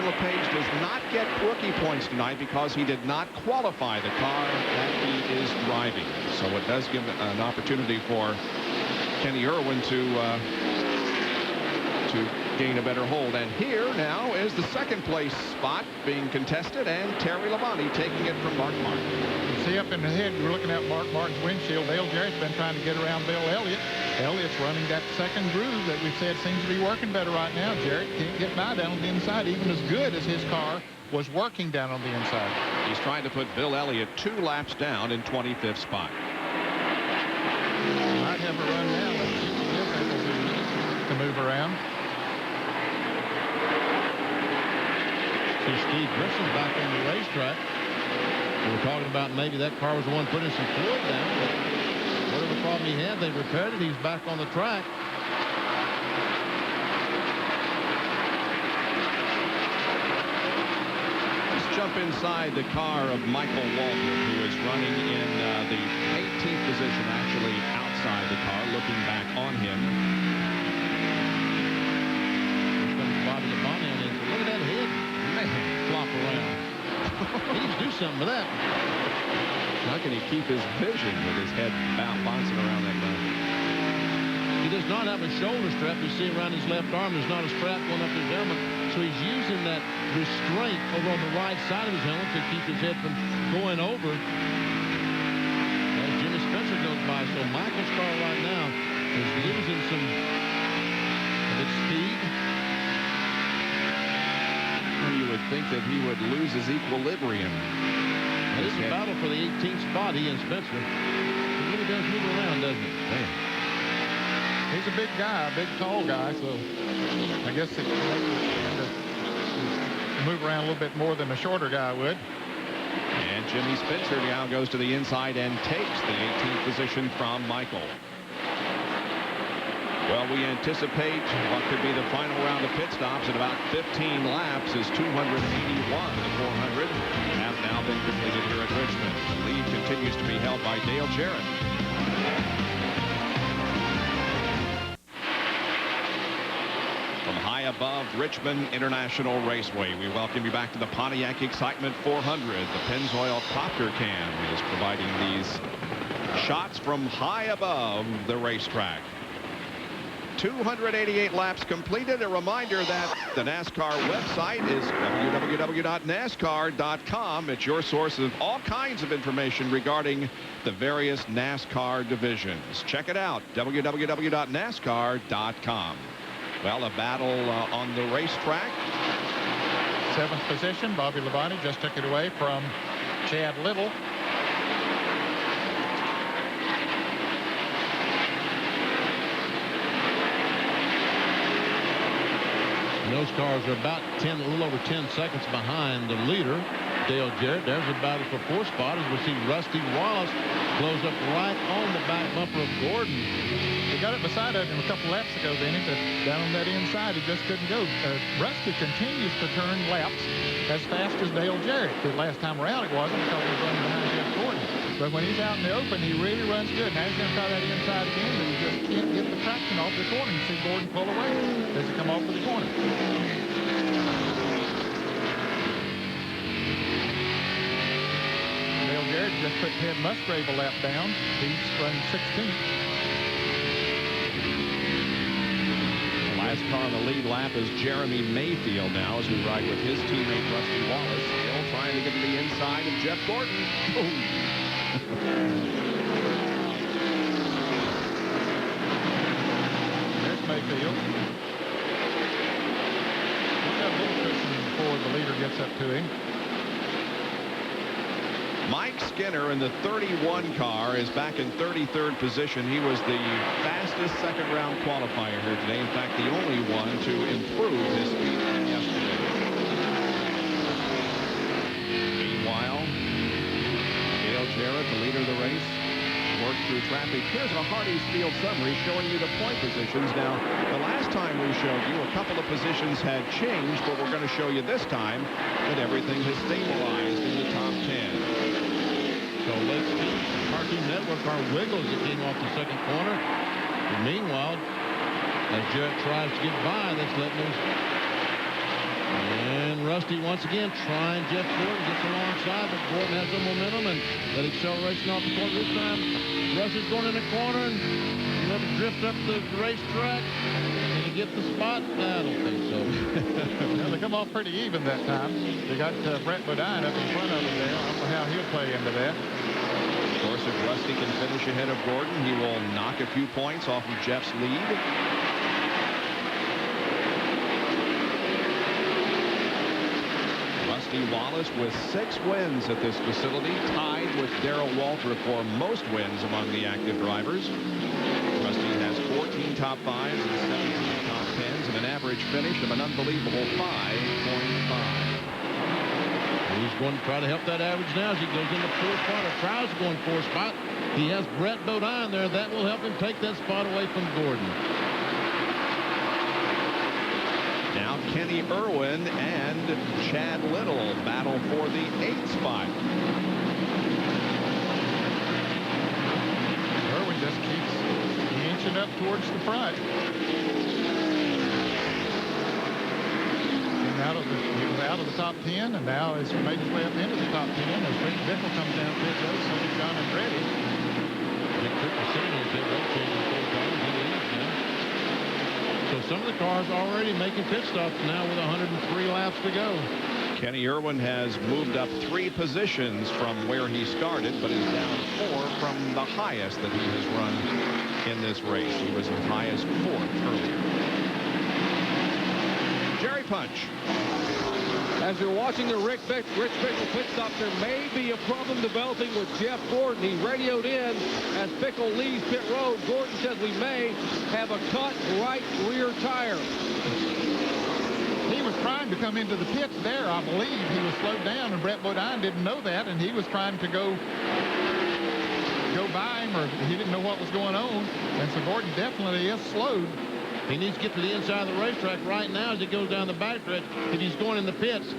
[SPEAKER 1] LePage does not get rookie points tonight because he did not qualify the car that he is driving. So it does give an opportunity for Kenny Irwin to gain a better hold. And here now is the 2nd place spot being contested, and Terry Labonte taking it from Mark Martin.
[SPEAKER 6] You see up in the head, you're looking at Mark Martin's windshield. Dale Jarrett's been trying to get around Bill Elliott. Elliott's running that 2nd groove that we've said seems to be working better right now. Jarrett can't get by down on the inside, even as good as his car was working down on the inside.
[SPEAKER 1] He's trying to put Bill Elliott 2 laps down in 25th spot.
[SPEAKER 6] Might have a run now. Let's see if he's able to move around.
[SPEAKER 11] See Steve Grissom back on the racetrack. We were talking about maybe that car was the one putting some fluid down, but whatever problem he had, they repaired it. He's back on the track.
[SPEAKER 1] Let's jump inside the car of Michael Walter, who is running in the 18th position, actually outside the car, looking back on him.
[SPEAKER 11] something with that.
[SPEAKER 1] How can he keep his vision with his head bouncing around that ground?
[SPEAKER 11] He does not have a shoulder strap. You see around his left arm, there's not a strap going up his helmet. So he's using that restraint over on the right side of his helmet to keep his head from going over. As Jimmy Spencer goes by. So Michael's car right now is losing some of its speed.
[SPEAKER 1] Well, you would think that he would lose his equilibrium.
[SPEAKER 11] It is a battle for the 18th spot, he and Spencer. He really does move around, doesn't he? Man.
[SPEAKER 6] He's a big guy, a big, tall guy, so I guess it move around a little bit more than a shorter guy would.
[SPEAKER 1] And Jimmy Spencer now goes to the inside and takes the 18th position from Michael. Well, we anticipate what could be the final round of pit stops at about 15 laps as 281 of the 400 have now been completed here at Richmond. The lead continues to be held by Dale Jarrett. From high above Richmond International Raceway, we welcome you back to the Pontiac Excitement 400. The Pennzoil Copter Cam is providing these shots from high above the racetrack. 288 laps completed. A reminder that the NASCAR website is www.nascar.com. It's your source of all kinds of information regarding the various NASCAR divisions. Check it out, www.nascar.com. Well, a battle on the racetrack.
[SPEAKER 6] 7th position, Bobby Labonte just took it away from Chad Little.
[SPEAKER 11] Those cars are about a little over 10 seconds behind the leader, Dale Jarrett. There's a battle for 4th spot as we see Rusty Wallace close up right on the back bumper of Gordon.
[SPEAKER 6] He got it beside him a couple laps ago, Denny, but down on that inside, he just couldn't go. Rusty continues to turn laps as fast as Dale Jarrett. The last time around it wasn't because he was running behind Jeff Gordon. But when he's out in the open, he really runs good. Now he's going to try that inside again, but he just can't get the traction off the corner. You see Gordon pull away as he come off of the corner. Dale Jarrett just put Ted Musgrave a lap down. He's running 16th.
[SPEAKER 1] The last car on the lead lap is Jeremy Mayfield now as we ride with his teammate Rusty Wallace. Still trying to get to the inside of Jeff Gordon. Boom.
[SPEAKER 6] There's Mayfield. He's got a little cushion before the leader gets up to him.
[SPEAKER 1] Mike Skinner in the 31 car is back in 33rd position. He was the fastest second-round qualifier here today. In fact, the only one to improve his speed from yesterday. Meanwhile, Dale Jarrett, the leader of the race, worked through traffic. Here's a Hardee's Field summary showing you the point positions. Now, the last time we showed you, a couple of positions had changed, but we're going to show you this time that everything has stabilized in the top 10.
[SPEAKER 11] So let's see. Cartoon Network car wiggles it came off the second corner. And meanwhile, as Jarrett tries to get by, that's letting us. And Rusty once again trying Jeff Gordon, gets alongside, but Gordon has some momentum and that acceleration off the corner this time. Rush is going in the corner and let him drift up the racetrack. Can he get the spot? I don't think so.
[SPEAKER 6] Well, they come off pretty even that time. They got Brett Bodine up in front of him there. I don't know how he'll play into that.
[SPEAKER 1] Of course, if Rusty can finish ahead of Gordon, he will knock a few points off of Jeff's lead. Rusty Wallace with 6 wins at this facility, tied with Darrell Walter for most wins among the active drivers. Rusty has 14 top 5s and 17 top 10s and an average finish of an unbelievable 5.5.
[SPEAKER 11] He's going to try to help that average now as he goes into 4th spot. Or tries to go in 4th spot. He has Brett Bodine there. That will help him take that spot away from Gordon.
[SPEAKER 1] Now Kenny Irwin and Chad Little battle for the 8th spot.
[SPEAKER 6] Irwin just keeps inching up towards the front. He was out of the top 10, and now has made his way up into the top 10 as Rick Bickle comes down pit road. So is John Andretti.
[SPEAKER 11] Rick Bickle sitting on pit road, changing 4 tires. He leads now. So some of the cars already making pit stops now with 103 laps to go.
[SPEAKER 1] Kenny Irwin has moved up 3 positions from where he started, but is down 4 from the highest that he has run in this race. He was as high as 4th earlier. Jerry Punch.
[SPEAKER 3] As you're watching the Rich Bickle pit stop, there may be a problem developing with Jeff Gordon. He radioed in as Bickle leaves pit road. Gordon says we may have a cut right rear tire.
[SPEAKER 6] He was trying to come into the pits there, I believe. He was slowed down, and Brett Bodine didn't know that, and he was trying to go by him, or he didn't know what was going on. And so Gordon definitely is slowed.
[SPEAKER 11] He needs to get to the inside of the racetrack right now as he goes down the backstretch if he's going in the pits.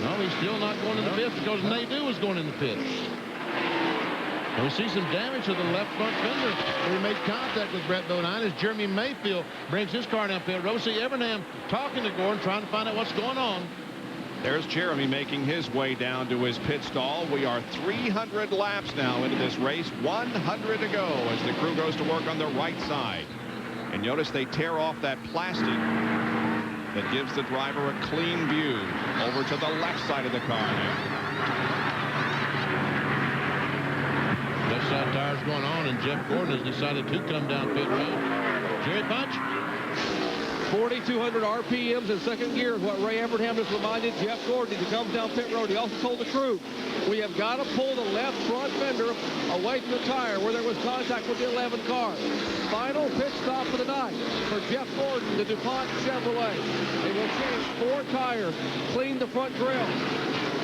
[SPEAKER 11] No, he's still not going in the pits because Nadeau is going in the pits. And we see some damage to the left front fender.
[SPEAKER 7] We made contact with Brett Bodine as Jeremy Mayfield brings his car down pit road. See Evernham talking to Gordon, trying to find out what's going on.
[SPEAKER 1] There's Jeremy making his way down to his pit stall. We are 300 laps now into this race, 100 to go as the crew goes to work on the right side. And notice they tear off that plastic that gives the driver a clean view over to the left side of the car now.
[SPEAKER 11] Left side tires going on, and Jeff Gordon has decided to come down pit road. Jerry Punch.
[SPEAKER 3] 4,200 RPMs in second gear is what Ray Evernham has reminded Jeff Gordon as he comes down pit road. He also told the crew, we have got to pull the left front fender away from the tire where there was contact with the 11 car. Final pit stop of the night for Jeff Gordon, the DuPont Chevrolet. They will change 4 tires, clean the front grill.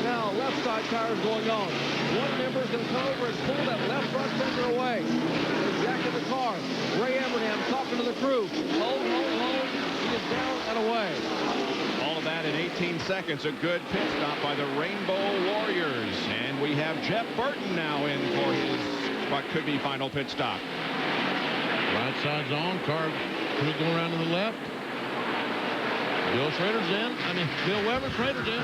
[SPEAKER 3] Now left side tires going on. One member is going to come over and pull that left front fender away. They're jacking the car. Ray Evernham talking to the crew. Hold. He is down and away.
[SPEAKER 1] All of that in 18 seconds. A good pit stop by the Rainbow Warriors. And we have Jeff Burton now in for his what could be final pit stop.
[SPEAKER 11] Right side's on. Car crew going around to the left. Bill Weber Schrader's in.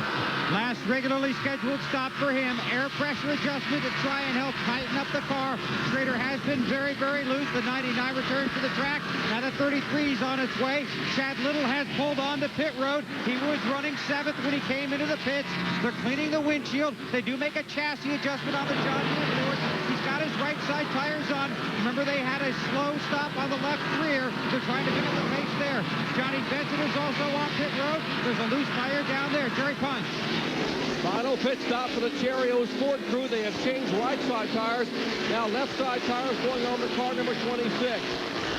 [SPEAKER 12] Last regularly scheduled stop for him. Air pressure adjustment to try and help tighten up the car. Schrader has been very, very loose. The 99 returns to the track. Now the 33 is on its way. Chad Little has pulled on to pit road. He was running 7th when he came into the pits. They're cleaning the windshield. They do make a chassis adjustment on the John Deere Ford. He's got his right side tires on. Remember, they had a slow stop on the left rear. They're trying to pick up the pace there. Johnny Benson is also on pit road. There's a loose tire down there. Jerry Punch.
[SPEAKER 3] Final pit stop for the Cheerios Ford crew. They have changed right side tires. Now left side tires going on to car number 26.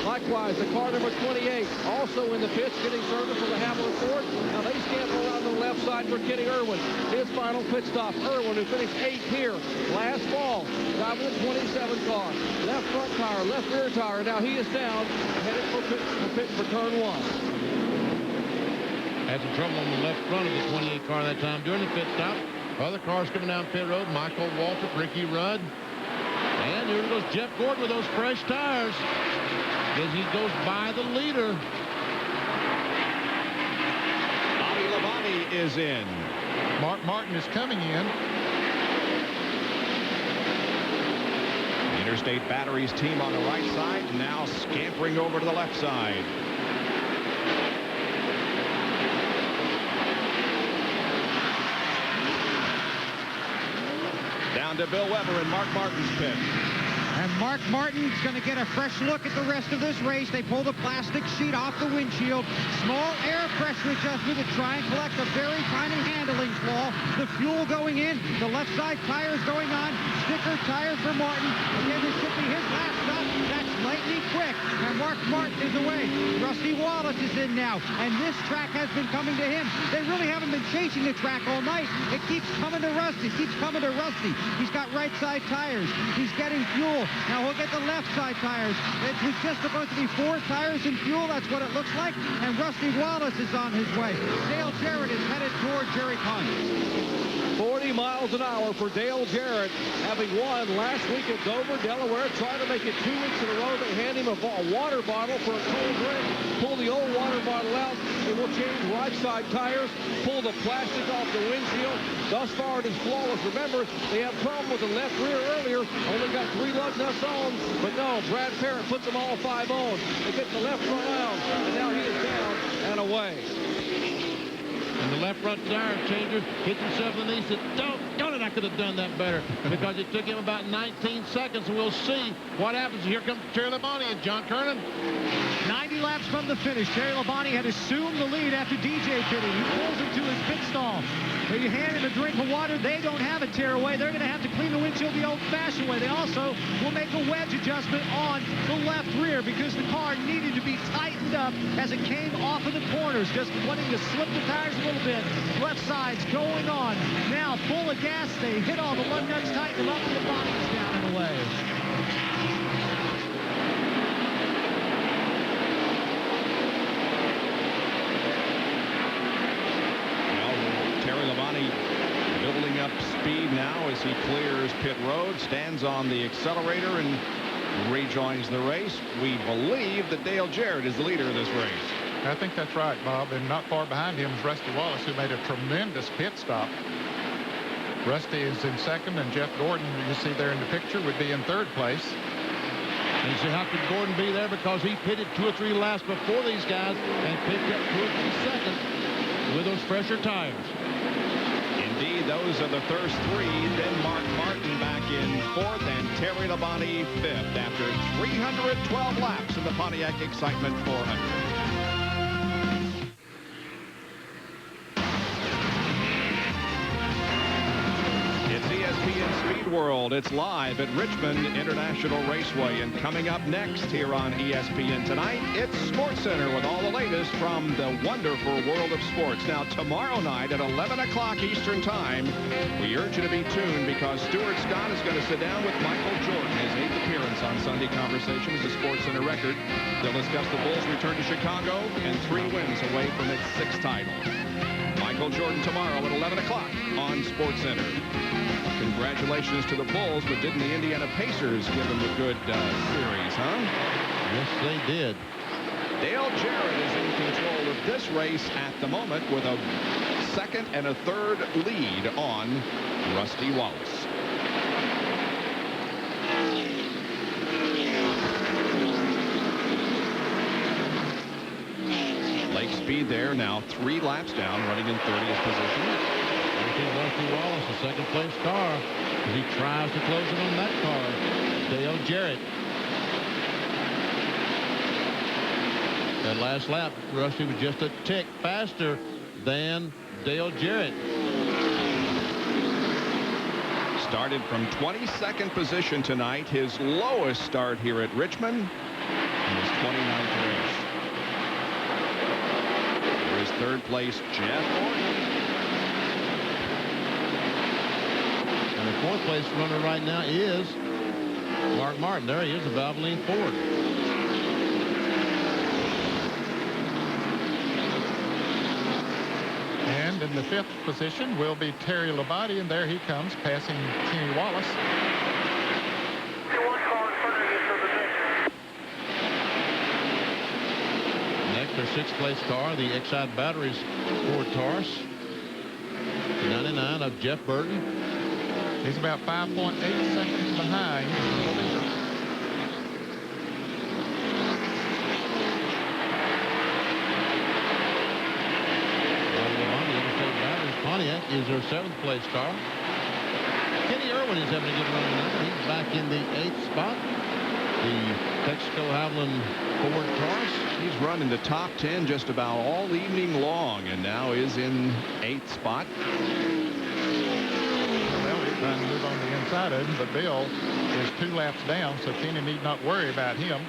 [SPEAKER 3] Likewise, the car number 28 also in the pits getting service for the Hamilton Ford. Now they stand around the left side for Kenny Irwin. His final pit stop. Irwin, who finished 8th here last fall, driving the 27 car. Left front tire, left rear tire. Now he is down, headed for pit for turn 1.
[SPEAKER 11] Had some trouble on the left front of the 28 car that time during the pit stop. Other cars coming down pit road. Michael Waltrip, Ricky Rudd. And here goes Jeff Gordon with those fresh tires as he goes by the leader.
[SPEAKER 1] Bobby Labonte is in.
[SPEAKER 6] Mark Martin is coming in.
[SPEAKER 1] The Interstate Batteries team on the right side, now scampering over to the left side. Down to Bill Weber in Mark Martin's pit.
[SPEAKER 12] And Mark Martin's going to get a fresh look at the rest of this race. They pull the plastic sheet off the windshield. Small air pressure adjustment to try and collect a very tiny handling flaw. The fuel going in. The left side tires going on. Sticker tires for Martin. Again, this should be his last stop. That's lightning quick. And Mark Martin is away. Rusty Wallace is in now. And this track has been coming to him. They really haven't been chasing the track all night. It keeps coming to Rusty. He's got right side tires. He's getting fuel. Now he'll get the left side tires. It was just supposed to be 4 tires and fuel. That's what it looks like. And Rusty Wallace is on his way. Dale Jarrett is headed toward Jerry Punch.
[SPEAKER 3] 40 miles an hour for Dale Jarrett, having won last week at Dover, Delaware. Trying to make it 2 weeks in a row. They hand him a water bottle for a cold drink. Pull the old water bottle out. It will change right side tires. Pull the plastic off the windshield. Thus far, it is flawless. Remember, they had problem with the left rear earlier. Only got 3 lug nuts on. But no, Brad Parrott puts them all 5 on. They get the left front out, and now he is down and away.
[SPEAKER 11] And the left front tire changer hits himself in the knee. Said, don't it, I could have done that better. Because it took him about 19 seconds, and we'll see what happens. Here comes Terry Labonte and John Kernan.
[SPEAKER 10] 90 laps from the finish. Terry Labonte had assumed the lead after DJ pitted. He pulls him to his pit stall. When you hand him a drink of water, they don't have a tearaway. They're going to have to clean the windshield the old-fashioned way. They also will make a wedge adjustment on the left rear because the car needed to be tightened up as it came off of the corners, just wanting to slip the tires a little bit. Left side's going on. Now full of gas. They hit all the lug nuts, tighten them up, and the body's down and away.
[SPEAKER 1] Building up speed now as he clears pit road, stands on the accelerator and rejoins the race. We believe that Dale Jarrett is the leader of this race.
[SPEAKER 6] I think that's right, Bob. And not far behind him is Rusty Wallace, who made a tremendous pit stop. Rusty is in second, and Jeff Gordon, you see there in the picture, would be in third place.
[SPEAKER 11] And you see, how could Gordon be there? Because he pitted 2 or 3 laps before these guys and picked up 2 or 3 seconds with those fresher tires.
[SPEAKER 1] Indeed, those are the first 3. Then Mark Martin back in 4th and Terry Labonte 5th after 312 laps in the Pontiac Excitement 400. It's ESPN Speed World. It's live at Richmond International Raceway. And coming up next here on ESPN tonight, it's SportsCenter with all the latest from the wonderful world of sports. Now, tomorrow night at 11 o'clock Eastern Time, we urge you to be tuned because Stuart Scott is going to sit down with Michael Jordan, his 8th appearance on Sunday Conversations, a SportsCenter record. They'll discuss the Bulls' return to Chicago and 3 wins away from its 6th title. Michael Jordan tomorrow at 11 o'clock on SportsCenter. Congratulations to the Bulls, but didn't the Indiana Pacers give them a good series, huh?
[SPEAKER 11] Yes, they did.
[SPEAKER 1] Dale Jarrett is in control of this race at the moment with a 2nd and a 3rd lead on Rusty Wallace. Lake speed there, now 3 laps down, running in 30th position.
[SPEAKER 11] Rusty Wallace, a 2nd place car, as he tries to close it on that car. Dale Jarrett. That last lap, Rusty was just a tick faster than Dale Jarrett.
[SPEAKER 1] Started from 22nd position tonight, his lowest start here at Richmond, and his 29th race. For his 3rd place, Jeff Gordon.
[SPEAKER 11] And the 4th place runner right now is Mark Martin. There he is, a Valvoline Ford.
[SPEAKER 6] And in the 5th position will be Terry Labonte, and there he comes, passing Kenny Wallace.
[SPEAKER 11] Next, their 6th place car, the Exide Batteries Ford Taurus. 99 of Jeff Burton.
[SPEAKER 6] He's about 5.8 seconds behind the leader.
[SPEAKER 11] Pontiac is their 7th place car. Kenny Irwin is having a good run tonight. He's back in the 8th spot. The Texaco Havoline Ford Taurus.
[SPEAKER 1] He's run in the top 10 just about all evening long and now is in 8th spot.
[SPEAKER 6] Well, he's trying to move on the inside of him, but Bill is 2 laps down, so Kenny need not worry about him.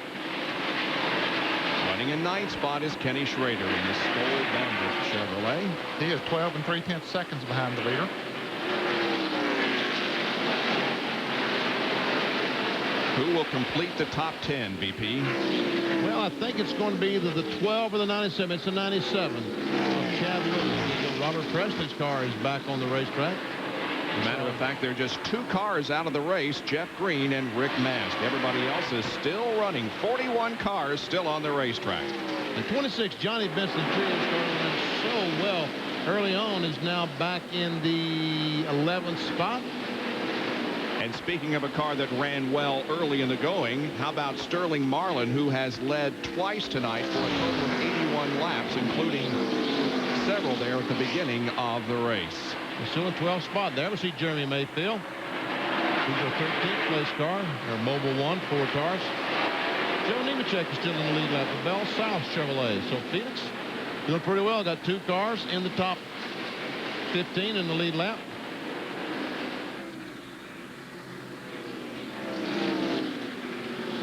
[SPEAKER 1] Running in 9th spot is Kenny Schrader in the Skoll Bandit Chevrolet.
[SPEAKER 6] He is 12 3/10 seconds behind the leader.
[SPEAKER 1] Who will complete the top 10, VP?
[SPEAKER 11] Well, I think it's going to be either the 12 or the 97. It's the 97. Robert Presley's car is back on the racetrack.
[SPEAKER 1] As a matter of fact, there are just 2 cars out of the race, Jeff Green and Rick Mast. Everybody else is still running. 41 cars still on the racetrack.
[SPEAKER 11] And 26, Johnny Benson, started running so well early on, is now back in the 11th spot.
[SPEAKER 1] And speaking of a car that ran well early in the going, how about Sterling Marlin, who has led twice tonight for a total of 81 laps, including several there at the beginning of the race.
[SPEAKER 11] We're still in 12th spot there. We see Jeremy Mayfield. He's a 13th place car, or Mobile 1, 4 cars. Joe Nemechek is still in the lead lap. The Bell South Chevrolet. So Phoenix doing pretty well. Got 2 cars in the top 15 in the lead lap.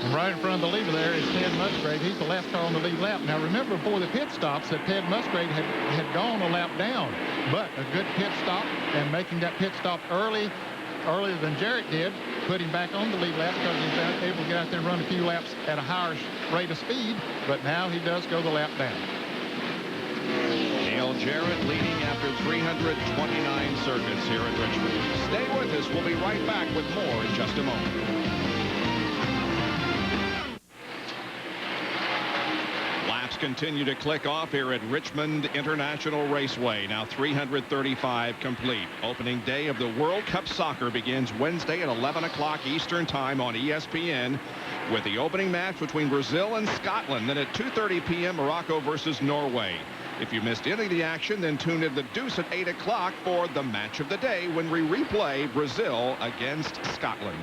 [SPEAKER 6] And right in front of the leader there is Ted Musgrave. He's the last car on the lead lap. Now remember before the pit stops that Ted Musgrave had gone a lap down. But a good pit stop and making that pit stop earlier than Jarrett did, put him back on the lead lap because he's able to get out there and run a few laps at a higher rate of speed. But now he does go the lap down.
[SPEAKER 1] Dale Jarrett leading after 329 circuits here at Richmond. Stay with us. We'll be right back with more in just a moment. Laps continue to click off here at Richmond International Raceway. Now 335 complete. Opening day of the World Cup Soccer begins Wednesday at 11 o'clock Eastern Time on ESPN with the opening match between Brazil and Scotland. Then at 2:30 p.m. Morocco versus Norway. If you missed any of the action, then tune in the Deuce at 8 o'clock for the match of the day when we replay Brazil against Scotland.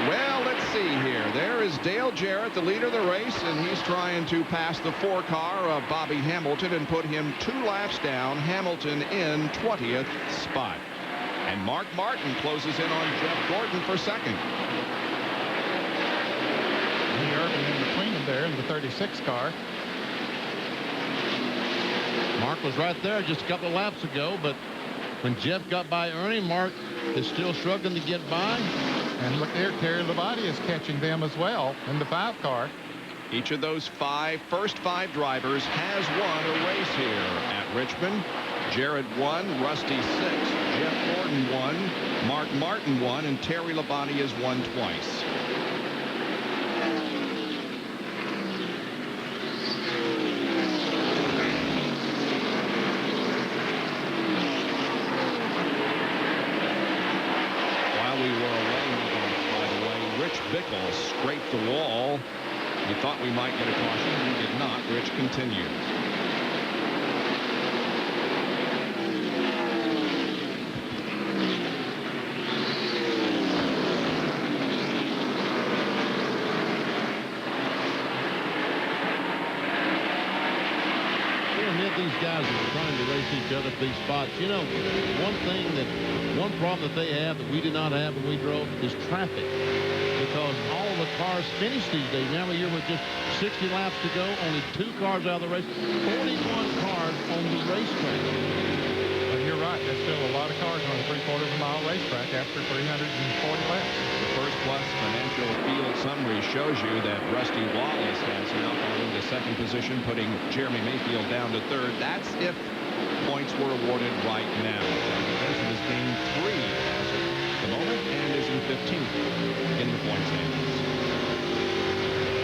[SPEAKER 1] Well, let's see here. There is Dale Jarrett, the leader of the race, and he's trying to pass the 4 car of Bobby Hamilton and put him 2 laps down. Hamilton in 20th spot. And Mark Martin closes in on Jeff Gordon for second.
[SPEAKER 6] Lee Irvin in between them there in the 36 car.
[SPEAKER 11] Mark was right there just a couple of laps ago, but when Jeff got by Ernie, Mark is still struggling to get by.
[SPEAKER 6] And look there, Terry Labate is catching them as well in the 5 car.
[SPEAKER 1] Each of those first five drivers has won a race here at Richmond. Jared won, Rusty 6, Jeff Gordon won, Mark Martin won, and Terry Labate has won twice. Bickle scraped the wall. We thought we might get a caution. We did not. Rich continued.
[SPEAKER 11] These guys are trying to race each other for these spots. You know, one problem that they have that we did not have when we drove is traffic. Because all the cars finish these days. Now we're with just 60 laps to go, only 2 cars out of the race, 41 cars on the racetrack.
[SPEAKER 6] But you're right, there's still a lot of cars on a 3/4 mile racetrack after 340 laps.
[SPEAKER 1] The First Plus Financial Field Summary shows you that Rusty Wallace has now gone into second position, putting Jeremy Mayfield down to third. That's if points were awarded right now. Benson has gained 3 as of the moment and is in 15th in the point standings.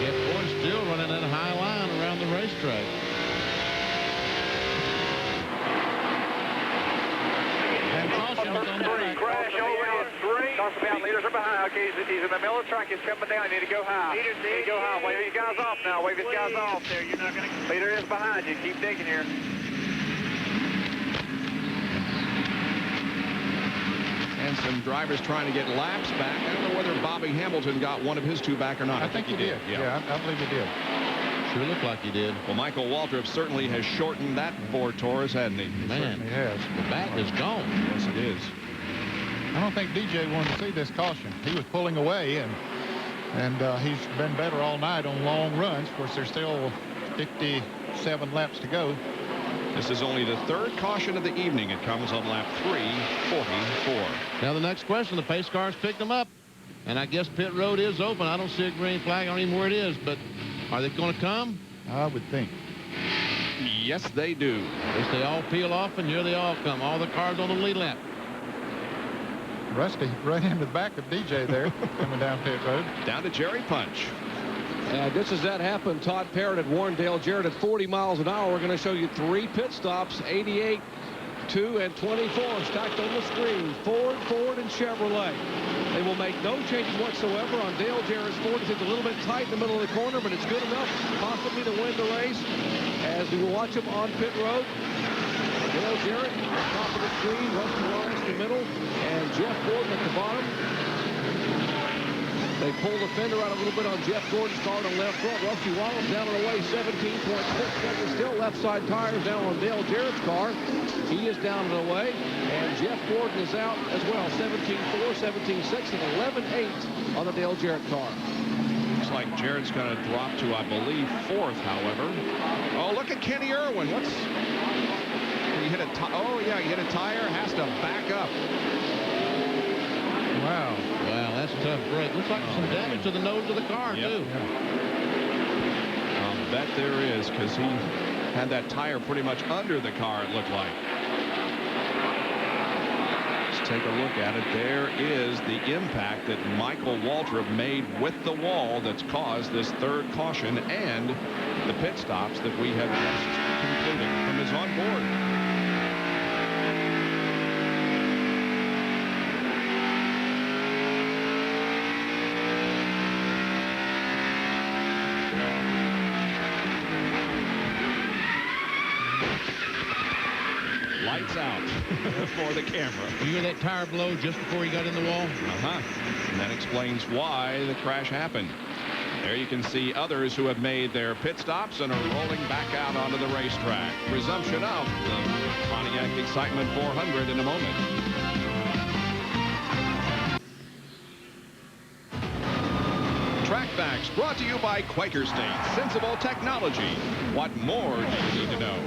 [SPEAKER 11] Jeff Gordon still running that high line around the racetrack.
[SPEAKER 9] And caution on the track. Crash over on 3. Talk about leaders are behind. Okay, he's in the middle of the track. He's coming down. You need to go high. Need to go high. Wave these guys off now. Wave these guys off there. You're not going to. Leader is behind you. Keep digging here.
[SPEAKER 1] And some drivers trying to get laps back. I don't know whether Bobby Hamilton got one of his 2 back or not.
[SPEAKER 6] I think he did. Yeah, I believe he did.
[SPEAKER 11] Sure looked like he did.
[SPEAKER 1] Well, Michael Waltrip certainly has shortened that Ford Taurus, hasn't he?
[SPEAKER 11] Man,
[SPEAKER 6] he has.
[SPEAKER 11] The back is gone.
[SPEAKER 1] Yes, it is.
[SPEAKER 6] I don't think DJ wanted to see this caution. He was pulling away, and he's been better all night on long runs. Of course, there's still 57 laps to go.
[SPEAKER 1] This is only the 3rd caution of the evening. It comes on lap 3:44.
[SPEAKER 11] Now the next question, the pace cars picked them up, and I guess pit road is open. I don't see a green flag. I don't even know where it is, but are they going to come?
[SPEAKER 6] I would think.
[SPEAKER 1] Yes, they do.
[SPEAKER 11] Yes, they all peel off, and here they all come. All the cars on the lead lap.
[SPEAKER 6] Rusty right into the back of DJ there, coming down pit road.
[SPEAKER 1] Down to Jerry Punch.
[SPEAKER 3] And just as that happened, Todd Parrott had warned Dale Jarrett at 40 miles an hour. We're going to show you 3 pit stops, 88, 2, and 24 stacked on the screen. Ford, and Chevrolet. They will make no changes whatsoever on Dale Jarrett's Ford. It's a little bit tight in the middle of the corner, but it's good enough possibly to win the race. As we will watch him on pit road. Dale Jarrett at the top of the screen, Rusty Wallace in the middle, and Jeff Gordon at the bottom. They pull the fender out a little bit on Jeff Gordon's car to left front. Rusty Wallace down and away, 17.6 seconds. Still left side tires down on Dale Jarrett's car. He is down and away. And Jeff Gordon is out as well, 17.4, 17.6, and 11.8 on the Dale Jarrett car.
[SPEAKER 1] Looks like Jarrett's going to drop to, I believe, 4th, however. Oh, look at Kenny Irwin. He hit a he hit a tire, has to back up.
[SPEAKER 11] Wow, that's a tough break. Looks like some damage to the nose of the car, too.
[SPEAKER 1] I'll bet there is, because he had that tire pretty much under the car, it looked like. Let's take a look at it. There is the impact that Michael Waltrip made with the wall that's caused this 3rd caution and the pit stops that we have just concluded from his on board. Lights out for the camera.
[SPEAKER 11] You hear that tire blow just before he got in the wall?
[SPEAKER 1] And that explains why the crash happened. There you can see others who have made their pit stops and are rolling back out onto the racetrack. Resumption of the Pontiac Excitement 400 in a moment. Trackbacks brought to you by Quaker State. Sensible technology. What more do you need to know?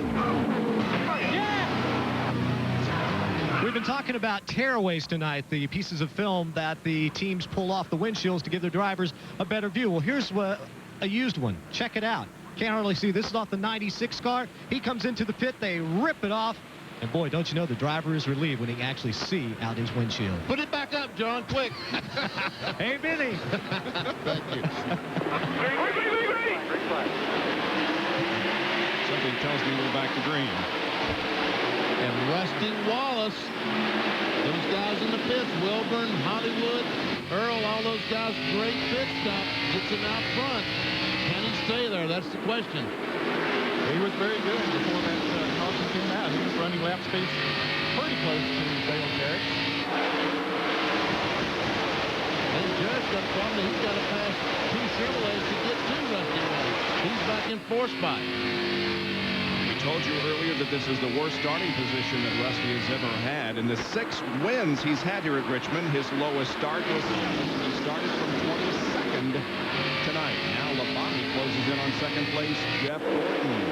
[SPEAKER 10] We've been talking about tearaways tonight, the pieces of film that the teams pull off the windshields to give their drivers a better view. Well, here's a used one. Check it out. Can't hardly see. This is off the 96 car. He comes into the pit. They rip it off. And boy, don't you know, the driver is relieved when he can actually see out his windshield.
[SPEAKER 11] Put it back up, John, quick.
[SPEAKER 10] Hey, Vinny.
[SPEAKER 11] Thank you.
[SPEAKER 1] Something tells me we're back to green.
[SPEAKER 11] And Rusty Wallace, those guys in the pits, Wilburn, Hollywood, Earl, all those guys, great pit stop, gets him out front. Can he stay there? That's the question.
[SPEAKER 6] He was very good before that caution came out. He was running lap speeds pretty close to Dale Jarrett.
[SPEAKER 11] And Judge got a problem. He's got to pass 2 Chevrolets to get to Rusty Wallace. He's back in 4th spot.
[SPEAKER 1] Told you earlier that this is the worst starting position that Rusty has ever had. In the 6 wins he's had here at Richmond, his lowest start was 7th. He started from 22nd tonight. Now Labonte closes in on 2nd place. Jeff Gordon.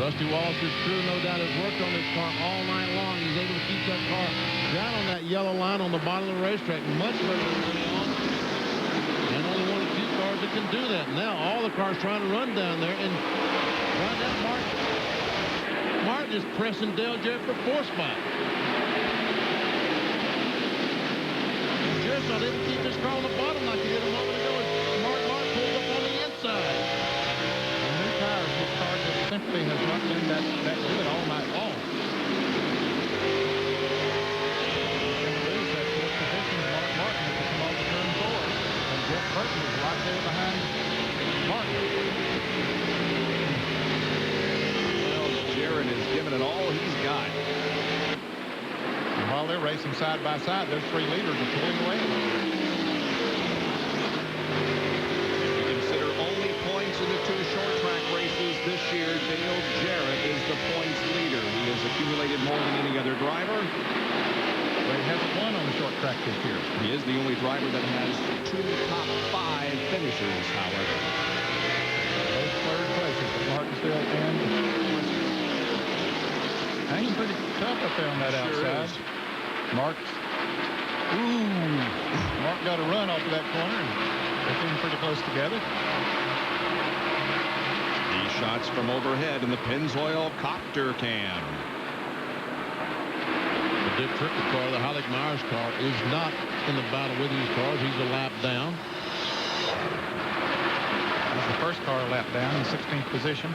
[SPEAKER 11] Rusty Wallace's crew, no doubt, has worked on this car all night long. He's able to keep that car down on that yellow line on the bottom of the racetrack much better than anyone. And only one of 2 cars that can do that. Now all the cars trying to run down there. And right now, Martin is pressing Dale Jarrett for 4th spot. Jarrett's not able to keep his car on the bottom like he did a moment ago. And Martin pulled up on the inside.
[SPEAKER 6] New tires, his car just simply has not been that good all night long. Burton is right there behind Martin.
[SPEAKER 1] Well, Jarrett has given it all he's got.
[SPEAKER 6] And while they're racing side by side, those 3 leaders are pulling away.
[SPEAKER 1] If you consider only points in the 2 short track races this year, Dale Jarrett is the points leader. He has accumulated more than any other driver.
[SPEAKER 6] But he hasn't won on the short track this year.
[SPEAKER 1] He is the only driver that has 2 top 5 finishes, however.
[SPEAKER 6] Those 3rd places, Martinsville and hanging pretty tough up there on that outside. Mark got got a run off of that corner, and they're feeling pretty close together.
[SPEAKER 1] These shots from overhead in the Pennzoil copter cam.
[SPEAKER 11] The Dick Trickle car, the Hollick Myers car, is not in the battle with these cars. He's a lap down.
[SPEAKER 6] That's the first car lap down in 16th position.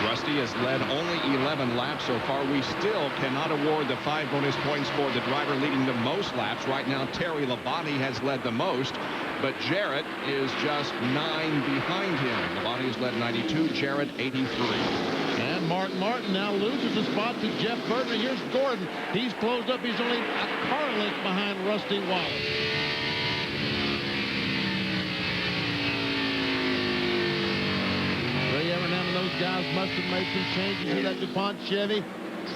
[SPEAKER 1] Rusty has led only 11 laps so far. We still cannot award the 5 bonus points for the driver leading the most laps. Right now, Terry Labonte has led the most, but Jarrett is just 9 behind him. Labonte has led 92, Jarrett 83.
[SPEAKER 11] And Mark Martin now loses the spot to Jeff Burton. Here's Gordon. He's closed up. He's only a car length behind Rusty Wallace. Ray Evernham and those guys must have made some changes in that DuPont Chevy,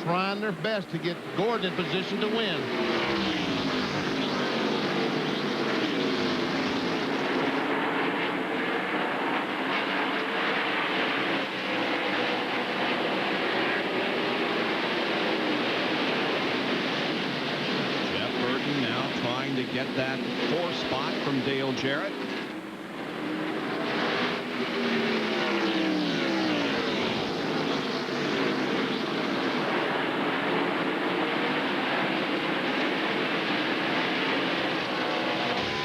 [SPEAKER 11] trying their best to get Gordon in position to win.
[SPEAKER 1] To get that 4th spot from Dale Jarrett.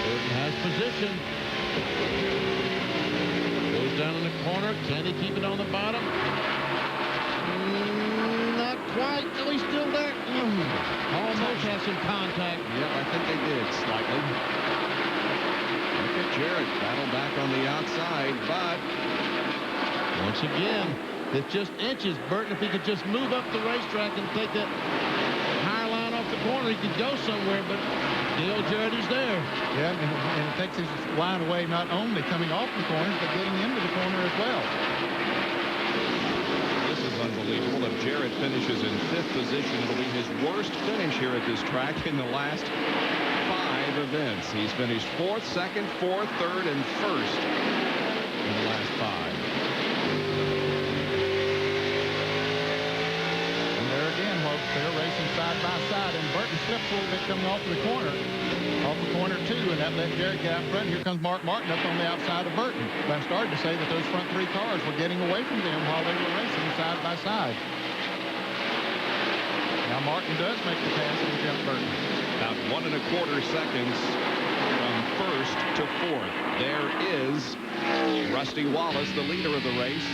[SPEAKER 11] Burton has position. Goes down in the corner. Can he keep it on the bottom? Not quite. No, he's still there. Almost has some contact.
[SPEAKER 1] Yep, I think they did slightly. Look at Jarrett battle back on the outside, but
[SPEAKER 11] once again, it's just inches. Burton, if he could just move up the racetrack and take that higher line off the corner, he could go somewhere, but Dale Jarrett is there.
[SPEAKER 6] Yeah, and it takes his line away not only coming off the corners, but getting into the corner as well.
[SPEAKER 1] unbelievable. If Jarrett finishes in 5th position, it'll be his worst finish here at this track in the last 5 events. He's finished 4th, 2nd, 4th, 3rd, and 1st in the last 5.
[SPEAKER 6] And there again, folks, they're racing side by side, and Burton slips a little bit coming off the corner. Off the corner, too, and that let Jarrett get out front. Here comes Mark Martin up on the outside of Burton. But I started to say that those front 3 cars were getting away from them while they were racing side by side. Now Martin does make the pass over Jeff Burton.
[SPEAKER 1] About 1 1/4 seconds from 1st to 4th. There is Rusty Wallace, the leader of the race,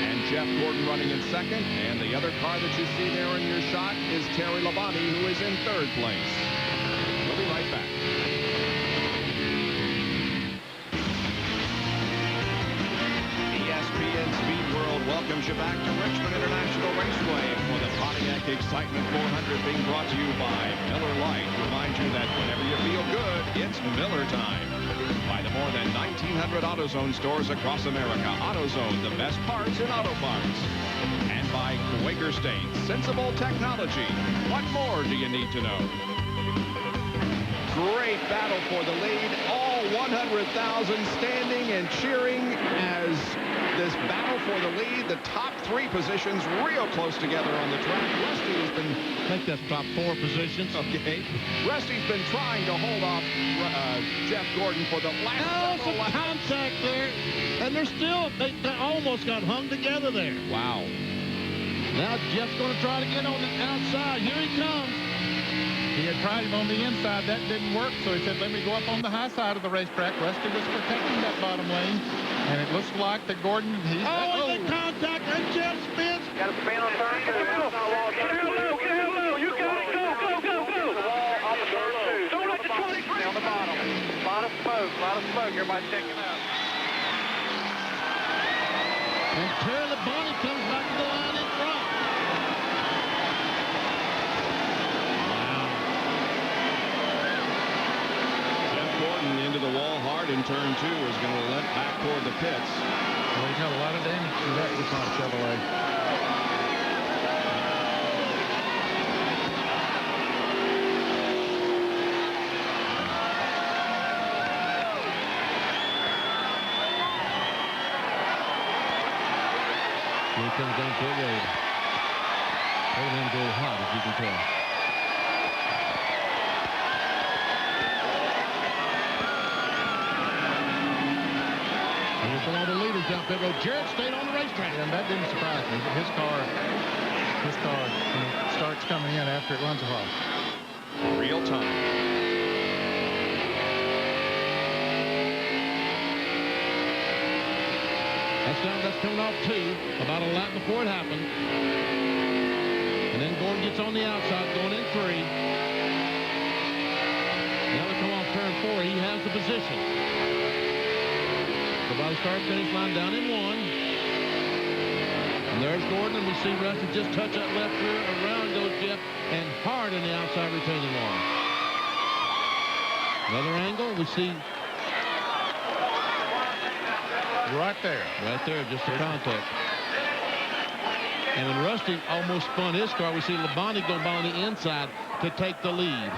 [SPEAKER 1] and Jeff Gordon running in 2nd. And the other car that you see there in your shot is Terry Labonte, who is in 3rd place. We'll be right back. ESPN Speed World welcomes you back to Richmond International Raceway for the Pontiac Excitement 400, being brought to you by Miller Lite. Remind you that whenever you feel good, it's Miller time. By the more than 1,900 AutoZone stores across America. AutoZone, the best parts in auto parts. And by Quaker State, sensible technology. What more do you need to know? Great battle for the lead. All 100,000 standing and cheering as this battle for the lead. The top 3 positions real close together on the track. Rusty has been...
[SPEAKER 11] I think that's top 4 positions.
[SPEAKER 1] Okay. Rusty's been trying to hold off Jeff Gordon for the last
[SPEAKER 11] some laps. Contact there. And they're still... They almost got hung together there.
[SPEAKER 1] Wow.
[SPEAKER 11] Now Jeff's going to try to get on the outside. Here he comes.
[SPEAKER 6] He had tried him on the inside. That didn't work, so he said, let me go up on the high side of the racetrack. Rusty was protecting that bottom lane, and it looks like that Gordon...
[SPEAKER 11] the contact, and Jeff spins.
[SPEAKER 9] Got a spin on turn 2. Get hello. You got it. Go. The wall off of turn 2. Don't let the 23 on the bottom. A lot of smoke. Everybody checking out.
[SPEAKER 11] And Terry Labonte comes back to the line in front.
[SPEAKER 1] Gordon into the wall hard in turn 2 is going to limp back toward the pits.
[SPEAKER 6] Well, he's got a lot of damage to that DuPont Chevrolet.
[SPEAKER 11] Here he comes down to the road. Hold him go hot, as you can tell. from all the leaders down pit road. Jarrett stayed on the racetrack.
[SPEAKER 6] And that didn't surprise me. His car starts coming in after it runs a while.
[SPEAKER 1] Real time.
[SPEAKER 11] That's coming off 2, about a lap before it happened. And then Gordon gets on the outside, going in 3. Now they come off turn 4. He has the position. So by the start-finish line, down in 1. And there's Gordon, and we see Rusty just touch that left rear. Around goes Jeff, and hard in the outside retaining wall. Another angle, we see
[SPEAKER 6] right there,
[SPEAKER 11] just the contact. And when Rusty almost spun his car, we see Labonte go by on the inside to take the lead.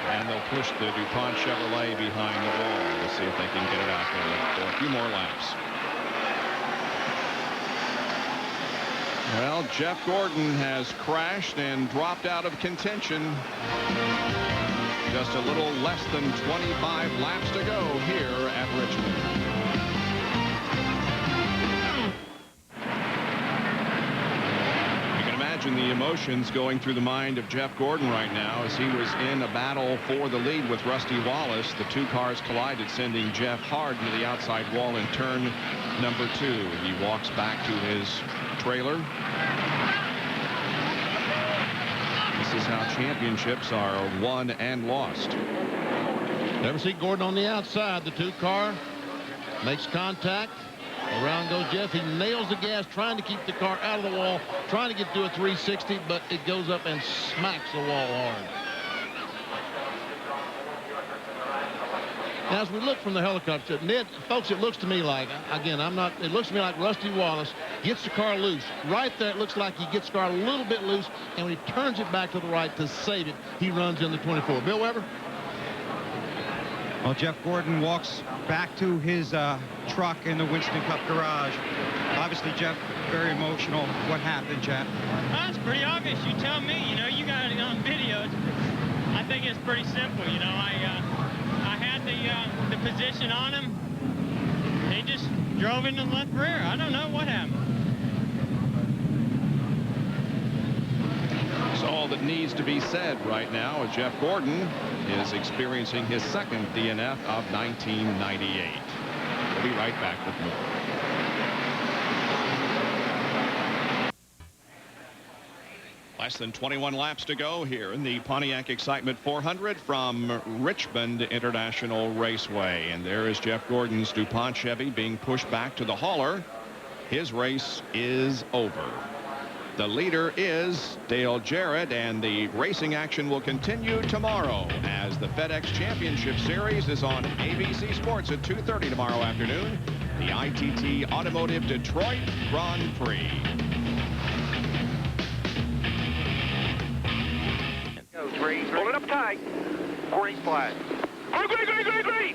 [SPEAKER 1] And they'll push the DuPont Chevrolet behind the wall to see if they can get it out there for a few more laps. Well, Jeff Gordon has crashed and dropped out of contention. Just a little less than 25 laps to go here at Richmond. Imagine the emotions going through the mind of Jeff Gordon right now as he was in a battle for the lead with Rusty Wallace. The two cars collided, sending Jeff hard into the outside wall in turn number 2. He walks back to his trailer. This is how championships are won and lost.
[SPEAKER 11] Never see Gordon on the outside. The 2 car makes contact. Around goes Jeff. He nails the gas, trying to keep the car out of the wall, trying to get to a 360, but it goes up and smacks the wall hard. Now, as we look from the helicopter, Ned, folks, it looks to me like, again, it looks to me like Rusty Wallace gets the car loose. Right there, it looks like he gets the car a little bit loose, and when he turns it back to the right to save it, he runs in the 24. Bill Weber?
[SPEAKER 12] Well, Jeff Gordon walks back to his truck in the Winston Cup garage. Obviously, Jeff, very emotional. What happened, Jeff?
[SPEAKER 14] Well, it's pretty obvious. You tell me. You know, you got it on video. I think it's pretty simple. You know, I had the position on him. He just drove into the left rear. I don't know what happened.
[SPEAKER 1] That's all that needs to be said right now as Jeff Gordon is experiencing his second DNF of 1998. We'll be right back with more. Less than 21 laps to go here in the Pontiac Excitement 400 from Richmond International Raceway. And there is Jeff Gordon's DuPont Chevy being pushed back to the hauler. His race is over. The leader is Dale Jarrett, and the racing action will continue tomorrow as the FedEx Championship Series is on ABC Sports at 2:30 tomorrow afternoon. The ITT Automotive Detroit Grand Prix.
[SPEAKER 9] Go, green. Hold it up tight. Green flag. Oh, green, green, green, green.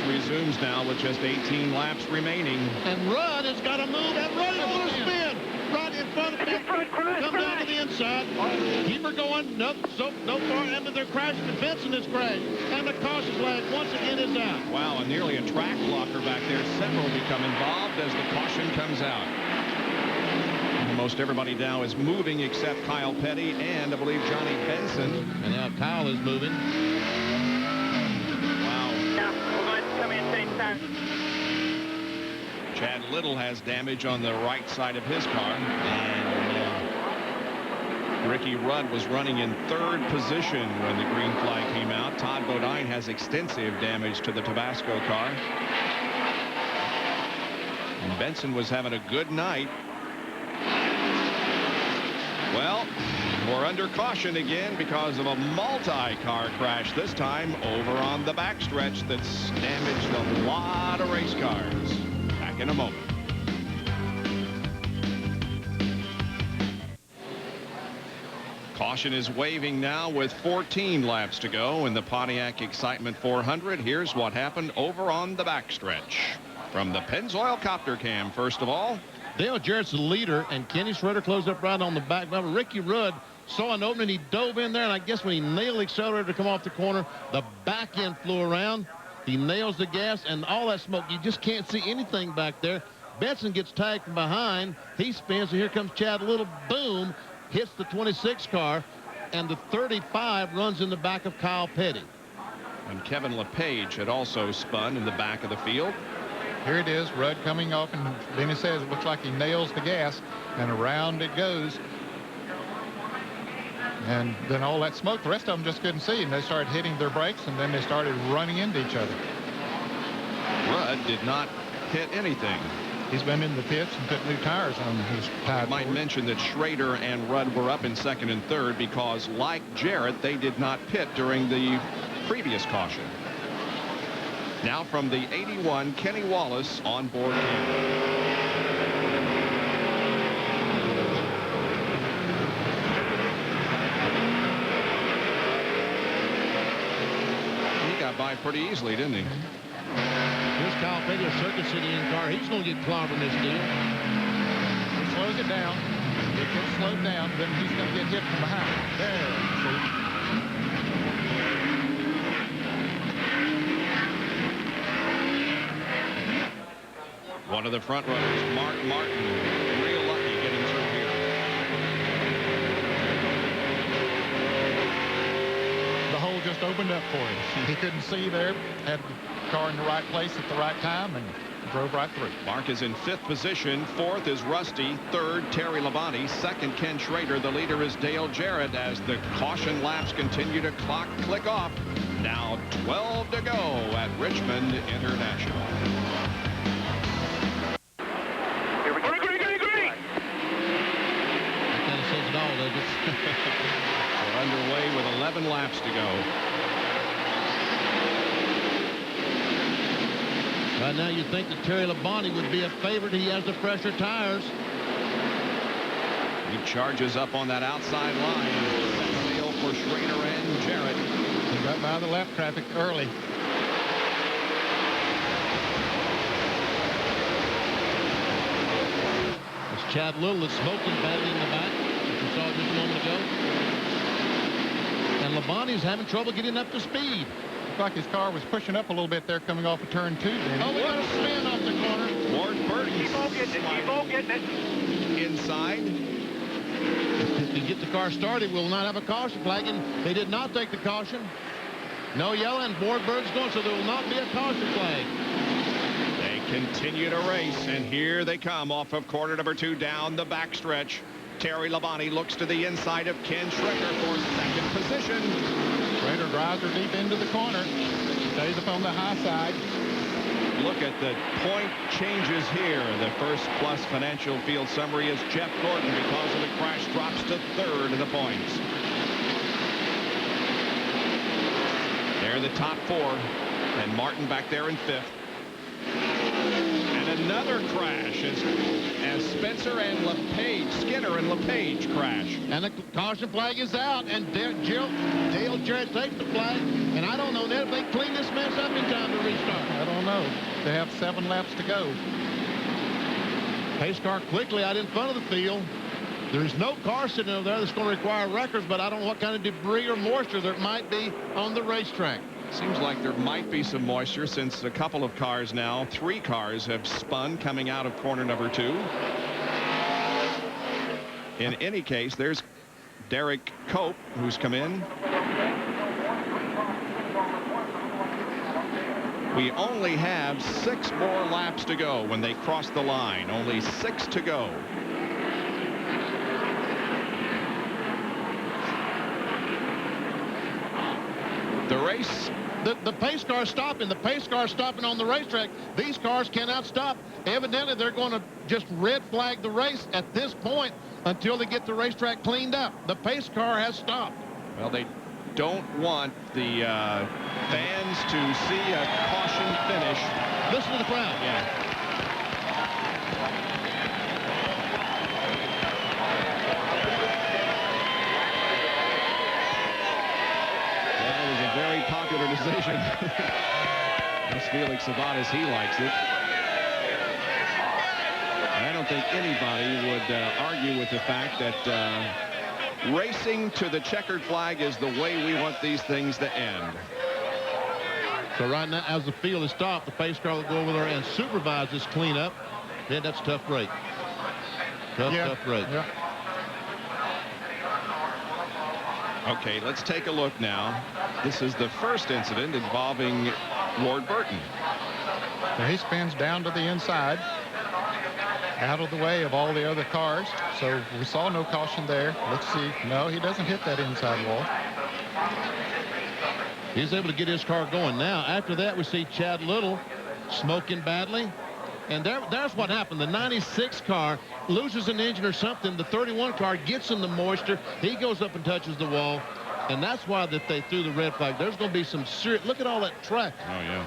[SPEAKER 1] Resumes now with just 18 laps remaining.
[SPEAKER 11] And Rudd has got to move, and Rudd is going to spin right in front of him. Come down to the inside. Keep her going. Nope, so no far. And they're crashing. Benson has crashed. And the caution flag once again is out.
[SPEAKER 1] Wow, and nearly a track blocker back there. Several become involved as the caution comes out. Almost everybody now is moving except Kyle Petty and I believe Johnny Benson.
[SPEAKER 11] And now Kyle is moving.
[SPEAKER 1] Chad Little has damage on the right side of his car. And Ricky Rudd was running in 3rd position when the green flag came out. Todd Bodine has extensive damage to the Tabasco car. And Benson was having a good night. Well, we're under caution again because of a multi-car crash this time over on the backstretch that's damaged a lot of race cars. Back in a moment. Caution is waving now with 14 laps to go in the Pontiac Excitement 400. Here's what happened over on the backstretch. From the Pennzoil Copter Cam, first of all,
[SPEAKER 11] Dale Jarrett's the leader, and Kenny Schrader closed up right on the back. But Ricky Rudd saw an opening. He dove in there, and I guess when he nailed the accelerator to come off the corner, the back end flew around. He nails the gas, and all that smoke, you just can't see anything back there. Benson gets tagged from behind. He spins, and here comes Chad Little. Boom, hits the 26 car, and the 35 runs in the back of Kyle Petty.
[SPEAKER 1] And Kevin LePage had also spun in the back of the field.
[SPEAKER 6] Here it is, Rudd coming off, and Benny says it looks like he nails the gas, and around it goes. And then all that smoke, the rest of them just couldn't see, and they started hitting their brakes, and then they started running into each other.
[SPEAKER 1] Rudd did not hit anything.
[SPEAKER 6] He's been in the pits and put new tires on his tire.
[SPEAKER 1] I might mention that Schrader and Rudd were up in second and third because, like Jarrett, they did not pit during the previous caution. Now from the 81, Kenny Wallace on board camera. By pretty easily, didn't he?
[SPEAKER 11] Here's Kyle Petty, a Circuit City in car. He's going to get clobbered in this deal.
[SPEAKER 6] He slows it down. It gets slowed down, then he's going to get hit from behind. There.
[SPEAKER 1] See? One of the front runners, Mark Martin, real lucky getting through here.
[SPEAKER 6] The hole just opened up for him. He couldn't see there, had the car in the right place at the right time, and drove right through.
[SPEAKER 1] Mark is in 5th position. 4th is Rusty. 3rd, Terry Labonte. 2nd, Ken Schrader. The leader is Dale Jarrett as the caution laps continue to click off. Now 12 to go at Richmond International.
[SPEAKER 9] Here we go. Green.
[SPEAKER 11] That kind of says it all, doesn't it?
[SPEAKER 1] We're underway with 11 laps to go.
[SPEAKER 11] Right now, you think that Terry Labonte would be a favorite. He has the fresher tires.
[SPEAKER 1] He charges up on that outside line. Sail for Schrader and Jarrett.
[SPEAKER 6] He got by the left traffic early.
[SPEAKER 11] It's Chad Little that's smoking badly in the back, as we saw just a moment ago. And Labonte's having trouble getting up to speed.
[SPEAKER 6] Looked like his car was pushing up a little bit there coming off of turn 2. Then.
[SPEAKER 11] Oh, we got a spin off the corner.
[SPEAKER 1] Ward Burton.
[SPEAKER 9] Keep on getting it.
[SPEAKER 1] Inside.
[SPEAKER 11] If they get the car started, we'll not have a caution flag. And they did not take the caution. No yellow, and Ward Burton's going, so there will not be a caution flag.
[SPEAKER 1] They continue to race, and here they come off of corner number 2 down the backstretch. Terry Labonte looks to the inside of Ken Schrader for 2nd position.
[SPEAKER 6] Schrader drives her deep into the corner. Stays up on the high side.
[SPEAKER 1] Look at the point changes here. The First Plus Financial Field summary is Jeff Gordon, because of the crash, drops to 3rd in the points. They're the top 4, and Martin back there in 5th. And another crash as Spencer and LePage, Skinner and LePage crash.
[SPEAKER 11] And the caution flag is out, and Dale Jarrett takes the flag. And I don't know, Ned, if they clean this mess up in time to restart.
[SPEAKER 6] I don't know. They have 7 laps to go.
[SPEAKER 11] Pace car quickly out in front of the field. There's no car sitting over there that's going to require records, but I don't know what kind of debris or moisture there might be on the racetrack.
[SPEAKER 1] Seems like there might be some moisture, since a couple of cars now, 3 cars have spun coming out of corner number 2. In any case, there's Derek Cope, who's come in. We only have 6 more laps to go when they cross the line. Only 6 to go. The race.
[SPEAKER 11] The pace car stopping. The pace car stopping on the racetrack. These cars cannot stop. Evidently, they're going to just red flag the race at this point until they get the racetrack cleaned up. The pace car has stopped.
[SPEAKER 1] Well, they don't want the fans to see a caution finish.
[SPEAKER 11] Listen to the crowd.
[SPEAKER 1] Yeah. Very popular decision. That's Felix Sabat as he likes it. I don't think anybody would argue with the fact that racing to the checkered flag is the way we want these things to end.
[SPEAKER 11] So right now, as the field is stopped, the pace car will go over there and supervise this cleanup. Yeah, that's a tough break. Tough break.
[SPEAKER 6] Yeah.
[SPEAKER 1] Okay, let's take a look now. This is the first incident involving Ward Burton.
[SPEAKER 6] So he spins down to the inside, out of the way of all the other cars. So we saw no caution there. Let's see. No, he doesn't hit that inside wall.
[SPEAKER 11] He's able to get his car going. Now, after that, we see Chad Little smoking badly. And there's what happened. The 96 car loses an engine or something. The 31 car gets in the moisture. He goes up and touches the wall. And that's why that they threw the red flag. There's going to be some serious... Look at all that track.
[SPEAKER 1] Oh, yeah.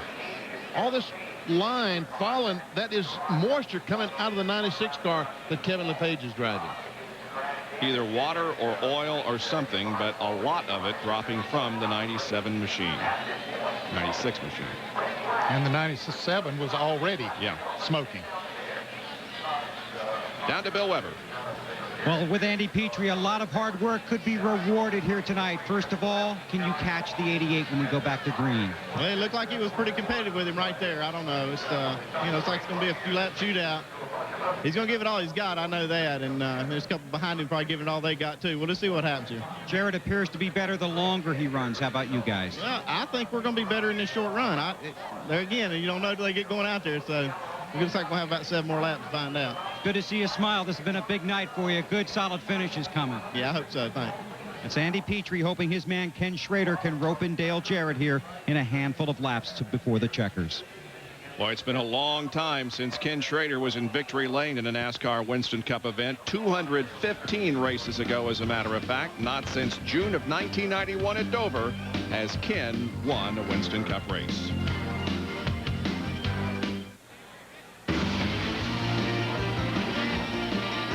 [SPEAKER 11] All this line following, that is moisture coming out of the 96 car that Kevin LePage is driving.
[SPEAKER 1] Either water or oil or something, but a lot of it dropping from the 97 machine. 96 machine.
[SPEAKER 6] And the 97 was already smoking.
[SPEAKER 1] Down to Bill Weber.
[SPEAKER 4] Well, with Andy Petrie, a lot of hard work could be rewarded here tonight. First of all, can you catch the 88 when we go back to green?
[SPEAKER 15] Well, it looked like he was pretty competitive with him right there. I don't know. It's it's like it's going to be a few lap shootout. He's going to give it all he's got. I know that. And there's a couple behind him probably giving it all they got, too. We'll just see what happens here.
[SPEAKER 4] Jarrett appears to be better the longer he runs. How about you guys?
[SPEAKER 15] Well, I think we're going to be better in this short run. There again, you don't know until they get going out there. So it looks like we'll have about 7 more laps to find out.
[SPEAKER 4] Good to see you smile. This has been a big night for you. Good, solid finish is coming.
[SPEAKER 15] Yeah, I hope so. Thanks.
[SPEAKER 4] It's Andy Petrie hoping his man Ken Schrader can rope in Dale Jarrett here in a handful of laps before the checkers.
[SPEAKER 1] Boy, it's been a long time since Ken Schrader was in victory lane in a NASCAR Winston Cup event. 215 races ago, as a matter of fact. Not since June of 1991 at Dover has Ken won a Winston Cup race.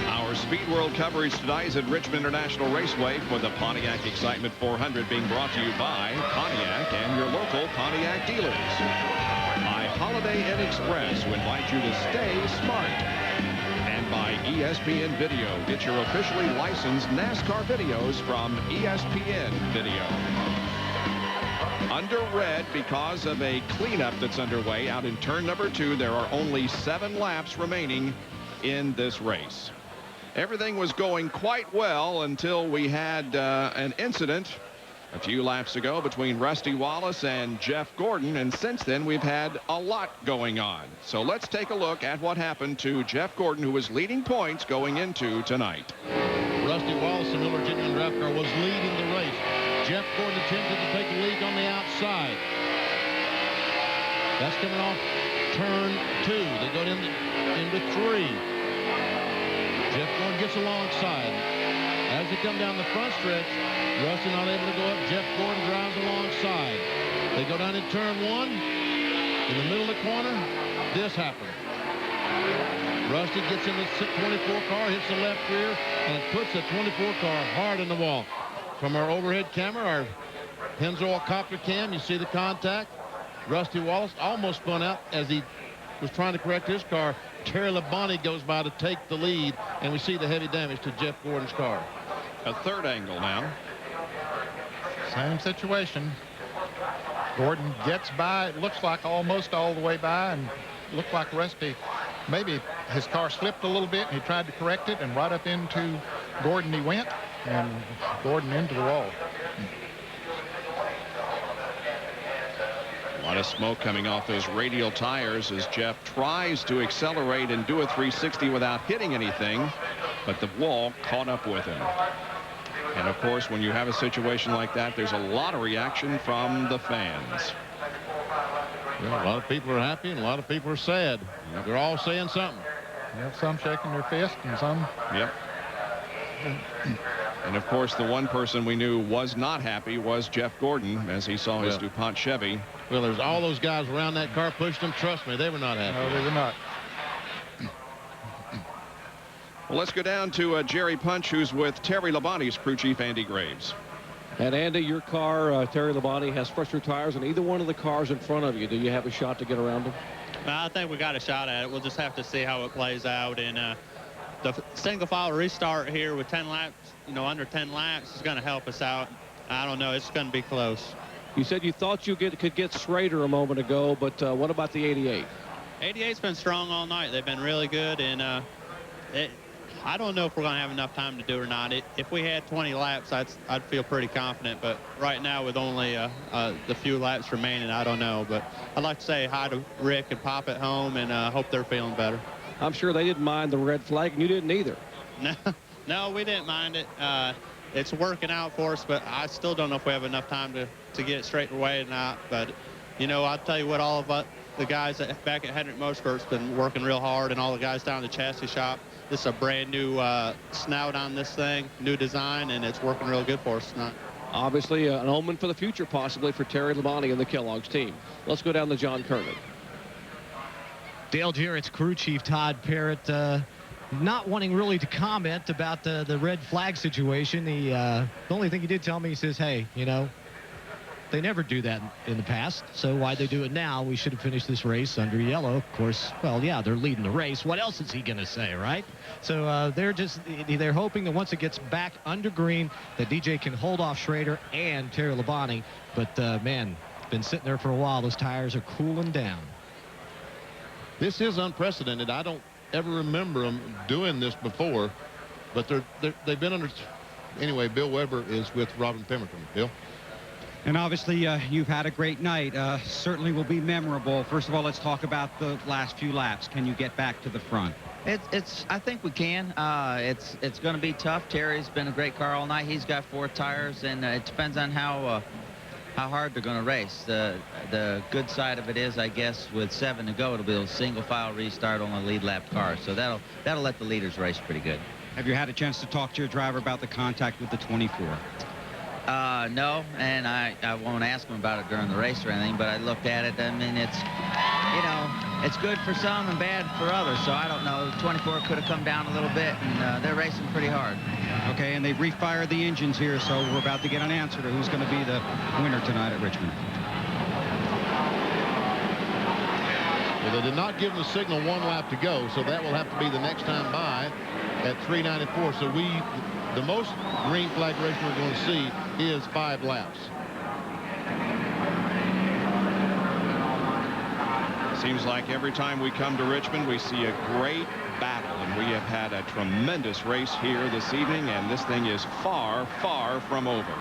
[SPEAKER 1] Our Speed World coverage tonight is at Richmond International Raceway for the Pontiac Excitement 400, being brought to you by Pontiac and your local Pontiac dealers. By Holiday Inn Express, who invite you to stay smart. And by ESPN Video. Get your officially licensed NASCAR videos from ESPN Video. Under red because of a cleanup that's underway out in turn number 2. There are only 7 laps remaining in this race. Everything was going quite well until we had an incident a few laps ago between Rusty Wallace and Jeff Gordon, and since then we've had a lot going on. So let's take a look at what happened to Jeff Gordon, who was leading points going into tonight.
[SPEAKER 11] Rusty Wallace, the Miller Genuine Draft Car, was leading the race. Jeff Gordon attempted to take the lead on the outside. That's coming off turn 2. They go into 3. Jeff Gordon gets alongside. As they come down the front stretch, Rusty not able to go up. Jeff Gordon drives alongside. They go down in turn 1. In the middle of the corner, this happened. Rusty gets in the 24 car, hits the left rear, and puts the 24 car hard in the wall. From our overhead camera, our Pennzoil copter cam, you see the contact. Rusty Wallace almost spun out as he was trying to correct his car. Terry Labonte goes by to take the lead, and we see the heavy damage to Jeff Gordon's car.
[SPEAKER 1] A third angle now.
[SPEAKER 6] Same situation. Gordon gets by, it looks like almost all the way by, and looked like Rusty, maybe his car slipped a little bit, and he tried to correct it, and right up into Gordon he went, and Gordon into the wall.
[SPEAKER 1] A lot of smoke coming off those radial tires as Jeff tries to accelerate and do a 360 without hitting anything, but the wall caught up with him. And of course, when you have a situation like that, there's a lot of reaction from the fans.
[SPEAKER 11] Yeah, a lot of people are happy and a lot of people are sad. Yep. They're all saying something.
[SPEAKER 6] Yep, some shaking their fist and some.
[SPEAKER 1] Yep. And of course, the one person we knew was not happy was Jeff Gordon as he saw his DuPont Chevy.
[SPEAKER 11] Well, there's all those guys around that car pushed them. Trust me, they were not happy.
[SPEAKER 6] No, they were not.
[SPEAKER 1] Well, let's go down to Jerry Punch, who's with Terry Labonte's crew chief, Andy Graves.
[SPEAKER 3] And Andy, your car, Terry Labonte, has fresher tires than either one of the cars in front of you. Do you have a shot to get around them?
[SPEAKER 15] I think we got a shot at it. We'll just have to see how it plays out. And the single file restart here with 10 laps, under 10 laps is going to help us out. I don't know. It's going to be close.
[SPEAKER 3] You said you thought you could get Schrader a moment ago, but what about the 88?
[SPEAKER 15] 88's been strong all night. They've been really good, and I don't know if we're going to have enough time to do it or not. If we had 20 laps, I'd feel pretty confident, but right now with only the few laps remaining, I don't know. But I'd like to say hi to Rick and Pop at home, and hope they're feeling better.
[SPEAKER 3] I'm sure they didn't mind the red flag, and you didn't either.
[SPEAKER 15] No, we didn't mind it. It's working out for us, but I still don't know if we have enough time to get it straight away or not. But, I'll tell you what, all of the guys back at Hendrick Motorsports been working real hard, and all the guys down in the chassis shop. This is a brand new snout on this thing, new design, and it's working real good for us tonight.
[SPEAKER 3] Obviously, an omen for the future, possibly, for Terry Labonte and the Kellogg's team. Let's go down to John Kernan.
[SPEAKER 2] Dale Jarrett's crew chief, Todd Parrott, not wanting really to comment about the red flag situation. The only thing he did tell me, he says, hey, they never do that in the past, so why'd they do it now? We should have finished this race under yellow. Of course, well, yeah, they're leading the race. What else is he going to say, right? So they're hoping that once it gets back under green, that DJ can hold off Schrader and Terry Labonte. But, man, been sitting there for a while. Those tires are cooling down.
[SPEAKER 11] This is unprecedented. I don't ever remember them doing this before, but they've been under. Anyway, Bill Weber is with Robin Pemberton. Bill?
[SPEAKER 4] And obviously, you've had a great night. Certainly will be memorable. First of all, let's talk about the last few laps. Can you get back to the front?
[SPEAKER 16] I think we can. It's going to be tough. Terry's been a great car all night. He's got 4 tires, and it depends on how hard they're going to race. The good side of it is, I guess, with 7 to go, it'll be a single file restart on the lead lap car. So that'll let the leaders race pretty good.
[SPEAKER 4] Have you had a chance to talk to your driver about the contact with the 24?
[SPEAKER 16] No, and I won't ask him about it during the race or anything, but I looked at it. I mean, it's good for some and bad for others, so I don't know. 24 could have come down a little bit, and they're racing pretty hard.
[SPEAKER 4] Okay, and they've refired the engines here, so we're about to get an answer to who's going to be the winner tonight at Richmond.
[SPEAKER 11] Well, they did not give them the signal 1 lap to go, so that will have to be the next time by at 3:94. So the most green flag racing we're going to see is 5 laps.
[SPEAKER 1] Seems like every time we come to Richmond, we see a great battle, and we have had a tremendous race here this evening, and this thing is far, far from over.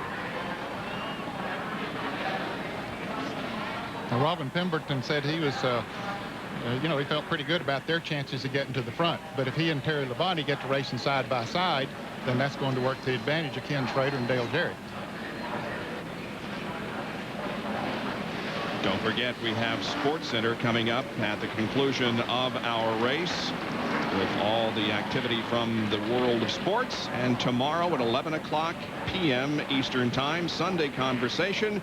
[SPEAKER 6] Now, Robin Pemberton said he was, he felt pretty good about their chances of getting to the front. But if he and Terry Labonte get to racing side by side, then that's going to work to the advantage of Ken Schrader and Dale Jarrett.
[SPEAKER 1] Don't forget, we have Sports Center coming up at the conclusion of our race with all the activity from the world of sports. And tomorrow at 11 o'clock p.m. Eastern Time, Sunday Conversation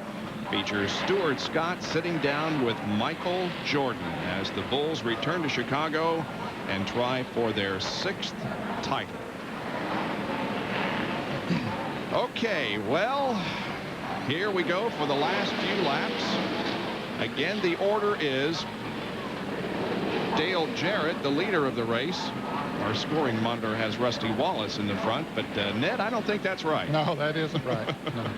[SPEAKER 1] features Stuart Scott sitting down with Michael Jordan as the Bulls return to Chicago and try for their 6th title. Okay, well, here we go for the last few laps. Again, the order is Dale Jarrett, the leader of the race. Our scoring monitor has Rusty Wallace in the front, but Ned, I don't think that's right.
[SPEAKER 6] No, that isn't right. No.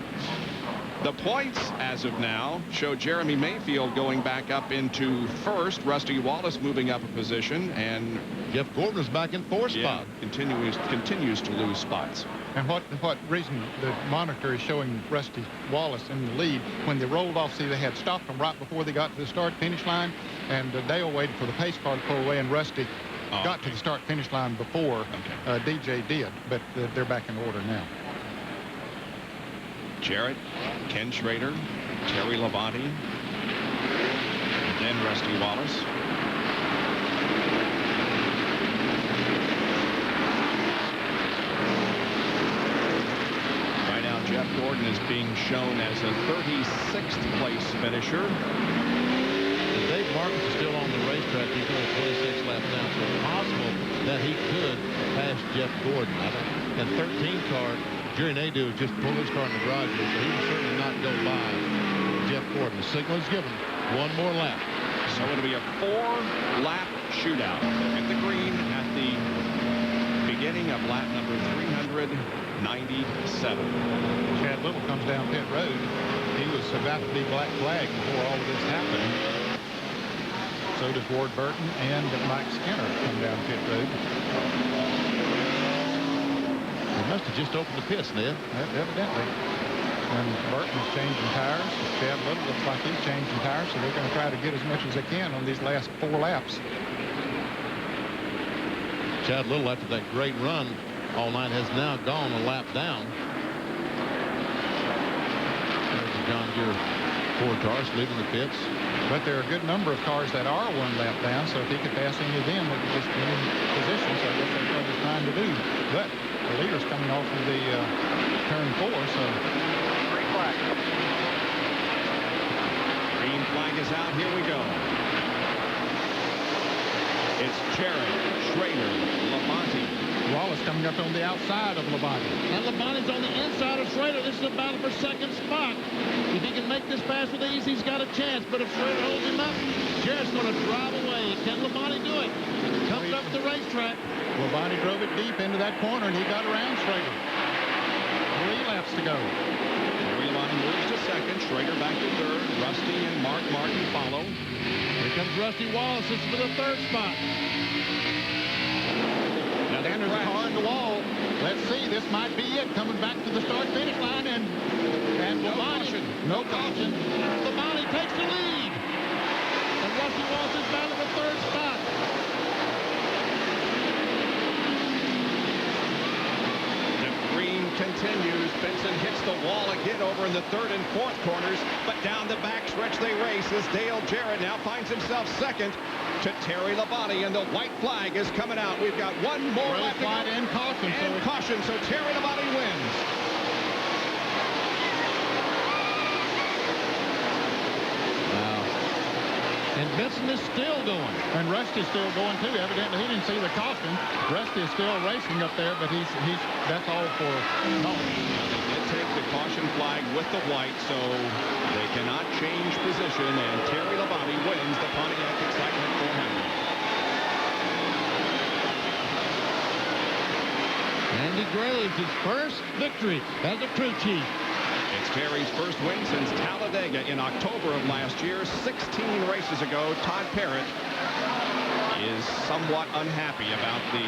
[SPEAKER 1] The points as of now show Jeremy Mayfield going back up into 1st, Rusty Wallace moving up a position, and
[SPEAKER 11] Jeff Gordon is back in 4th spot.
[SPEAKER 1] Continues to lose spots.
[SPEAKER 6] And what reason the monitor is showing Rusty Wallace in the lead, when they rolled off, see, they had stopped them right before they got to the start-finish line, and Dale waited for the pace car to pull away, and Rusty got to the start-finish line before DJ did, but they're back in order now.
[SPEAKER 1] Jarrett, Ken Schrader, Terry Labonte, and then Rusty Wallace. Right now, Jeff Gordon is being shown as a 36th place finisher.
[SPEAKER 11] And Dave Marcus is still on the racetrack. He's going 26 laps down, so it's possible that he could pass Jeff Gordon. And 13 car, Jerry Nadeau just pulled his car in the garage, so he will certainly not go by Jeff Gordon. The signal is given. 1 more lap.
[SPEAKER 1] So it'll be a 4-lap shootout. At the green at the beginning of lap number 397.
[SPEAKER 6] Chad Little comes down pit road. He was about to be black flagged before all of this happened. So does Ward Burton and Mike Skinner come down pit road.
[SPEAKER 11] They must have just opened the pits, Ned.
[SPEAKER 6] Evidently. And Burton's changing tires. Chad Little looks like he's changing tires, so they're going to try to get as much as they can on these last 4 laps.
[SPEAKER 11] Chad Little, after that great run all night, has now gone a lap down. There's John Deere Ford cars leaving the pits.
[SPEAKER 6] But there are a good number of cars that are 1 lap down, so if he could pass any of them, it would just be in position. So I guess that's what he's trying to do. But the leader's coming off of the turn 4, so.
[SPEAKER 9] Green flag.
[SPEAKER 1] Green flag is out. Here we go. It's Jarrett, Schrader, Labonte.
[SPEAKER 6] Wallace coming up on the outside of Labonte.
[SPEAKER 11] And Labonte's on the inside of Schrader. This is a battle for second spot. If he can make this pass with ease, he's got a chance. But if Schrader holds him up, Jarrett's going to drive away. Can Labonte do it? Comes up the racetrack.
[SPEAKER 6] Labonte drove it deep into that corner, and he got around Schrader. 3 laps to go.
[SPEAKER 1] Terry Labonte moves to second. Schrader back to third. Rusty and Mark Martin follow.
[SPEAKER 11] Here comes Rusty Wallace. This is for the 3rd spot.
[SPEAKER 6] Standard car in the wall. Let's see. This might be it. Coming back to the start-finish line, and Labonte. No caution.
[SPEAKER 11] Labonte takes the lead. And Rusty Wallace is battling for 3rd spot.
[SPEAKER 1] The green continues. Benson hits the wall again over in the 3rd and 4th corners, but down the back stretch they race as Dale Jarrett now finds himself second to Terry Labonte, and the white flag is coming out. We've got 1 more lap to go.
[SPEAKER 6] And caution.
[SPEAKER 1] And caution, so Terry Labonte wins.
[SPEAKER 11] And Benson is still going.
[SPEAKER 6] And Rusty's still going too. Evidently he didn't see the caution. Rusty is still racing up there, but he's that's all for naught.
[SPEAKER 1] They did take the caution flag with the white, so they cannot change position, and Terry Labonte wins the Pontiac Excitement 400.
[SPEAKER 11] Andy Graves, his first victory as a crew chief.
[SPEAKER 1] It's Terry's first win since Talladega in October of last year. 16 races ago, Todd Parrott is somewhat unhappy about the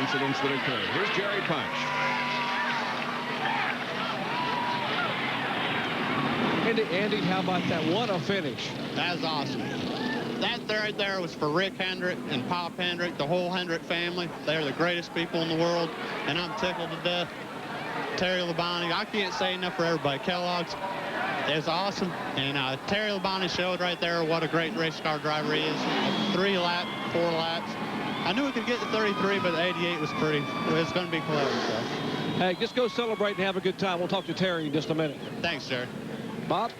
[SPEAKER 1] incidents that occurred. Here's Jerry Punch.
[SPEAKER 3] Andy, how about that? What a finish.
[SPEAKER 15] That's awesome. That right there was for Rick Hendrick and Pop Hendrick, the whole Hendrick family. They're the greatest people in the world, and I'm tickled to death. Terry Labonte, I can't say enough for everybody. Kellogg's is awesome, and Terry Labonte showed right there what a great race car driver he is. 3 laps, 4 laps. I knew we could get to 33, but 88 was pretty. It's going to be close. So.
[SPEAKER 3] Hey, just go celebrate and have a good time. We'll talk to Terry in just a minute.
[SPEAKER 15] Thanks, Jerry.
[SPEAKER 3] Bob?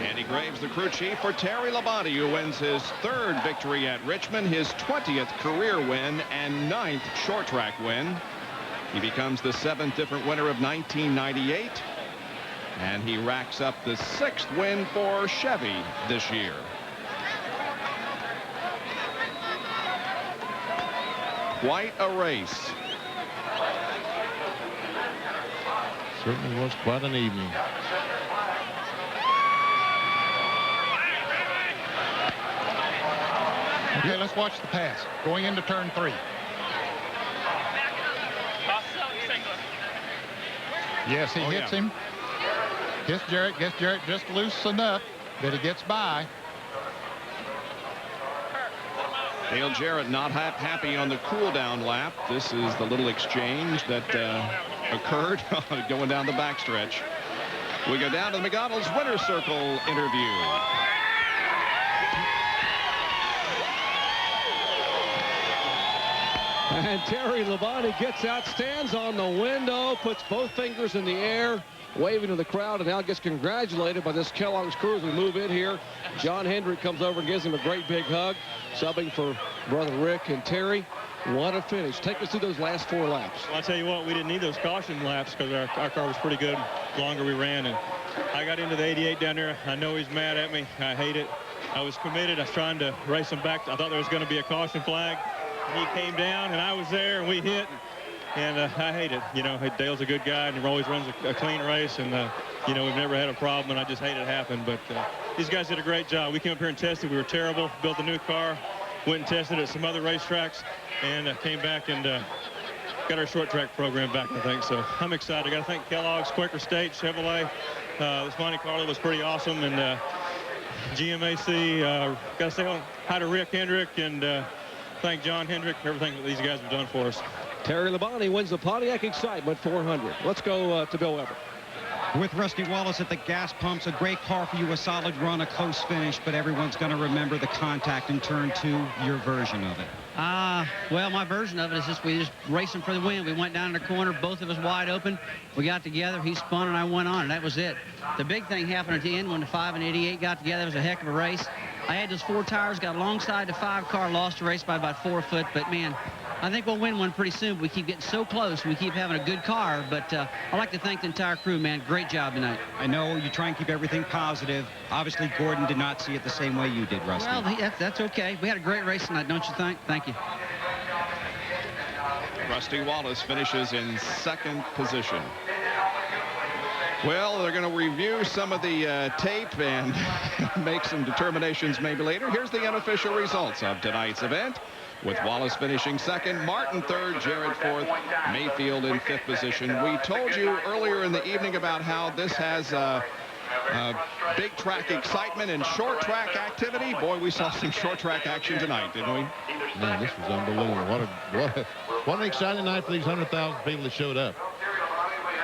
[SPEAKER 1] Andy Graves, the crew chief for Terry Labonte, who wins his 3rd victory at Richmond, his 20th career win and 9th short track win. He becomes the 7th different winner of 1998, and he racks up the 6th win for Chevy this year. Quite a race.
[SPEAKER 11] Certainly was quite an evening.
[SPEAKER 6] Okay, let's watch the pass. Going into turn 3. Yes, he hits him. Hits Jarrett, gets Jarrett just loose enough that he gets by.
[SPEAKER 1] Dale Jarrett not happy on the cool-down lap. This is the little exchange that occurred going down the backstretch. We go down to the McDonald's Winner's Circle interview.
[SPEAKER 3] And Terry Labonte gets out, stands on the window, puts both fingers in the air, waving to the crowd, and now gets congratulated by this Kellogg's crew as we move in here. John Hendrick comes over and gives him a great big hug, subbing for brother Rick and Terry. What a finish. Take us through those last 4 laps.
[SPEAKER 14] Well, I'll tell you what, we didn't need those caution laps because our car was pretty good the longer we ran. And I got into the 88 down there. I know he's mad at me. I hate it. I was committed. I was trying to race him back. I thought there was going to be a caution flag. He came down, and I was there, and we hit. And I hate it. You know, Dale's a good guy, and he always runs a clean race. And, you know, we've never had a problem, and I just hate it happen. But these guys did a great job. We came up here and tested. We were terrible. Built a new car. Went and tested at some other racetracks. And came back and got our short track program back, I think. So I'm excited. I got to thank Kellogg's, Quaker State, Chevrolet. This Monte Carlo was pretty awesome. And GMAC, got to say hi to Rick Hendrick and thank John Hendrick for everything that these guys have done for us.
[SPEAKER 3] Terry Labonte wins the Pontiac Excitement 400. Let's go to Bill Weber.
[SPEAKER 12] With Rusty Wallace at the gas pumps, a great car for you, a solid run, a close finish, but everyone's going to remember the contact in turn 2, your version of it.
[SPEAKER 5] Well, my version of it is we just racing for the win. We went down in the corner, both of us wide open. We got together, he spun, and I went on, and that was it. The big thing happened at the end when the 5 and 88 got together. It was a heck of a race. I had those 4 tires, got alongside the 5 car, lost the race by about 4 foot, but man, I think we'll win one pretty soon. We keep getting so close. We keep having a good car, but I'd like to thank the entire crew, man. Great job tonight.
[SPEAKER 12] I know you try and keep everything positive. Obviously, Gordon did not see it the same way you did, Rusty.
[SPEAKER 5] Well, that's okay. We had a great race tonight, don't you think? Thank you.
[SPEAKER 1] Rusty Wallace finishes in 2nd position. Well, they're going to review some of the tape and make some determinations maybe later. Here's the unofficial results of tonight's event. With Wallace finishing 2nd, Martin 3rd, Jarrett 4th, Mayfield in 5th position. We told you earlier in the evening about how this has big track excitement and short track activity. Boy, we saw some short track action tonight, didn't we?
[SPEAKER 11] Man, this was unbelievable. What an exciting night for these 100,000 people that showed up.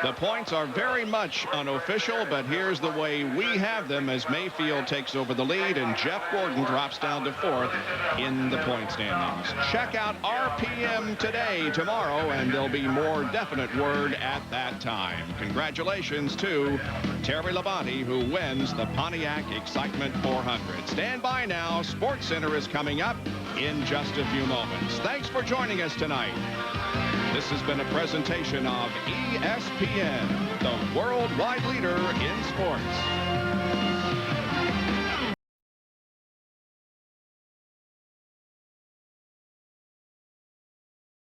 [SPEAKER 1] The points are very much unofficial, but here's the way we have them as Mayfield takes over the lead and Jeff Gordon drops down to 4th in the point standings. Check out RPM today, tomorrow, and there'll be more definite word at that time. Congratulations to Terry Labonte, who wins the Pontiac Excitement 400. Stand by now. Sports Center is coming up in just a few moments. Thanks for joining us tonight. This has been a presentation of ESPN, the worldwide leader in sports.